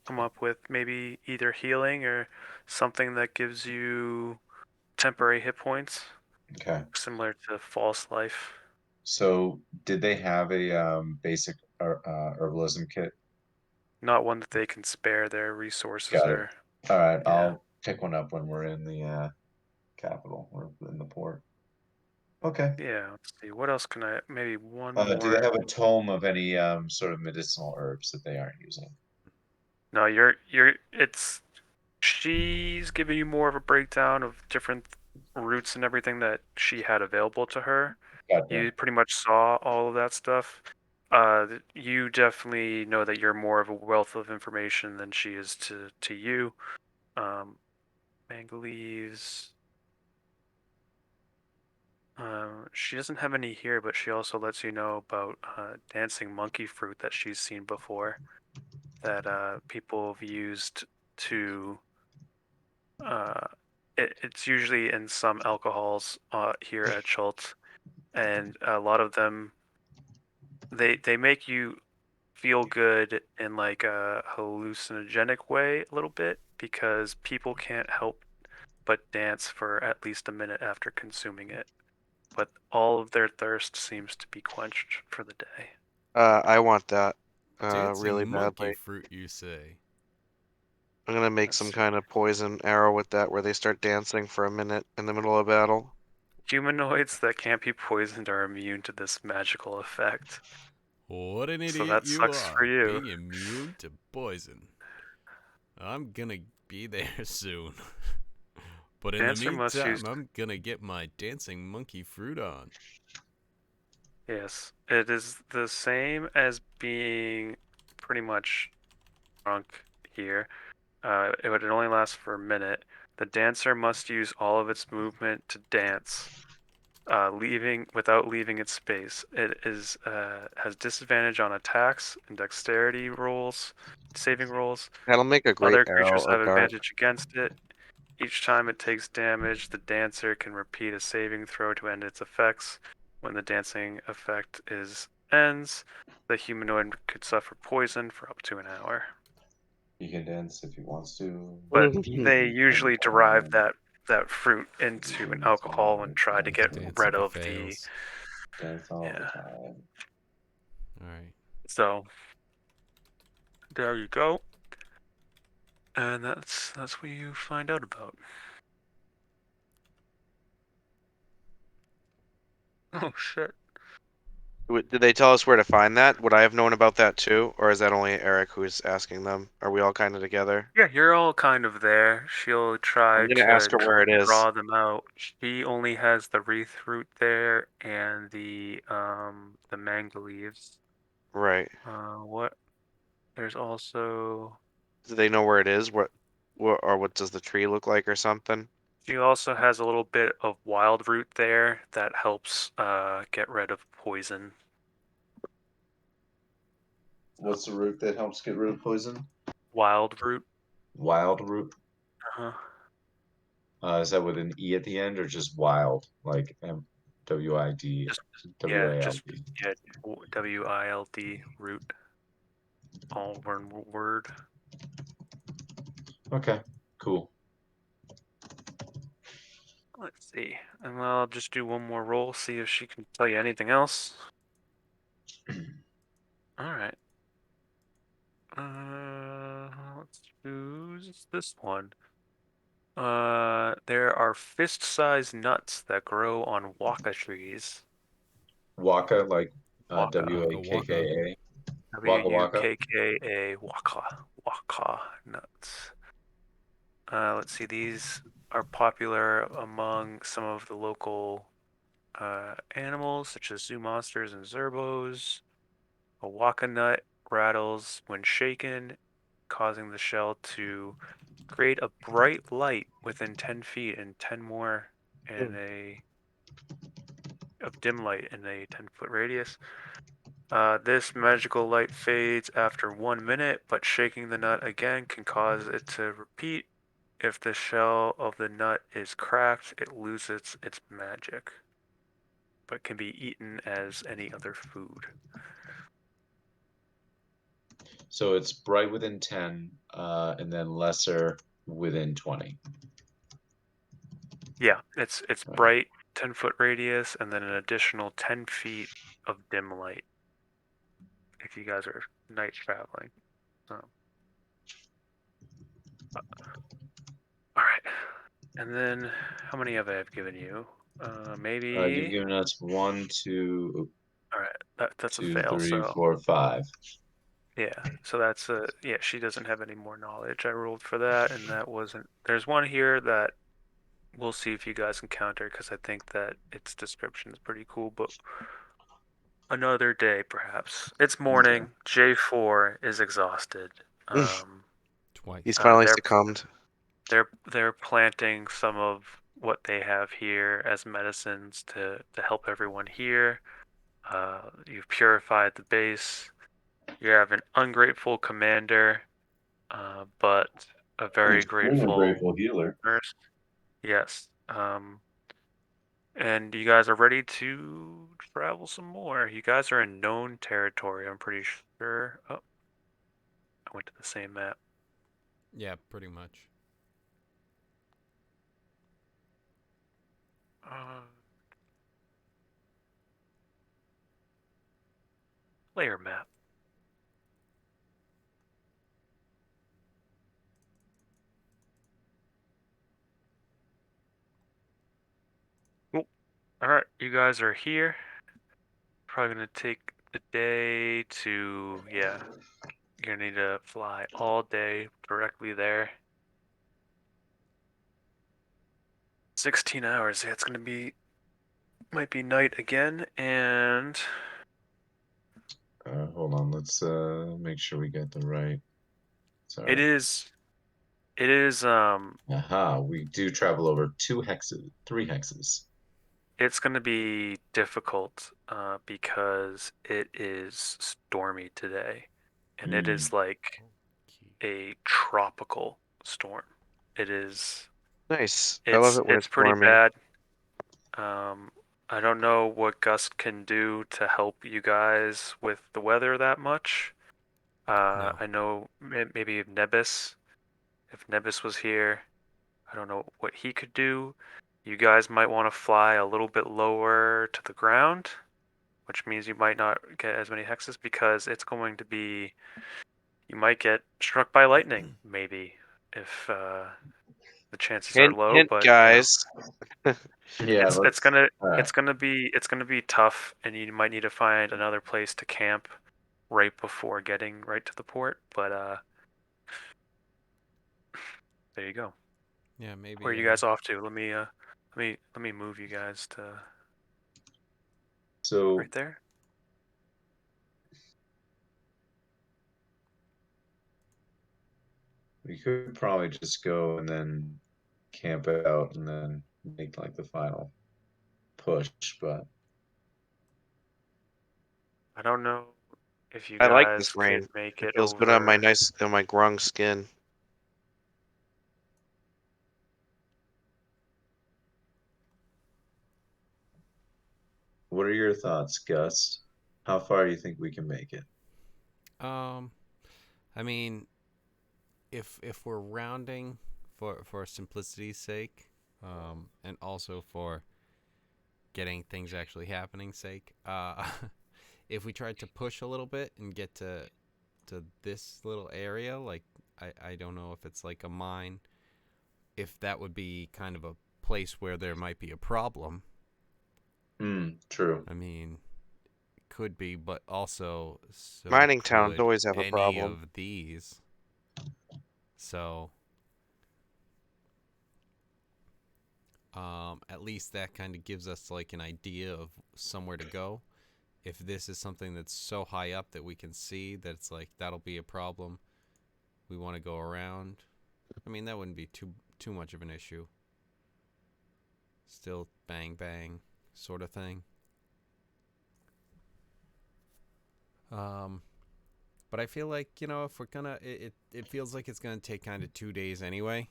come up with maybe either healing or something that gives you temporary hit points, Okay. similar to false life. So did they have a basic herbalism kit? Not one that they can spare. Their resources Got it. are, All right, yeah. I'll pick one up when we're in the capital or in the port. Okay. Yeah, let's see. What else can I, maybe one Do they more. have a tome of any sort of medicinal herbs that they aren't using? No, it's, she's giving you more of a breakdown of different routes and everything that she had available to her. Gotcha. You pretty much saw all of that stuff. You definitely know that you're more of a wealth of information than she is to you. Mango leaves. She doesn't have any here, but she also lets you know about dancing monkey fruit that she's seen before, that people have used to. Uh, it's usually in some alcohols here at Schultz, and a lot of them they make you feel good in like a hallucinogenic way a little bit because people can't help but dance for at least a minute after consuming it. But all of their thirst seems to be quenched for the day. I want that Dancing really monkey badly. fruit, you say? I'm gonna make Let's some see. kind of poison arrow with that where they start dancing for a minute in the middle of battle. Humanoids that can't be poisoned are immune to this magical effect. What an So idiot that you sucks for are, you. being immune to poison. I'm gonna be there soon. But in the Dancer must use. meantime, I'm gonna get my dancing monkey fruit on. Yes, it is the same as being pretty much drunk here. It would only last for a minute. The dancer must use all of its movement to dance, leaving without leaving its space. It is has disadvantage on attacks and dexterity rolls, saving rolls. That'll make a great Other arrow creatures or have dart. advantage against it. Each time it takes damage, the dancer can repeat a saving throw to end its effects. When the dancing effect ends, the humanoid could suffer poison for up to an hour. He can dance if he wants to. But they And usually derive that fruit into an dance alcohol all and the try to get time. Dance rid if it of the, fails. Dance all the yeah. time. Alright. So there you go. And that's what you find out about. Oh shit. Did they tell us where to find that? Would I have known about that too, or is that only Eric who's asking them? Are we all kind of together? Yeah, you're all kind of there. She'll I'm try gonna ask to her where it is. draw them out. She only has the wreath root there and the mango leaves. Right. What? There's also Do they know where it is? What or what does the tree look like or something? She also has a little bit of wild root there that helps get rid of poison. What's the root that helps get rid of poison? Wild root. Wild root. Uh-huh. Is that with an E at the end or just wild? Like WID, Just WILD? yeah, WILD root. All one word. Okay, cool. Let's see. And I'll just do one more roll, see if she can tell you anything else. All right. Let's choose this one. There are fist-sized nuts that grow on waka trees. Waka, like Waka. Waka waka. WAKKA. Waka waka. WUKKA. Waka. Waka nuts. Let's see. These are popular among some of the local animals, such as zoo monsters and zerbos. A waka nut rattles when shaken, causing the shell to create a bright light within 10 feet and 10 more in a of dim light in a 10-foot radius. This magical light fades after 1 minute, but shaking the nut again can cause it to repeat. If the shell of the nut is cracked, it loses its magic, but can be eaten as any other food. So it's bright within 10, and then lesser within 20. Yeah, it's Right. bright 10-foot radius and then an additional 10 feet of dim light if you guys are night traveling. So, all right. And then how many have I have given you? You've Maybe. given us 1, 2, All right, that's a 2, fail. 3, So 4, 5. yeah, so that's a yeah. She doesn't have any more knowledge. I rolled for that, and that wasn't. There's one here that we'll see if you guys encounter because I think that its description is pretty cool, but another day perhaps. It's Okay. morning. J4 is exhausted. Um, Twice. He's uh, finally they're succumbed. they're planting some of what they have here as medicines to help everyone here. You've purified the base. You have an ungrateful commander, but a very Extremely grateful grateful healer. nurse. Yes. And you guys are ready to travel some more. You guys are in known territory, I'm pretty sure. Oh, I went to the same map. Yeah, pretty much. Uh, Player map. Cool. All right, you guys are here. Probably gonna take the day to, yeah, you're gonna need to fly all day directly there. 16 hours. Yeah, it's gonna be, might be night again, and Hold on, let's make sure we get the right. it Sorry. is, it is, Aha, we do travel over 2 hexes, 3 hexes. it's gonna be difficult, because it is stormy today, and it Hmm. is like Okay. a tropical storm. It is, Nice. I love it when it's it's pretty stormy. bad. I don't know what Gust can do to help you guys with the weather that much. No. I know maybe if Nebis was here, I don't know what he could do. You guys might want to fly a little bit lower to the ground, which means you might not get as many hexes because it's going to be, you might get struck by lightning, maybe, if the chances are Hint, low, hint, but you know, guys. Yeah, it's it's let's. gonna All right. it's gonna be tough, and you might need to find another place to camp right before getting right to the port. But there you go. Yeah, Where are maybe. you guys off to? Let me move you guys to So right there. we could probably just go and then camp out and then make like the final push. But I don't know if you I like guys this could rain. make It it feels good on my over. grung skin. what are your thoughts, Gus? How far do you think we can make it? Um, I mean, if we're rounding for simplicity's sake, and also for getting things actually happening sake, if we tried to push a little bit and get to this little area, like I don't know if it's like a mine, if that would be kind of a place where there might be a problem. True. I mean, could be, but also so Mining towns could always have a any problem. of these. So, at least that kind of gives us like an idea of somewhere to go. If this is something that's so high up that we can see that it's like that'll be a problem, we want to go around. I mean, that wouldn't be too much of an issue. Still bang bang sort of thing. Um, but I feel like if we're gonna, it feels like it's gonna take kind of 2 days anyway,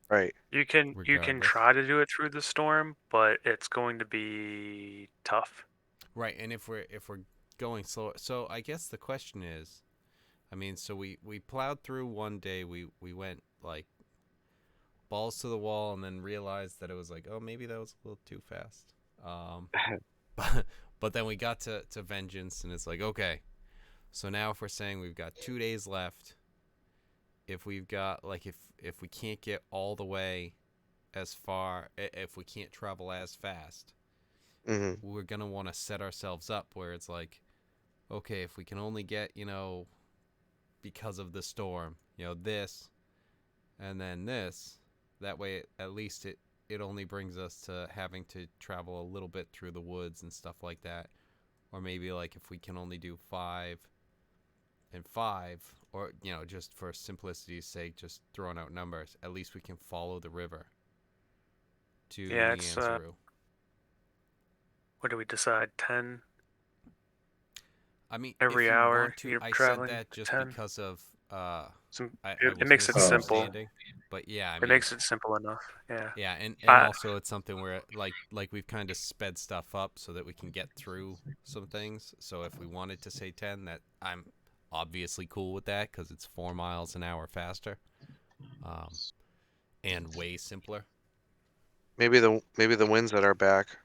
Right. You can regardless. try to do it through the storm, but it's going to be tough. Right, and if we're going slow, so I guess the question is, I mean, so we plowed through one day. We went like balls to the wall, and then realized that it was like, oh, maybe that was a little too fast. Um, but then we got to Vengeance, and it's like, okay, so now if we're saying we've got 2 days left, if we've got like if we can't get all the way as far, if we can't travel as fast, Hmm. we're gonna want to set ourselves up where it's like, okay, if we can only get because of the storm, this and then this, that way at least it only brings us to having to travel a little bit through the woods and stuff like that. Or maybe like if we can only do 5 and 5, or just for simplicity's sake, just throwing out numbers, at least we can follow the river to Yeah, it's Nianzuru. what do we decide? 10 I mean, every if you hour. want to, You're I said traveling that just 10. because of Some I it was makes it simple. misunderstanding, but yeah, I It mean, makes it simple enough. Yeah. yeah, and I also it's something where like we've kind of sped stuff up so that we can get through some things. So if we wanted to say 10, that I'm obviously cool with that because it's 4 miles an hour faster, um, and way simpler. Maybe the winds at our back.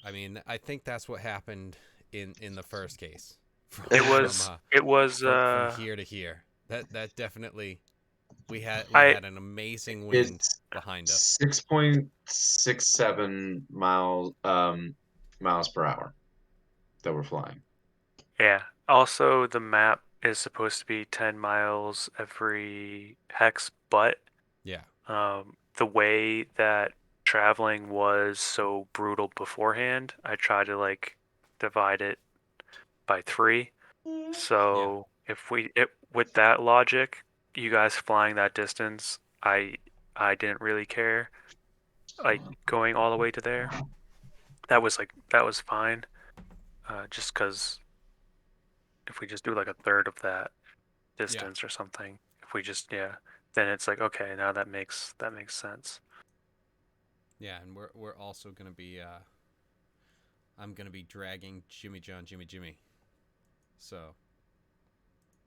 I mean, I think that's what happened in the first case from it from was uh it was from here to here. That definitely we I had an amazing wind It's behind us. 6.67 miles per hour that we're flying. yeah. Also, the map is supposed to be 10 miles every hex, but Yeah, the way that traveling was so brutal beforehand, I tried to like divide it by 3. yeah, So if with that logic, you guys flying that distance, I didn't really care like going all the way to there. That was fine. Just because if we just do like a third of that yeah. distance or something, if we just yeah, then it's like okay, now that makes sense. Yeah, and we're also gonna be I'm gonna be dragging Jimmy John Jimmy Jimmy. So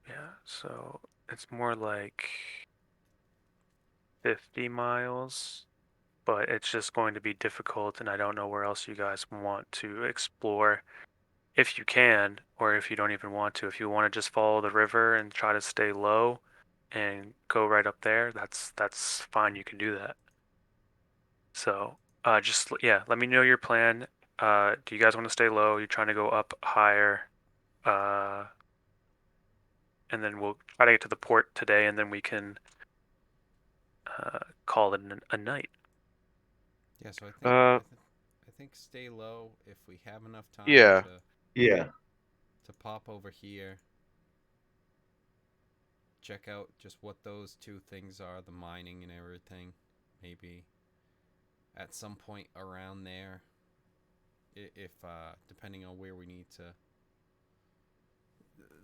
Yeah, so it's more like 50 miles, but it's just going to be difficult, and I don't know where else you guys want to explore if you can, or if you don't even want to. If you want to just follow the river and try to stay low and go right up there, that's fine. You can do that. So, just yeah, let me know your plan. Do you guys want to stay low? You're trying to go up higher, uh, and then we'll try to get to the port today, and then we can call it a night. yeah, so Uh, I think stay low if we have enough time yeah. Yeah. to pop over here, check out just what those two things are, the mining and everything. Maybe at some point around there, if depending on where we need to,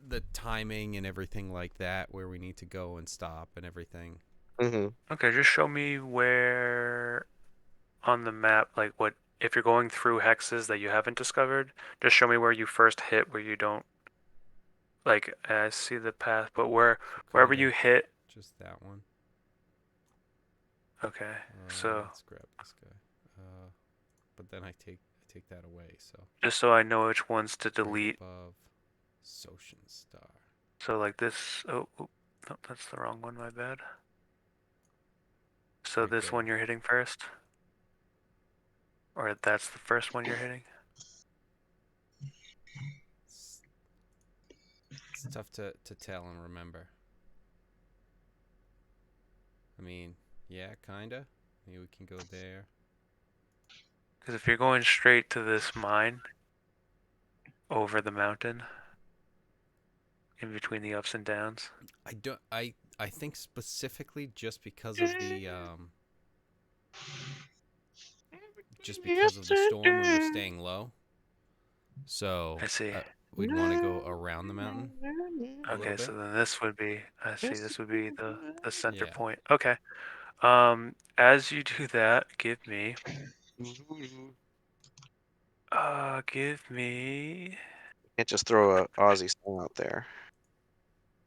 the timing and everything like that, where we need to go and stop and everything. Mm-hmm. Okay, just show me where on the map, like what if you're going through hexes that you haven't discovered, just show me where you first hit where you don't like I see the path, but wherever you Kinda hit. just that one. Okay, so Let's grab this guy. But then I take that away. So just so I know which ones to right delete. above Social Star. So like this. Oh, no, that's the wrong one. My bad. So Right this there. one you're hitting first, or that's the first one you're hitting. It's tough to tell and remember. I mean, yeah, kinda. Maybe we can go there. Because if you're going straight to this mine over the mountain, in between the ups and downs. I don't. I think specifically just because of the storm, we were staying low. So I see. we'd want to go around the mountain a little Okay, bit. so then this would be. I see. This would be the center Yeah. point. Okay. As you do that, give me. Can't just throw a Aussie song out there.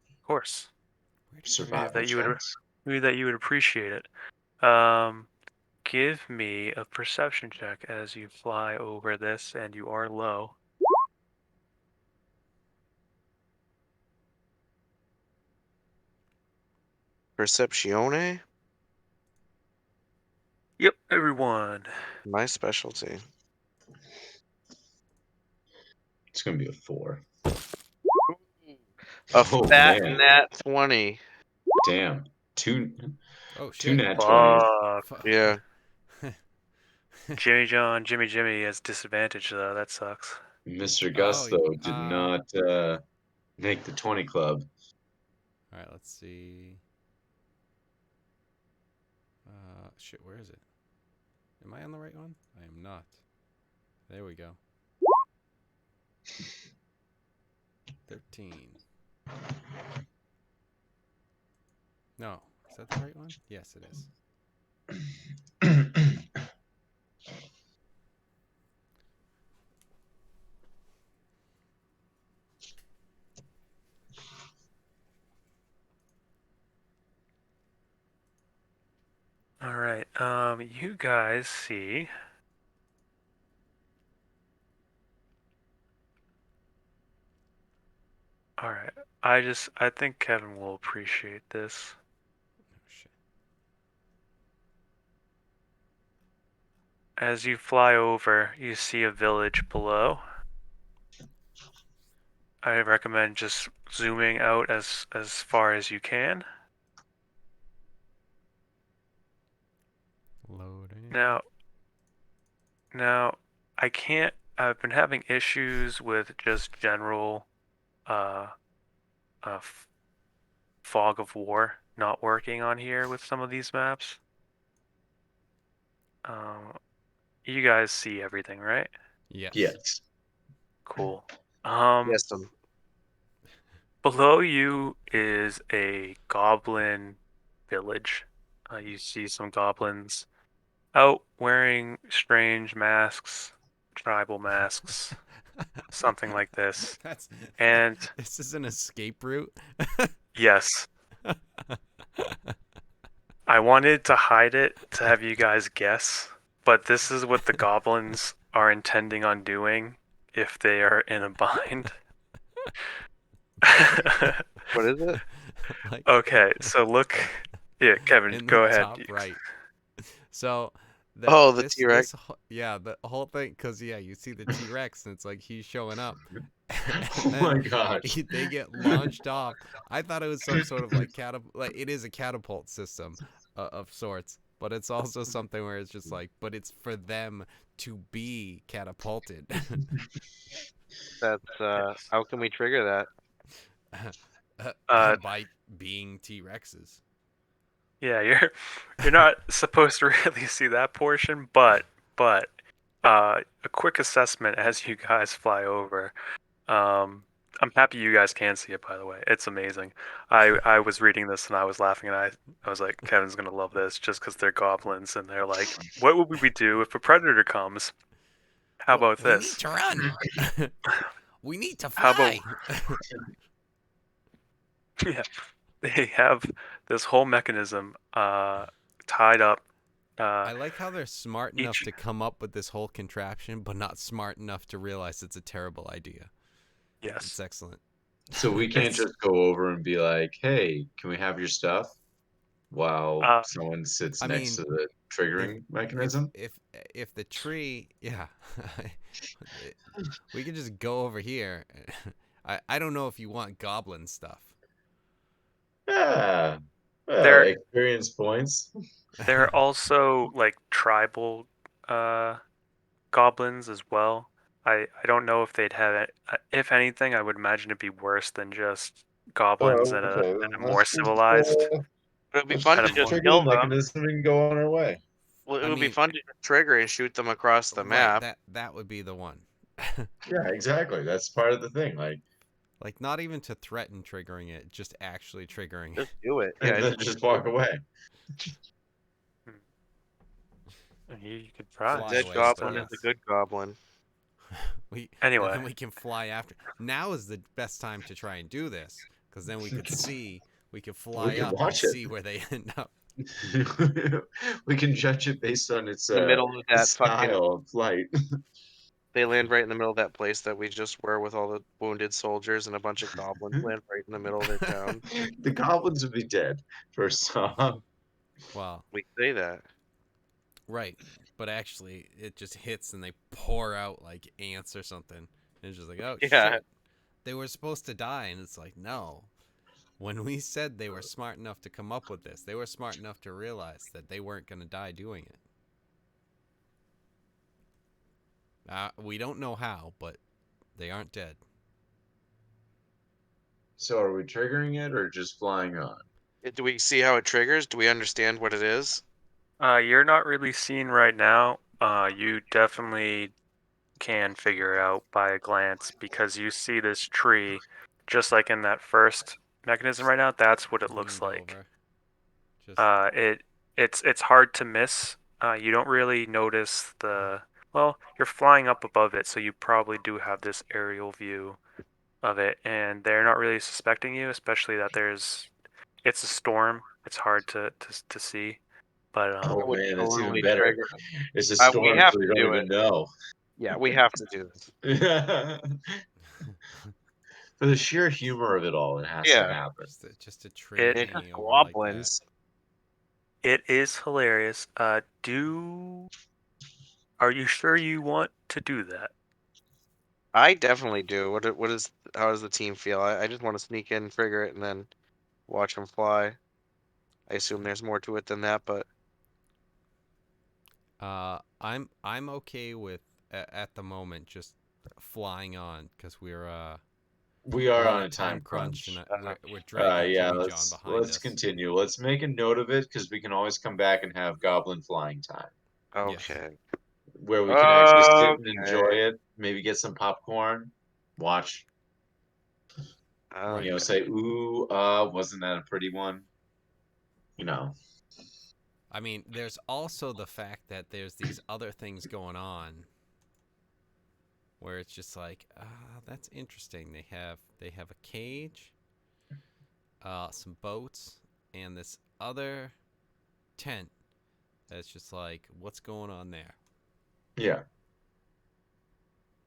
Of course. Where did Knew Survival that you would. checks. Knew that you would appreciate it. Give me a perception check as you fly over this, and you are low. Perceptione, Yep, everyone. my specialty. It's gonna be a 4. A Oh fat man, nat 20. damn. Two Oh two shit. nat 20s. Fuck. Yeah. Jimmy has disadvantage though. That sucks. Mr. Oh. Gus though did not make the 20 club. All right. Let's see. Shit. Where is it? Am I on the right one? I am not. There we go. 13. No. Is that the right one? Yes, it is. All right. You guys see. All right. I think Kevin will appreciate this. Oh shit. As you fly over, you see a village below. I recommend just zooming out as far as you can. Loading. Now, I can't. I've been having issues with just general uh, fog of war not working on here with some of these maps. You guys see everything, right? Yes. Yes. Cool. Yes. Below you is a goblin village. You see some goblins out wearing strange masks, tribal masks, something like this. That's. And This is an escape route. yes, I wanted to hide it to have you guys guess, but this is what the goblins are intending on doing if they are in a bind. What is it? Like. Okay, so look. Yeah, Kevin, In the go ahead. top right. So. Oh, the this, T-Rex. yeah, the whole thing, because yeah, you see the T-Rex and it's like he's showing up. Oh my gosh. They get launched off. I thought it was some sort of like like it is a catapult system of sorts, but it's also something where it's just like, but it's for them to be catapulted. That's how can we trigger that? by being T-Rexes. Yeah, you're not supposed to really see that portion, but a quick assessment as you guys fly over. Um, I'm happy you guys can see it, by the way. It's amazing. I was reading this and I was laughing and I was like, Kevin's gonna love this just because they're goblins and they're like, what would we do if a predator comes? How about We need this? to run. We need to How about fly. yeah, they have this whole mechanism tied up. I like how they're smart enough Each to come up with this whole contraption, but not smart enough to realize it's a terrible idea. It's yes, excellent. So we can't it's just go over and be like, "Hey, can we have your stuff?" While uh someone sits I next mean, to the if triggering mechanism. if the tree, yeah, we can just go over here. I don't know if you want goblin stuff. Yeah, they're experience points. they're also like tribal uh goblins as well. I don't know if they'd have it. If anything, I would imagine it'd be worse than just goblins Oh, at okay. a Then more let's just civilized. It would be let's fun At to a just just more trigger the kill them. mechanism and go on our way. Well, it I would be mean, fun to just trigger and shoot them across the right? map. That would be the one. Yeah, exactly. That's part of the thing. Like, Like not even to threaten triggering it, just actually triggering it. Just do it. and Yeah, then just walk away. you could the try. Fly dead away, but goblin is the yes. good goblin. And Anyway, then we can fly after. Now is the best time to try and do this because then we could see, we could We fly can up and watch it. see where they end up. We can judge it based on its In the middle of that fucking. style of flight. They land right in the middle of that place that we just were with all the wounded soldiers and a bunch of goblins land right in the middle of their town. The goblins would be dead first off. Well, We say that. right, but actually it just hits and they pour out like ants or something. And it's just like, oh Yeah. shit, they were supposed to die, and it's like, no. When we said they were smart enough to come up with this, they were smart enough to realize that they weren't going to die doing it. We don't know how, but they aren't dead. So are we triggering it or just flying on? Do we see how it triggers? Do we understand what it is? you're not really seeing right now. You definitely can figure out by a glance because you see this tree, just like in that first mechanism right now. That's what it looks Leaned like. over. Just It's hard to miss. You don't really notice the well. You're flying up above it, so you probably do have this aerial view of it, and they're not really suspecting you, especially that it's a storm. It's hard to see, but I Oh would man, that's even totally better. trigger. It's a We storm, have so we to don't do even it. know. Yeah, we have to do this. For the sheer humor of it all, it has to Yeah. happen. just a tree it They're just hanging over like that. goblins. it is hilarious. Do are you sure you want to do that? I definitely do. What is how does the team feel? I just want to sneak in, trigger it, and then watch them fly. I assume there's more to it than that, but I'm okay with at the moment just flying on because We are we're on on a a time time crunch and crunch. we're dragging Yeah, Jimmy John behind let's us. continue. Let's make a note of it because we can always come back and have goblin flying time, Yes. okay. where we can actually sit and enjoy Okay. it. Maybe get some popcorn, watch. Right. Say, "Ooh, wasn't that a pretty one?" You know. I mean, there's also the fact that there's these other things going on where it's just like, that's interesting. They have a cage, some boats, and this other tent that's just like, what's going on there? Yeah.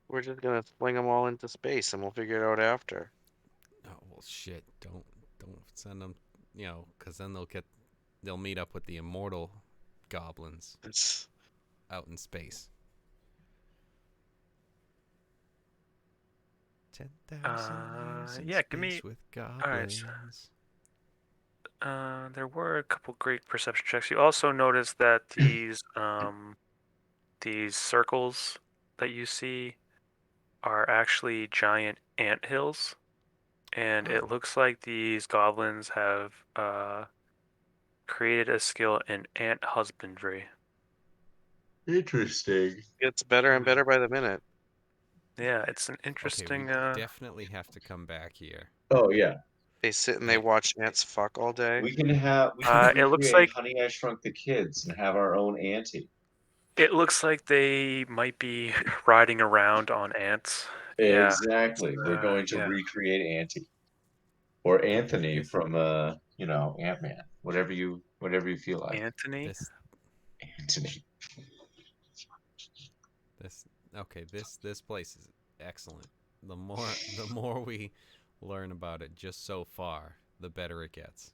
We're just gonna fling them all into space, and we'll figure it out after. Oh well, shit! Don't send them, because then they'll meet up with the immortal goblins It's out in space. 10,000 years in Yeah. Give me. space with All right. goblins. There were a couple great perception checks. You also notice that these circles that you see are actually giant ant hills. and it looks like these goblins have created a skill in ant husbandry. Interesting. It's better and better by the minute. Yeah, it's an Okay, interesting. we definitely have to come back here. Oh yeah. They sit and they watch ants fuck all day. We can It looks recreate like Honey I Shrunk the Kids and have our own auntie. it looks like they might be riding around on ants. Yeah, Exactly. We're going to yeah. recreate Auntie. Or Anthony This from Ant-Man. Whatever you feel like. Anthony. this Anthony. this okay, this place is excellent. The more we learn about it just so far, the better it gets.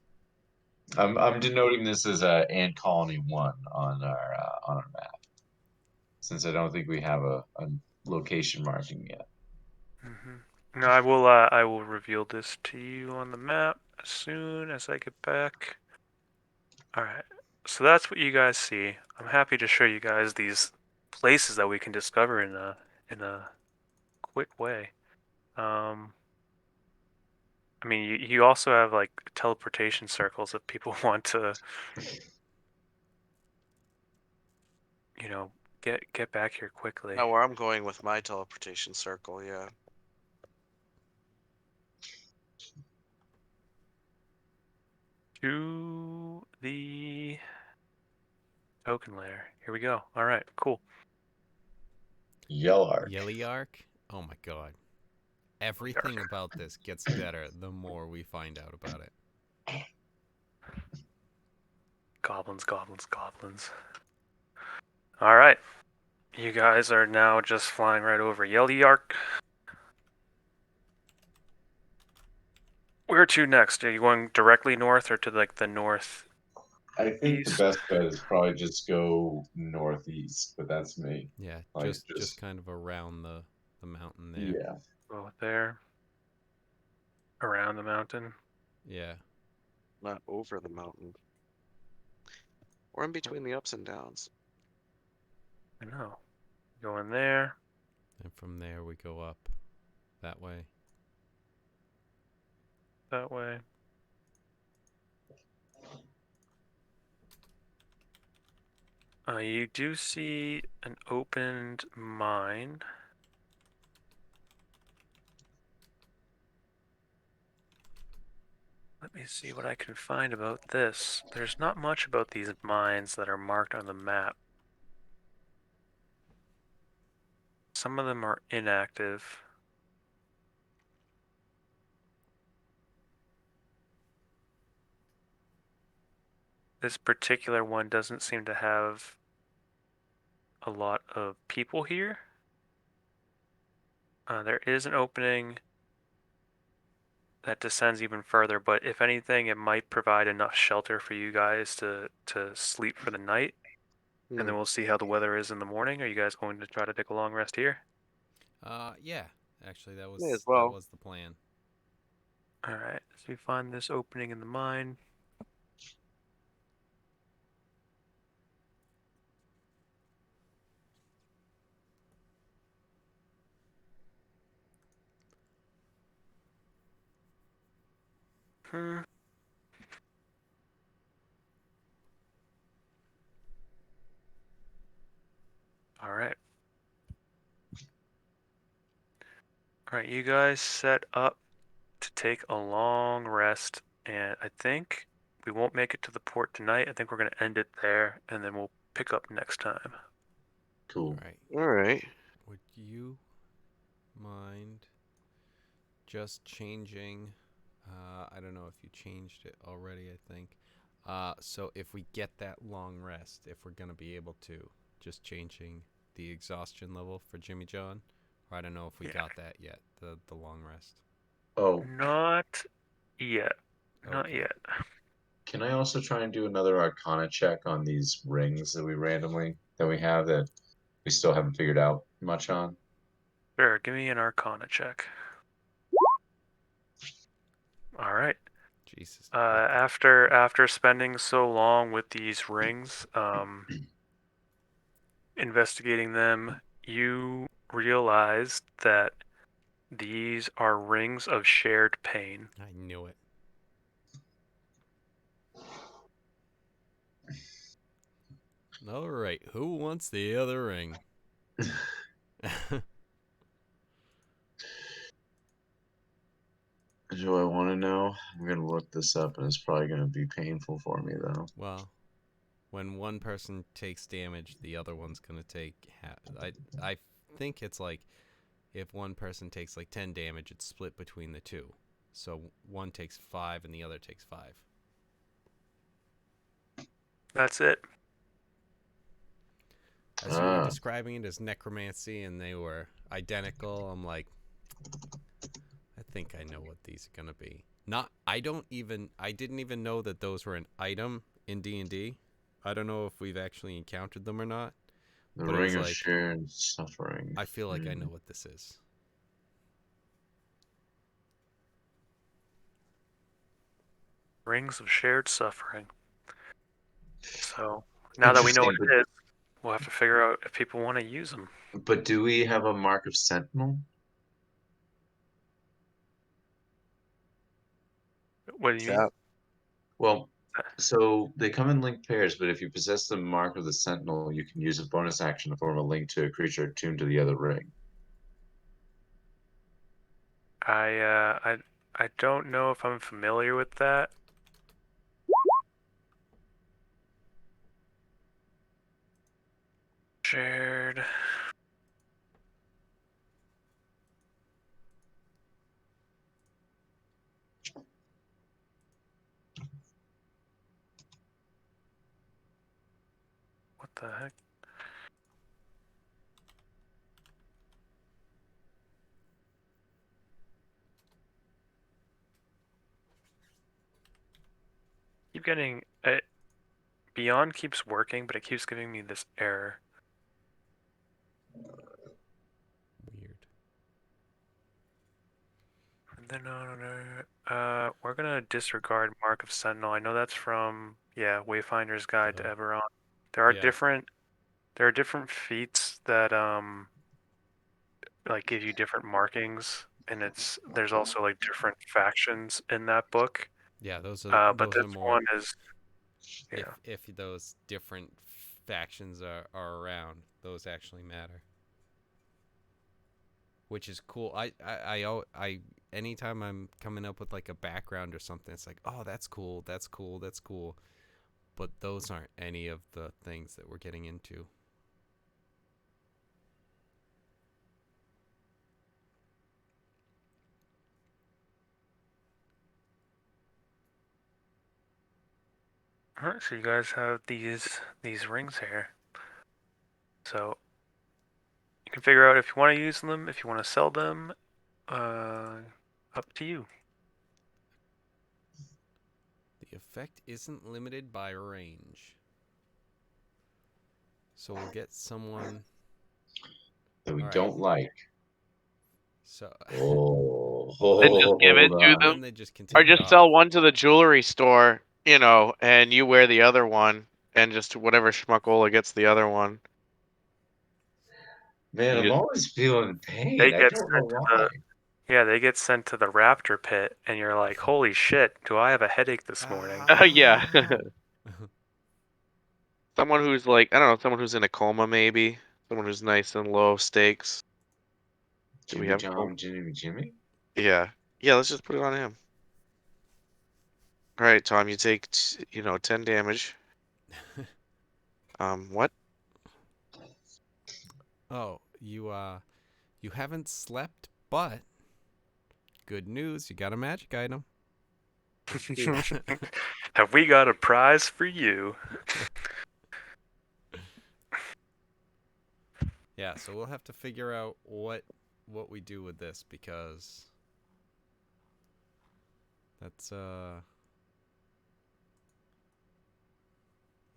I'm denoting this as Ant Colony 1 on our map. Since I don't think we have a location marking yet. No, I will reveal this to you on the map as soon as I get back. All right. So that's what you guys see. I'm happy to show you guys these places that we can discover in a quick way. I mean, you also have like teleportation circles if people want to, you know, get back here quickly. Now where I'm going with my teleportation circle, yeah. To the token layer. Here we go. All right, cool. Yellark. Yellyark? Oh my god. Everything about this gets better the more we find out about it. Goblins, goblins, goblins. All right. You guys are now just flying right over Yellyark. Where to next? Are you going directly north or to like the north? I think the East. best bet is probably just go northeast, but that's me. Yeah, Like just kind of around the mountain there. yeah. Go there. Around the mountain. Yeah. Not over the mountain. Or in between the ups and downs. I know. Go in there. And from there we go up that way. That way. You do see an opened mine. Let me see what I can find about this. There's not much about these mines that are marked on the map. Some of them are inactive. This particular one doesn't seem to have a lot of people here. There is an opening that descends even further, but if anything, it might provide enough shelter for you guys to sleep for the night. And then we'll see how the weather is in the morning. Are you guys going to try to take a long rest here? Yeah. Actually that May as was well. the plan. All right. So we find this opening in the mine. All right. All right, you guys set up to take a long rest, and I think we won't make it to the port tonight. I think we're going to end it there, and then we'll pick up next time. Cool. Alright. Alright. Would you mind just changing I don't know if you changed it already, I think. So if we get that long rest, if we're gonna be able to, just changing the exhaustion level for Jimmy John. Or I don't know if we got that yet, the long rest. Oh, Not yet. Not Okay. yet. can I also try and do another Arcana check on these rings that we have that we still haven't figured out much on? Sure, give me an Arcana check. All right. Jesus. After spending so long with these rings, investigating them, you realize that These are rings of shared pain. I knew it. All right, who wants the other ring? Do I want to know? I'm gonna look this up, and it's probably gonna be painful for me though. Well, when one person takes damage, the other one's gonna take. I think it's like if one person takes like 10 damage, it's split between the two. So one takes 5 and the other takes 5. That's it. As you were Ah, describing it as necromancy and they were identical, I'm like, I think I know what these are gonna be. I didn't even know that those were an item in D&D. I don't know if we've actually encountered them or not, the but it was ring of like, shared suffering. I feel like I know what this is. Rings of shared suffering. So now that we know what Interesting, it is, we'll have to figure out if people want to use them. but do we have a mark of sentinel? What do you mean? Well, so they come in linked pairs, but if you possess the mark of the sentinel, you can use a bonus action to form a link to a creature attuned to the other ring. I don't know if I'm familiar with that. Shared. What the heck? Keep getting it. Beyond keeps working, but it keeps giving me this error. Weird. We're gonna disregard Mark of Sentinel. I know that's from Wayfinder's Guide to Eberron. There are Yeah. different feats that like give you different markings, and there's also like different factions in that book. Yeah, those But this are more one is if those different factions are around, those actually matter. Which is cool. I anytime I'm coming up with like a background or something, it's like, oh, that's cool, that's cool, that's cool. But those aren't any of the things that we're getting into. Alright, so you guys have these rings here. So you can figure out if you want to use them, if you want to sell them. Up to you. The effect isn't limited by range. So we'll get someone That we all right. don't like. So Oh, Then just give it hold to on. them, then they just can or take it just off. sell one to the jewelry store, and you wear the other one, and just whatever schmuckola gets the other one. Man, You I'm just always feeling They pain. I get don't know sent to why. they get sent to the raptor pit, and you're like, holy shit, do I have a headache this morning? yeah. Ah. Someone who's like, I don't know, someone who's in a coma maybe, someone who's nice and low stakes. Do we Jimmy have? Oh, John, Jimmy? yeah, yeah. Let's just put it on him. All right, Tom, you take 10 damage. What? Oh, you haven't slept, but good news, you got a magic item. Have we got a prize for you? Yeah, so we'll have to figure out what we do with this because that's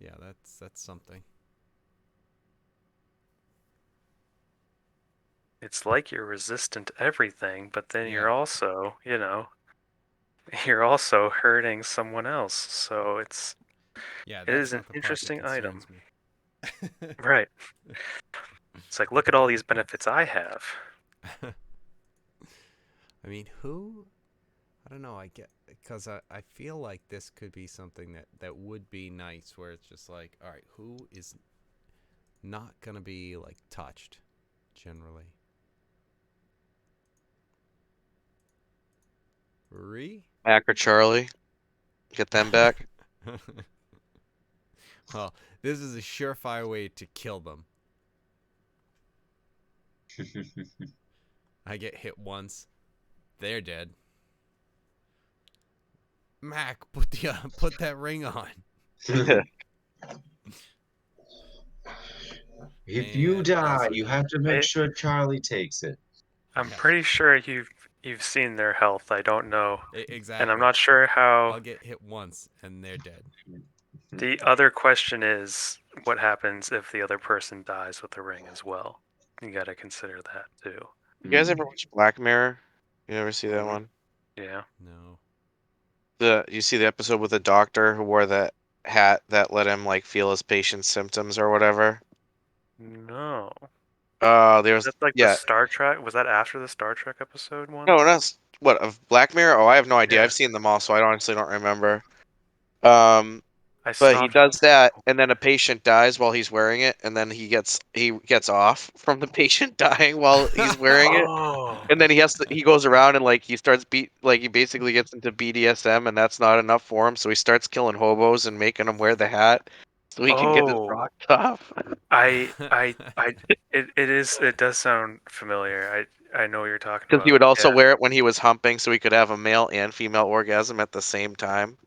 yeah, that's something. It's like you're resistant to everything, but then Yeah. you're also, you're also hurting someone else. So Yeah, it that's is an not the part that interesting item. concerns me. Right. It's like, look at all these benefits I have. I mean, who? I don't know. I get because I feel like this could be something that would be nice, where it's just like, all right, who is not gonna be like touched, generally. Re? Mac or Charlie, get them back. Well, this is a surefire way to kill them. I get hit once, they're dead. Mac, put that ring on. If you And die, also you dead. have to make sure Charlie takes it. I'm Yeah, pretty sure you've seen their health. I don't know, and I'm exactly. not sure how. I'll get hit once and they're dead. The other question is, what happens if the other person dies with the ring as well? You got to consider that too. You guys ever watch Black Mirror? You ever see that Mhm. one? Yeah. No. You see the episode with the doctor who wore that hat that let him like feel his patient's symptoms or whatever? No. There's That's like the yeah. Star Trek. Was that after the Star Trek episode one? No, that's what of Black Mirror? Oh, I have no idea. Yeah. I've seen them all, so I honestly don't remember. Um, I but he stopped. does that, and then a patient dies while he's wearing it, and then he gets off from the patient dying while he's wearing it, Oh. and then he goes around and like he starts he basically gets into BDSM, and that's not enough for him, so he starts killing hobos and making them wear the hat so he can get his Oh. rocks off. It does sound familiar. I know what you're talking Because he about. would also Yeah. wear it when he was humping, so he could have a male and female orgasm at the same time.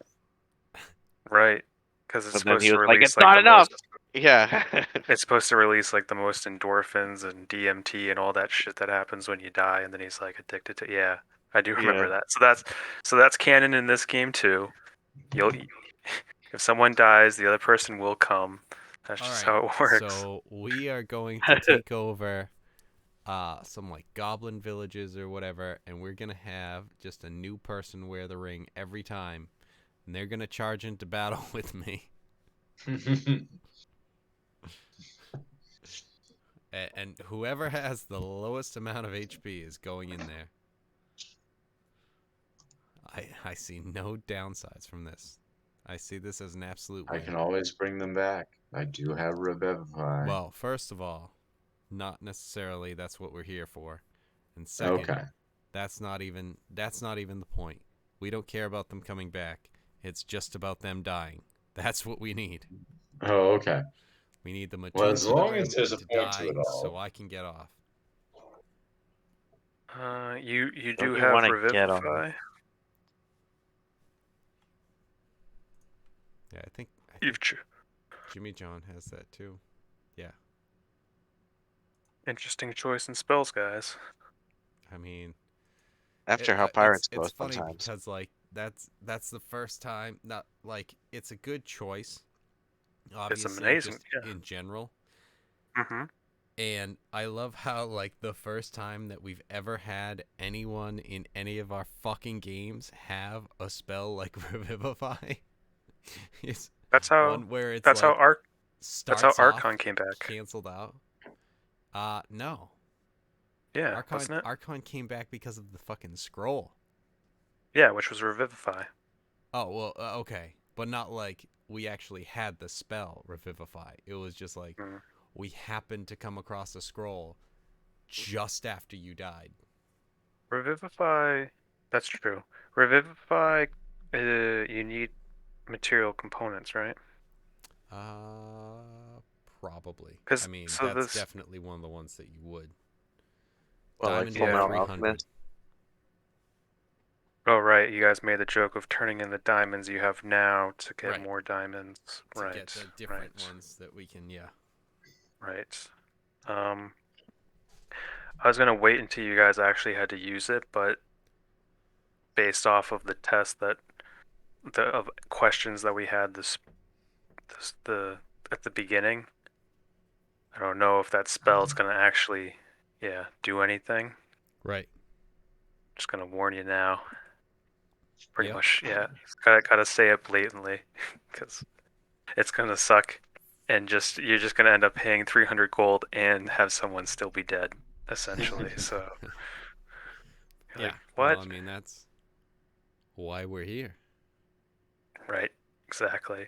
Right. Because it's But then supposed he to was like, "It's release like not the enough." most. Yeah. It's supposed to release like the most endorphins and DMT and all that shit that happens when you die, and then he's like addicted to. Yeah, I do Yeah. remember that. So that's canon in this game too. You'll if someone dies, the other person will come. That's All just right. how it works. So we are going to take over some like goblin villages or whatever, and we're gonna have just a new person wear the ring every time, and they're gonna charge into battle with me. And whoever has the lowest amount of HP is going in there. I see no downsides from this. I see this as an absolute I win. can always bring them back. I do have Revivify. Well, first of all, not necessarily that's what we're here for. And second, Okay. that's not even the point. We don't care about them coming back. It's just about them dying. That's what we need. Oh, okay. We need them Well, attuned as to the long as ring there's a to point to die it so all. I can get off. You Don't do you have want to get them? Revivify. Yeah, I think You've Jimmy John has that too. Yeah. interesting choice in spells, guys. I mean, After how it's pirates go funny sometimes. because like that's the first time, not like it's a good choice, It's obviously, amazing. just Yeah. in general. Mm-hmm. And I love how like the first time that we've ever had anyone in any of our fucking games have a spell like Revivify is That's how. one where it's That's how like Arc. That's how starts off Archon came back. canceled out. No. Yeah, Archon wasn't it? Archon came back because of the fucking scroll. Yeah, which was Revivify. Oh, well, okay. But not like we actually had the spell Revivify. It was just like Mm. we happened to come across a scroll just after you died. Revivify. That's true. Revivify. You need material components, right? Probably. I Because mean, so that's this. definitely one of the ones that you would. Well, like Diamond Full and Yeah. Metal 300. Alchemist. Oh right, you guys made the joke of turning in the diamonds you have now to get Right. more diamonds. To get Right. the different Right. ones that we can, yeah. Right. Um, I was gonna wait until you guys actually had to use it, but based off of the test that the of questions that we had this the at the beginning, I don't know if that spell's gonna actually, yeah, do anything. Right. Just gonna warn you now. Pretty Yep. much, yeah. Gotta say it blatantly, because it's gonna suck, and you're just gonna end up paying 300 gold and have someone still be dead, essentially. So You're Yeah. like, Well, what? I mean, that's why we're here. Right. Exactly.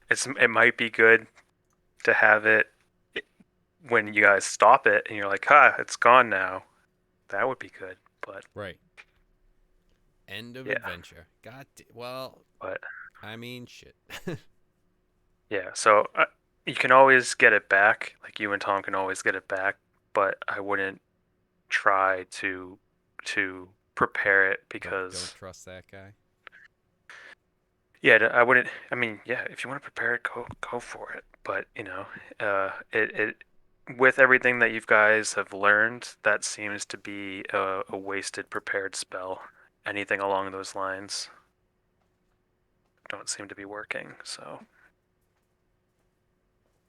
It might be good to have it when you guys stop it and you're like, it's gone now. That would be good. But Right. End of yeah, adventure. Well, but I mean, shit. yeah. So you can always get it back. Like you and Tom can always get it back. But I wouldn't try to prepare it Don't because trust that guy. yeah, I wouldn't. I mean, yeah, if you want to prepare it, go for it. But it with everything that you guys have learned, that seems to be a wasted prepared spell. Anything along those lines don't seem to be working. So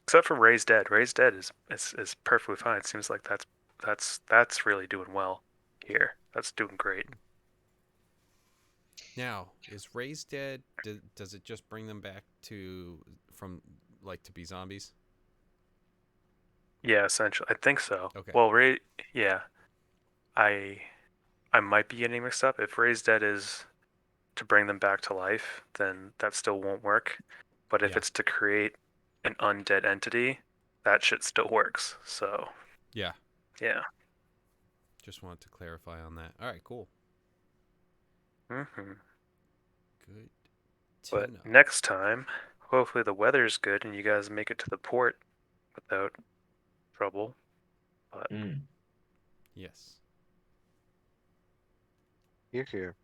except for Raise Dead, Raise Dead is perfectly fine. It seems like that's really doing well here. That's doing great. Now, is Raised Dead? Does it just bring them back from like to be zombies? Yeah, essentially, I think so. Okay. Well, yeah, I I might be getting mixed up. If Raise Dead is to bring them back to life, then that still won't work. But if Yeah. it's to create an undead entity, that shit still works. So Yeah. yeah. Just wanted to clarify on that. All right. Cool. hmm Good to But know. next time, hopefully the weather's good and you guys make it to the port without trouble. But Mm. Yes. You're here.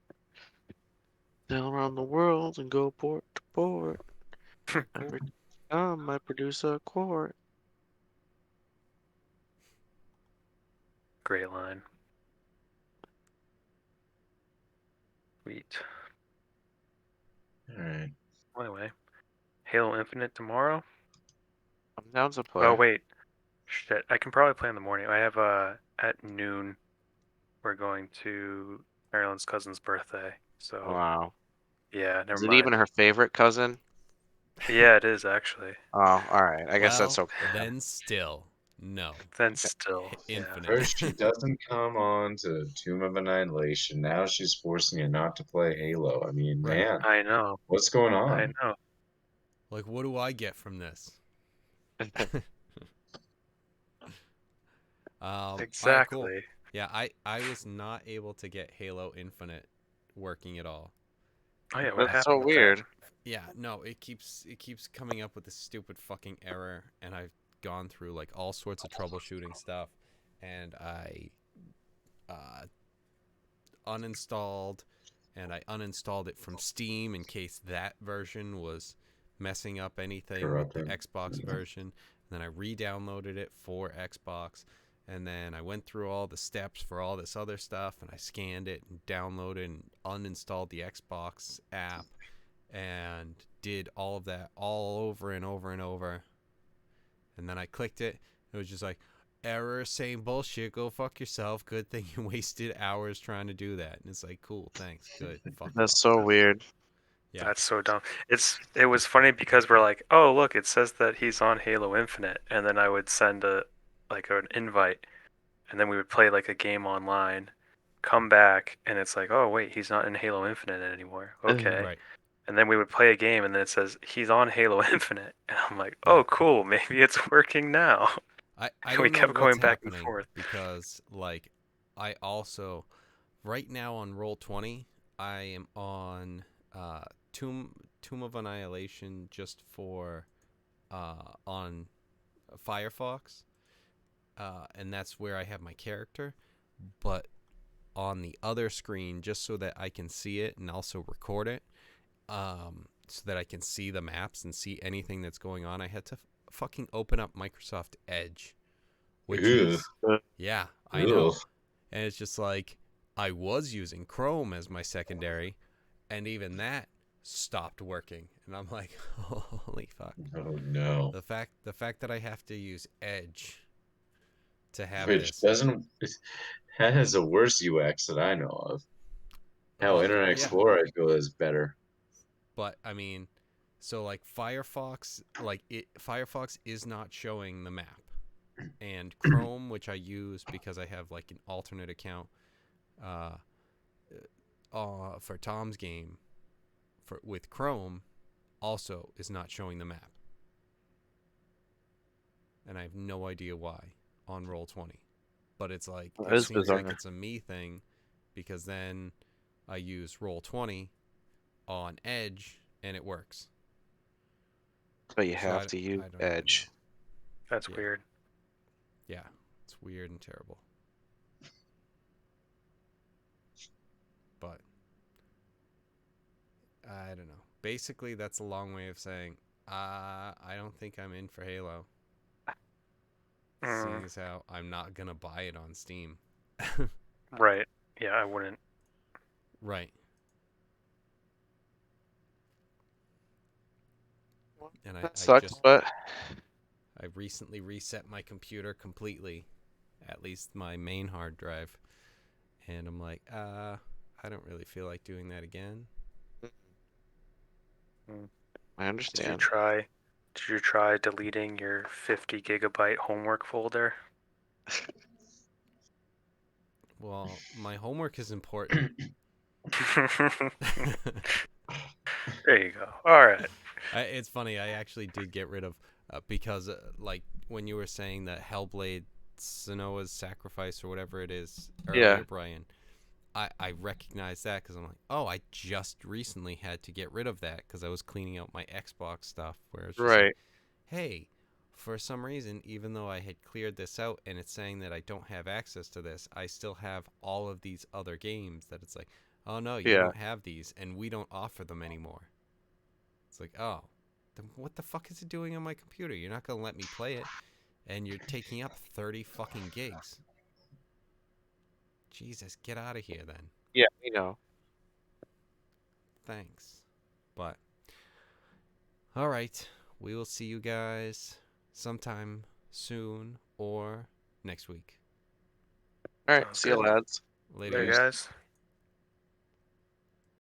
Sail around the world and go port to port. All right. Cool. Every time I produce a quart. great line. Sweet. All right. Anyway, Halo Infinite tomorrow. I'm down to Oh play. wait, shit. I can probably play in the morning. I have at noon. We're going to Marilyn's cousin's birthday. So Wow. yeah, never Is it even mind. her favorite cousin? Yeah, it is actually. Oh, all right. I guess that's Well, okay then. then still, no. Then still, yeah. Infinite. First, she doesn't come on to Tomb of Annihilation. Now she's forcing you not to play Halo. I mean, Right. man, I know. what's going I on? know. Like, what do I get from this? All right, cool. Exactly. Yeah, I was not able to get Halo Infinite working at all. Oh yeah, what That's so happened with that? weird. Yeah, no, it keeps coming up with this stupid fucking error, and I've gone through like all sorts of troubleshooting stuff, and I uh, uninstalled, and I uninstalled it from Steam in case that version was messing up anything with the Corrupting. Xbox Yeah. version. And then I re-downloaded it for Xbox, and then I went through all the steps for all this other stuff, and I scanned it and downloaded and uninstalled the Xbox app, and did all of that all over and over and over. And then I clicked it. It was just like, error, same bullshit. Go fuck yourself. Good thing you wasted hours trying to do that. And it's like, cool, thanks, good, fuck That's off. so weird. Yeah, That's so dumb. It was funny because we're like, oh look, it says that he's on Halo Infinite, and then I would send an invite, and then we would play like a game online, come back, and it's like, oh wait, he's not in Halo Infinite anymore. Okay. right. And then we would play a game, and then it says he's on Halo Infinite, and I'm like, Yeah. oh cool, maybe it's working now. I And we don't know kept what's going back and happening forth. because like I also right now on Roll20 I am on Tomb of Annihilation just for on Firefox, and that's where I have my character. But on the other screen, just so that I can see it and also record it, so that I can see the maps and see anything that's going on, I had to fucking open up Microsoft Edge, which Ugh. is, yeah, I Ugh. know. And it's just like, I was using Chrome as my secondary, and even that stopped working. And I'm like, holy fuck. Oh no. The fact that I have to use Edge to have Which this. doesn't has a worse UX that I know of. Hell, Well, Internet yeah, Explorer I feel is better. but I mean, so like Firefox is not showing the map, and Chrome, which I use because I have like an alternate account, uh, for Tom's game with Chrome also is not showing the map. And I have no idea why on Roll20. But it's like, That it is seems like bizarre. it's a me thing, because then I use Roll20 on Edge and it works. But you So have to use I don't even Edge. know. That's Yeah. weird. Yeah, it's weird and terrible. But I don't know. Basically, that's a long way of saying I don't think I'm in for Halo. Seeing as how I'm not gonna buy it on Steam. Right. Yeah, I wouldn't. Right. And That I sucks, just but I recently reset my computer completely, at least my main hard drive, and I'm like, I don't really feel like doing that again. I Did you understand. try? Did you try deleting your 50 gigabyte homework folder? Well, my homework is important. There you go. All right. It's funny. I actually did get rid of because like when you were saying that Hellblade, Sonoa's Sacrifice or whatever it is earlier, Yeah. Brian. I recognized that because I'm like, oh, I just recently had to get rid of that because I was cleaning out my Xbox stuff. Where it's just like, Right. hey, for some reason, even though I had cleared this out and it's saying that I don't have access to this, I still have all of these other games that it's like, oh no, you Yeah. don't have these and we don't offer them anymore. It's like, oh, then what the fuck is it doing on my computer? You're not going to let me play it and you're taking up 30 fucking gigs. Jesus, get out of here then. Yeah, we know. Thanks. But, all right, we will see you guys sometime soon or next week. All right. Sounds See you, good. lads. Later, Later, guys. guys.